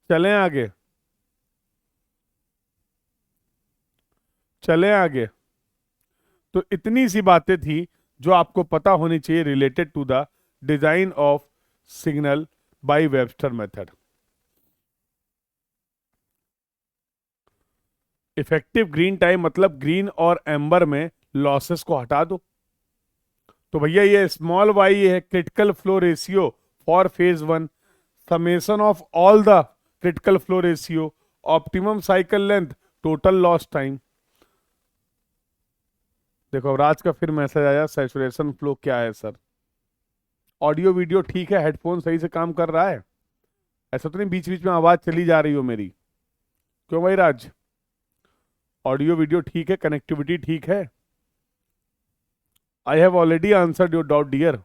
चलें आगे, चलें आगे। तो इतनी सी बातें थी जो आपको पता होनी चाहिए related to the design of signal by Webster method. Effective green time मतलब ग्रीन और एम्बर में लॉसेस को हटा दो। तो भैया ये स्मॉल वाई है critical flow ratio for phase one, summation of all the critical flow ratio, optimum cycle length, total loss time. देखो राज का फिर मैसेज आया, सैचुरेशन फ्लो क्या है सर? ऑडियो वीडियो ठीक है, हेडफोन सही से काम कर रहा है? ऐसा तो नहीं बीच बीच में आवाज चली जा रही हो मेरी? क्यों भाई राज, ऑडियो वीडियो ठीक है, कनेक्टिविटी ठीक है? I have already answered your doubt dear.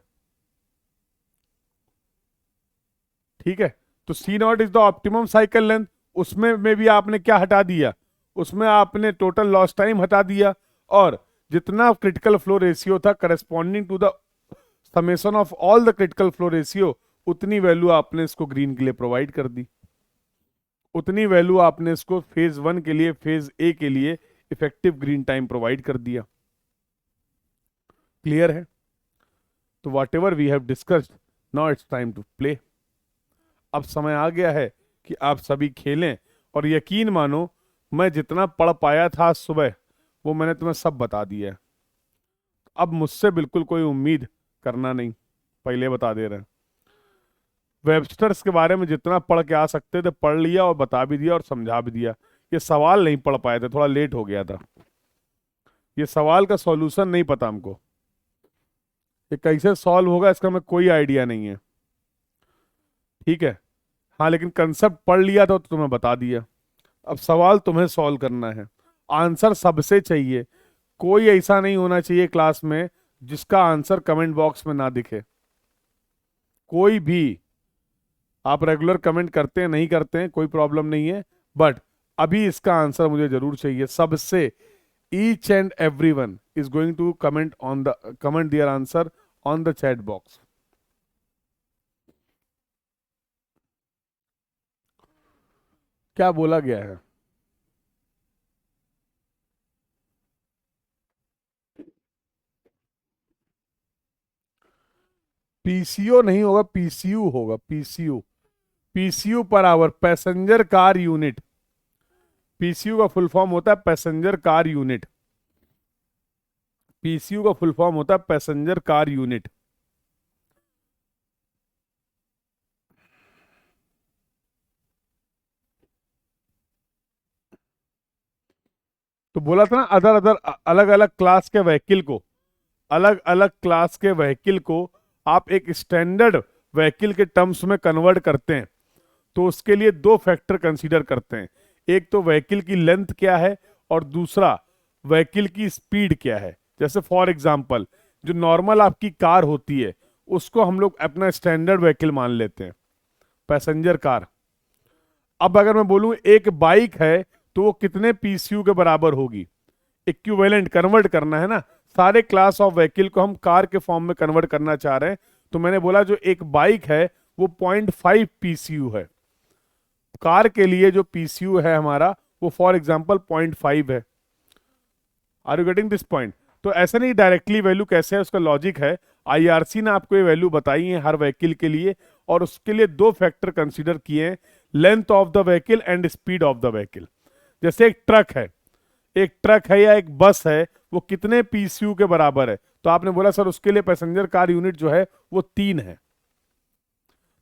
ठीक है, तो C not is the optimum cycle length, उसमें में भी आपने क्या हटा दिया? उसमें आपने टोटल लॉस टाइम हटा दिया, और जितना क्रिटिकल फ्लो रेशियो था corresponding to the summation of all the critical flow ratio, उतनी वैल्यू आपने इसको ग्रीन के लिए प्रोवाइड कर दी। उतनी वैल्यू आपने इसको फेज वन के लिए, फेज ए के लिए इफेक्टिव ग्रीन टाइम प्रोवाइड कर दिया। क्लियर है? तो whatever we have discussed, now it's time to play. अब समय आ गया है कि आप सभी खेलें, और यकीन मानो मैं जितना पढ़ पाया था आज सुबह वो मैंने तुम्हें सब बता दिया है। अब मुझसे बिल्कुल कोई उम्मीद करना नहीं, पहले बता दे रहे हैं। वेबस्टर्स के बारे में जितना पढ़ के आ सकते थे पढ़ लिया, और बता भी दिया और समझा भी दिया। ये सवाल नहीं पढ़ पाए थे, थोड़ा लेट हो गया था। ये सवाल का सॉल्यूशन नहीं पता हमको, ये कैसे सॉल्व होगा इसका हमें कोई आइडिया नहीं है। ठीक है, हाँ लेकिन कंसेप्ट पढ़ लिया था तो तुम्हें बता दिया। अब सवाल तुम्हें सॉल्व करना है, आंसर सबसे चाहिए। कोई ऐसा नहीं होना चाहिए क्लास में जिसका आंसर कमेंट बॉक्स में ना दिखे। कोई भी, आप रेगुलर कमेंट करते हैं नहीं करते हैं कोई प्रॉब्लम नहीं है, बट अभी इसका आंसर मुझे जरूर चाहिए सबसे। Each and every one is going to comment their answer on the chat box. क्या बोला गया है? पीसीओ नहीं होगा, पीसीयू होगा, PCU. PCU per hour, passenger car unit. PCU का फुल फॉर्म होता है पैसेंजर कार यूनिट। पीसीयू का फुल फॉर्म होता है पैसेंजर कार यूनिट। तो बोला था ना, अदर अदर अलग अलग क्लास के व्हीकल को, अलग अलग क्लास के व्हीकल को आप एक स्टैंडर्ड व्हीकल के टर्म्स में कन्वर्ट करते हैं, तो उसके लिए दो फैक्टर कंसीडर करते हैं। एक तो व्हीकल की लेंथ क्या है, और दूसरा व्हीकल की स्पीड क्या है। जैसे फॉर एग्जांपल जो नॉर्मल आपकी कार होती है उसको हम लोग अपना स्टैंडर्ड व्हीकल मान लेते हैं, पैसेंजर कार। अब अगर मैं बोलूं एक बाइक है तो वो कितने पीसीयू के बराबर होगी? इक्विवेलेंट कन्वर्ट करना है ना, सारे क्लास ऑफ व्हीकल को हम कार के फॉर्म में कन्वर्ट करना चाह रहे हैं। तो मैंने बोला जो एक बाइक है वो 0.5 पीसीयू है। कार के लिए जो पीसीयू है हमारा वो फॉर एग्जांपल 0.5 है। Are you getting this point? तो ऐसे नहीं डायरेक्टली वैल्यू कैसे है, उसका लॉजिक है। आईआरसी ने आपको ये वैल्यू बताई है हर व्हीकल के लिए, और उसके लिए दो फैक्टर कंसीडर किए हैं, length of the vehicle and speed of the vehicle. जैसे एक ट्रक है, एक ट्रक है या एक बस है, वो कितने पीसीयू के बराबर है? तो आपने बोला सर उसके लिए पैसेंजर कार यूनिट जो है वो 3 है।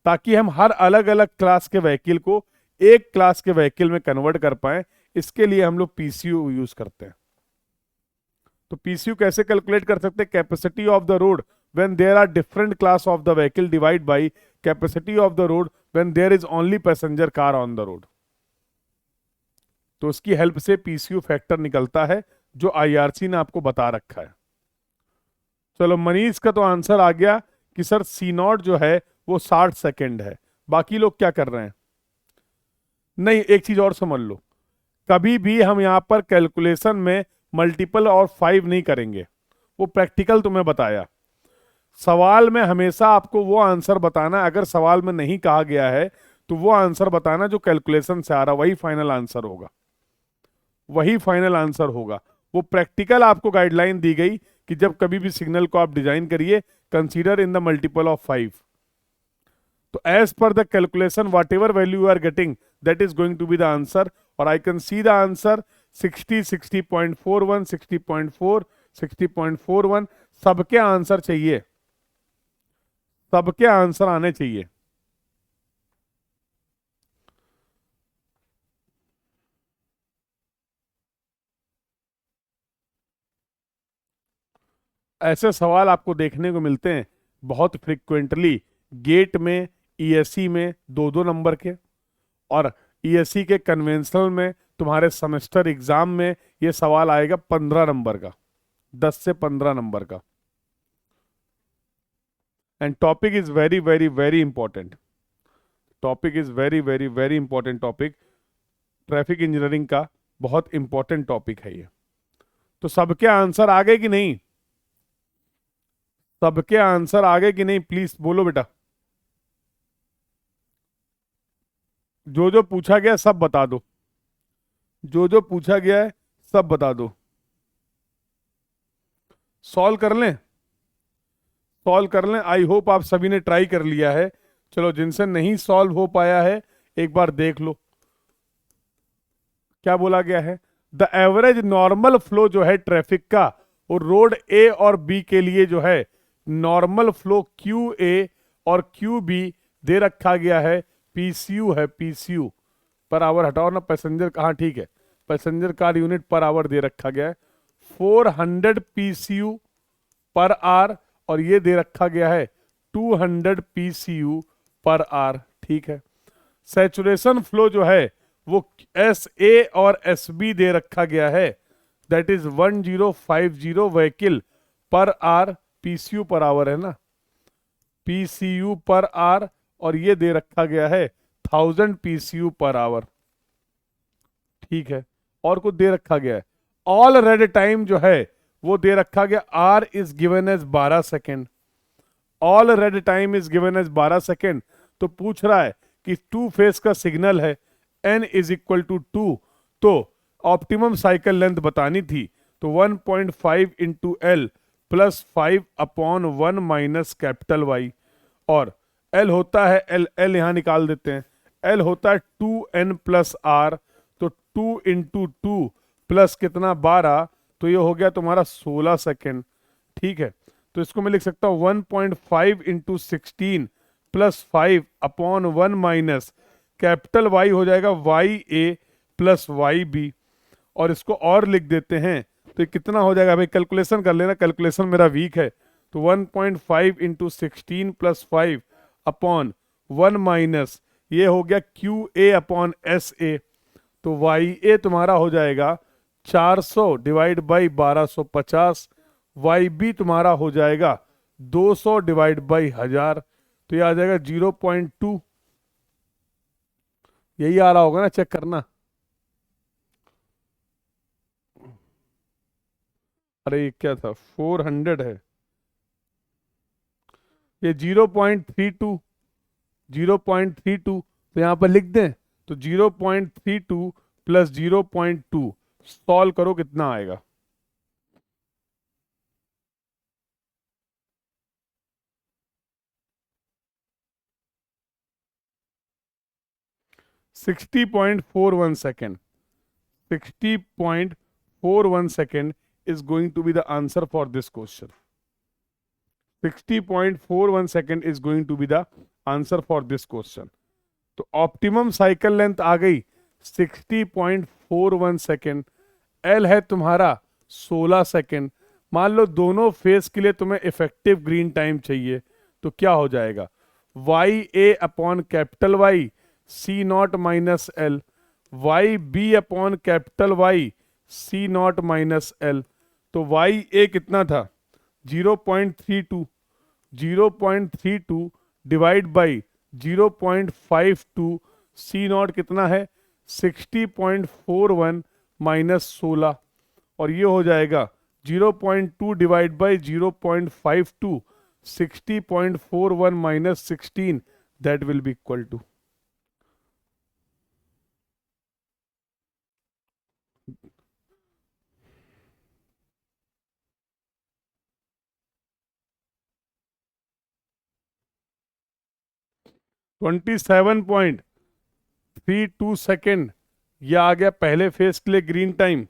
ताकि हम हर अलग अलग क्लास के व्हीकल को एक क्लास के व्हीकल में कन्वर्ट कर पाए, इसके लिए हम लोग पीसीयू यूज करते हैं। तो पीसीयू कैसे कैलकुलेट कर सकते हैं? Capacity of the road when there are different class of the vehicle divide by capacity of the road when there is only passenger car on the road. तो उसकी हेल्प से पीसीयू फैक्टर निकलता है जो आईआरसी ने आपको बता रखा है। चलो मनीष का तो आंसर आ गया कि सर सी नॉट जो है वो 60 सेकेंड है। बाकी लोग क्या कर रहे हैं? नहीं, एक चीज और समझ लो, कभी भी हम यहाँ पर कैलकुलेशन में मल्टीपल और 5 नहीं करेंगे, वो प्रैक्टिकल तुम्हें बताया। सवाल में हमेशा आपको वो आंसर बताना, अगर सवाल में नहीं कहा गया है तो वो आंसर बताना जो कैलकुलेशन से आ रहा, वही फाइनल आंसर होगा, वही फाइनल आंसर होगा। वो प्रैक्टिकल आपको गाइडलाइन दी गई कि जब कभी भी सिग्नल को आप डिजाइन करिए, consider in the multiple of 5। तो as per the calculation whatever value you are getting that is going to be the answer. और I can see the answer 60, 60.41, 60.4, 60.41। सबके आंसर चाहिए, सबके आंसर आने चाहिए। ऐसे सवाल आपको देखने को मिलते हैं बहुत फ्रिक्वेंटली गेट में, ईएससी में 2-2 नंबर के, और ईएससी के कन्वेंशनल में तुम्हारे सेमेस्टर एग्जाम में ये सवाल आएगा 15 नंबर का, 10 से 15 नंबर का। And topic is very very very important, topic is very very very important topic. Traffic engineering का बहुत इंपॉर्टेंट टॉपिक है ये। तो सबके आंसर आ गए कि नहीं? सबके आंसर आ गए कि नहीं? प्लीज बोलो बेटा। जो जो पूछा गया सब बता दो, जो जो पूछा गया है सब बता दो। सॉल्व कर लें, सॉल्व कर लें। आई होप आप सभी ने ट्राई कर लिया है। चलो जिनसे नहीं सॉल्व हो पाया है एक बार देख लो क्या बोला गया है। द एवरेज नॉर्मल फ्लो जो है ट्रैफिक का, वो रोड ए और बी के लिए जो है नॉर्मल फ्लो क्यू ए और क्यू बी दे रखा गया है, पीसीयू है, पीसीयू पर आवर। हटाओ ना पैसेंजर, कहाँ, ठीक है, passenger car unit per hour दे रखा गया है 400 पीसीयू पर आर, और ये दे रखा गया है 200 पीसीयू पर आर, ठीक है। सैचुरेशन फ्लो जो है वो एस ए और एस बी दे रखा गया है, दैट इज 1050 व्हीकल पर आर, पीसीयू पर आवर है ना, पीसीयू पर आर, और ये दे रखा गया है 1000 पीसीयू पर आवर, ठीक है। और कुछ दे रखा गया है। ऑल रेड टाइम जो है वो दे रखा गया, R is given as 12 second, all red time is given as 12 second. तो पूछ रहा है कि 2 फेज का सिग्नल है, n इज इक्वल टू 2, तो ऑप्टिमम साइकिल लेंथ बतानी थी, तो 1.5 into L plus 5 upon 1 minus capital Y, और L होता है, L यहां निकाल देते हैं, L होता है 2n प्लस आर, तो 2 इंटू 2 प्लस कितना 12, तो ये हो गया तुम्हारा 16 सेकेंड, ठीक है। तो इसको मैं लिख सकता हूं 1.5 into 16 plus 5 upon 1 minus capital Y हो जाएगा Y A plus Y B, और इसको और लिख देते हैं तो ये कितना हो जाएगा भाई, कैलकुलेशन कर लेना, कैलकुलेशन मेरा वीक है। तो 1.5 इंटू 16 प्लस 5 अपॉन 1 माइनस ये हो गया Q a upon S A, तो वाई ए तुम्हारा हो जाएगा 400 डिवाइड बाई 1250, वाई बी तुम्हारा हो जाएगा 200 डिवाइड बाई 1000, तो ये आ जाएगा 0.2। यही आ रहा होगा ना, चेक करना। अरे ये क्या था, 400 है, ये 0.32, 0.32 तो यहां पर लिख दें, तो 0.32 प्लस 0.2 सॉल्व करो कितना आएगा। 60.41 second, 60.41 second is going to be the answer for this question. 60.41 second is going to be the answer for this question. तो ऑप्टिमम साइकिल लेंथ आ गई 60.41 सेकेंड, एल है तुम्हारा 16 सेकेंड। मान लो दोनों फेस के लिए तुम्हें इफेक्टिव ग्रीन टाइम चाहिए, तो क्या हो जाएगा, Y A upon capital Y C not minus L, Y B upon capital Y C not minus L. तो वाई ए कितना था, 0.32, 0.32 डिवाइड बाई 0.52, सी नॉट कितना है 60.41 माइनस 16, और ये हो जाएगा 0.2 divide by 0.52, 60.41 minus 16, that will be equal to 27.32 second. यह आ गया पहले फेज के लिए ग्रीन टाइम,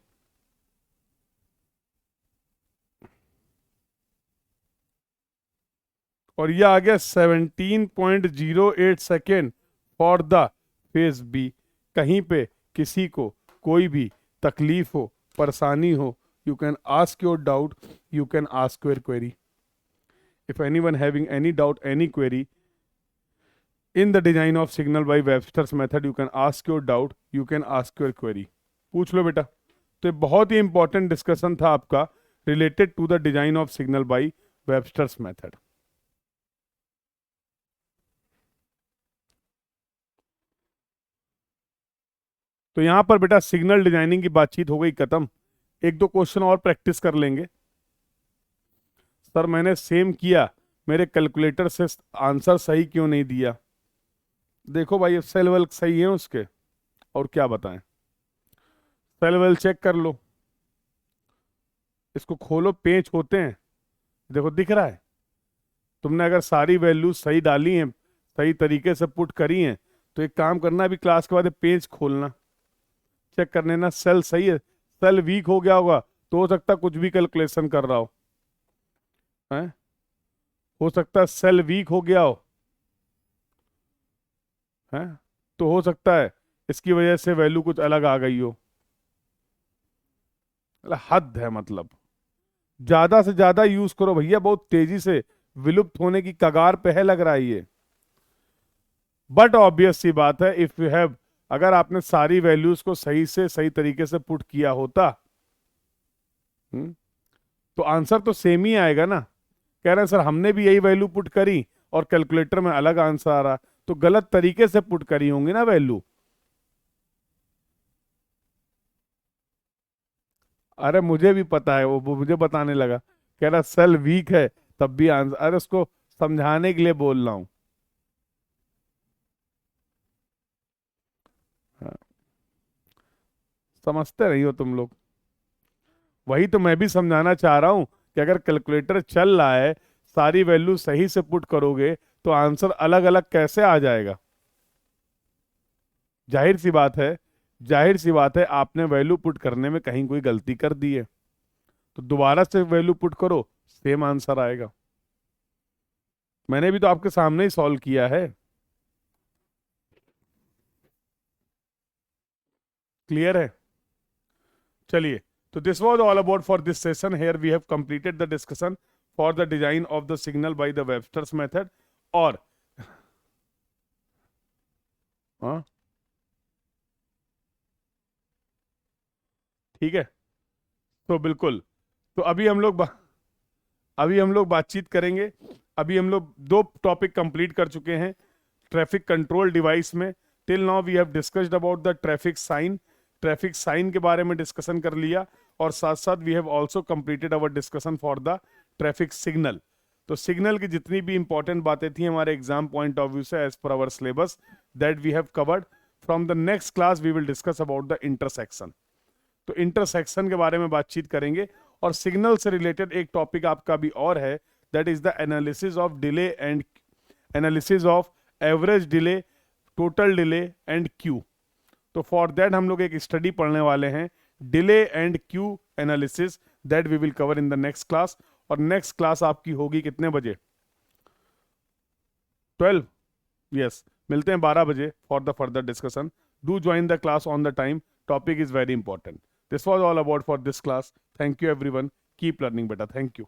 और यह आ गया 17.08 second for the phase B. कहीं पे किसी को कोई भी तकलीफ हो, परेशानी हो, you can ask your doubt, you can ask your query. If anyone having any doubt, any query in the design of signal by Webster's method, you can ask your doubt, you can ask your query। पूछ लो बेटा। तो ये बहुत ही इंपॉर्टेंट डिस्कशन था आपका related to the design of signal by Webster's method. तो यहां पर बेटा सिग्नल डिजाइनिंग की बातचीत हो गई खत्म। एक दो क्वेश्चन और प्रैक्टिस कर लेंगे। सर मैंने सेम किया, मेरे कैलकुलेटर से आंसर सही क्यों नहीं दिया? देखो भाई सेल वेल सही है उसके, और क्या बताएं। सेल वेल चेक कर लो, इसको खोलो, पेच होते हैं, देखो दिख रहा है। तुमने अगर सारी वैल्यू सही डाली हैं, सही तरीके से पुट करी हैं, तो एक काम करना, अभी क्लास के बाद पेज खोलना, चेक कर लेना सेल सही है। सेल वीक हो गया होगा तो हो सकता कुछ भी कैलकुलेशन कर रहा हो सकता है सेल वीक हो गया हो, है तो हो सकता है इसकी वजह से वैल्यू कुछ अलग आ गई हो। हद है, मतलब ज्यादा से ज्यादा यूज करो भैया, बहुत तेजी से विलुप्त होने की कगार पे है लग रहा है ये। बट ऑब्वियस सी बात है, इफ यू हैव, अगर आपने सारी वैल्यूज को सही से सही तरीके से पुट किया होता, तो आंसर तो सेम ही आएगा ना। कह रहे हैं सर हमने भी यही वैल्यू पुट करी और कैलकुलेटर में अलग आंसर आ रहा, तो गलत तरीके से पुट करी होंगी ना वैल्यू। अरे मुझे भी पता है, वो मुझे बताने लगा, कह रहा सेल वीक है तब भी आंसर, अरे उसको समझाने के लिए बोल रहा हूं। हाँ, समझते नहीं हो तुम लोग। वही तो मैं भी समझाना चाह रहा हूं कि अगर कैलकुलेटर चल रहा है, सारी वैल्यू सही से पुट करोगे तो आंसर अलग अलग कैसे आ जाएगा? जाहिर सी बात है, जाहिर सी बात है, आपने वैल्यू पुट करने में कहीं कोई गलती कर दी है, तो दोबारा से वैल्यू पुट करो, सेम आंसर आएगा। मैंने भी तो आपके सामने ही सॉल्व किया है। क्लियर है? चलिए, तो this was all about for this session. Here we have completed the discussion for the design of the signal by the Webster's method. और हाँ ठीक है, तो बिल्कुल, तो अभी हम लोग बातचीत करेंगे। अभी हम लोग दो टॉपिक कंप्लीट कर चुके हैं ट्रैफिक कंट्रोल डिवाइस में। Till now we have discussed about the traffic sign, traffic sign के बारे में डिस्कशन कर लिया, और साथ साथ we have also completed our discussion for the traffic signal. तो सिग्नल की जितनी भी इंपॉर्टेंट बातें थी हमारे एग्जाम पॉइंट ऑफ व्यू से, as per our syllabus, that we have covered. From the next class we will discuss about the intersection. तो इंटरसेक्शन के बारे में बातचीत करेंगे। और सिग्नल से रिलेटेड एक टॉपिक आपका भी और है, that is the analysis of delay and analysis of average delay, total delay and queue. तो फॉर दैट हम लोग एक स्टडी पढ़ने वाले हैं, delay and queue analysis, that we will cover in the next class. और नेक्स्ट क्लास आपकी होगी कितने बजे? 12, यस, मिलते हैं 12 बजे for the further discussion. Do join the class on the time, topic is very important. This was all about for this class. Thank you everyone. Keep learning better. Thank you.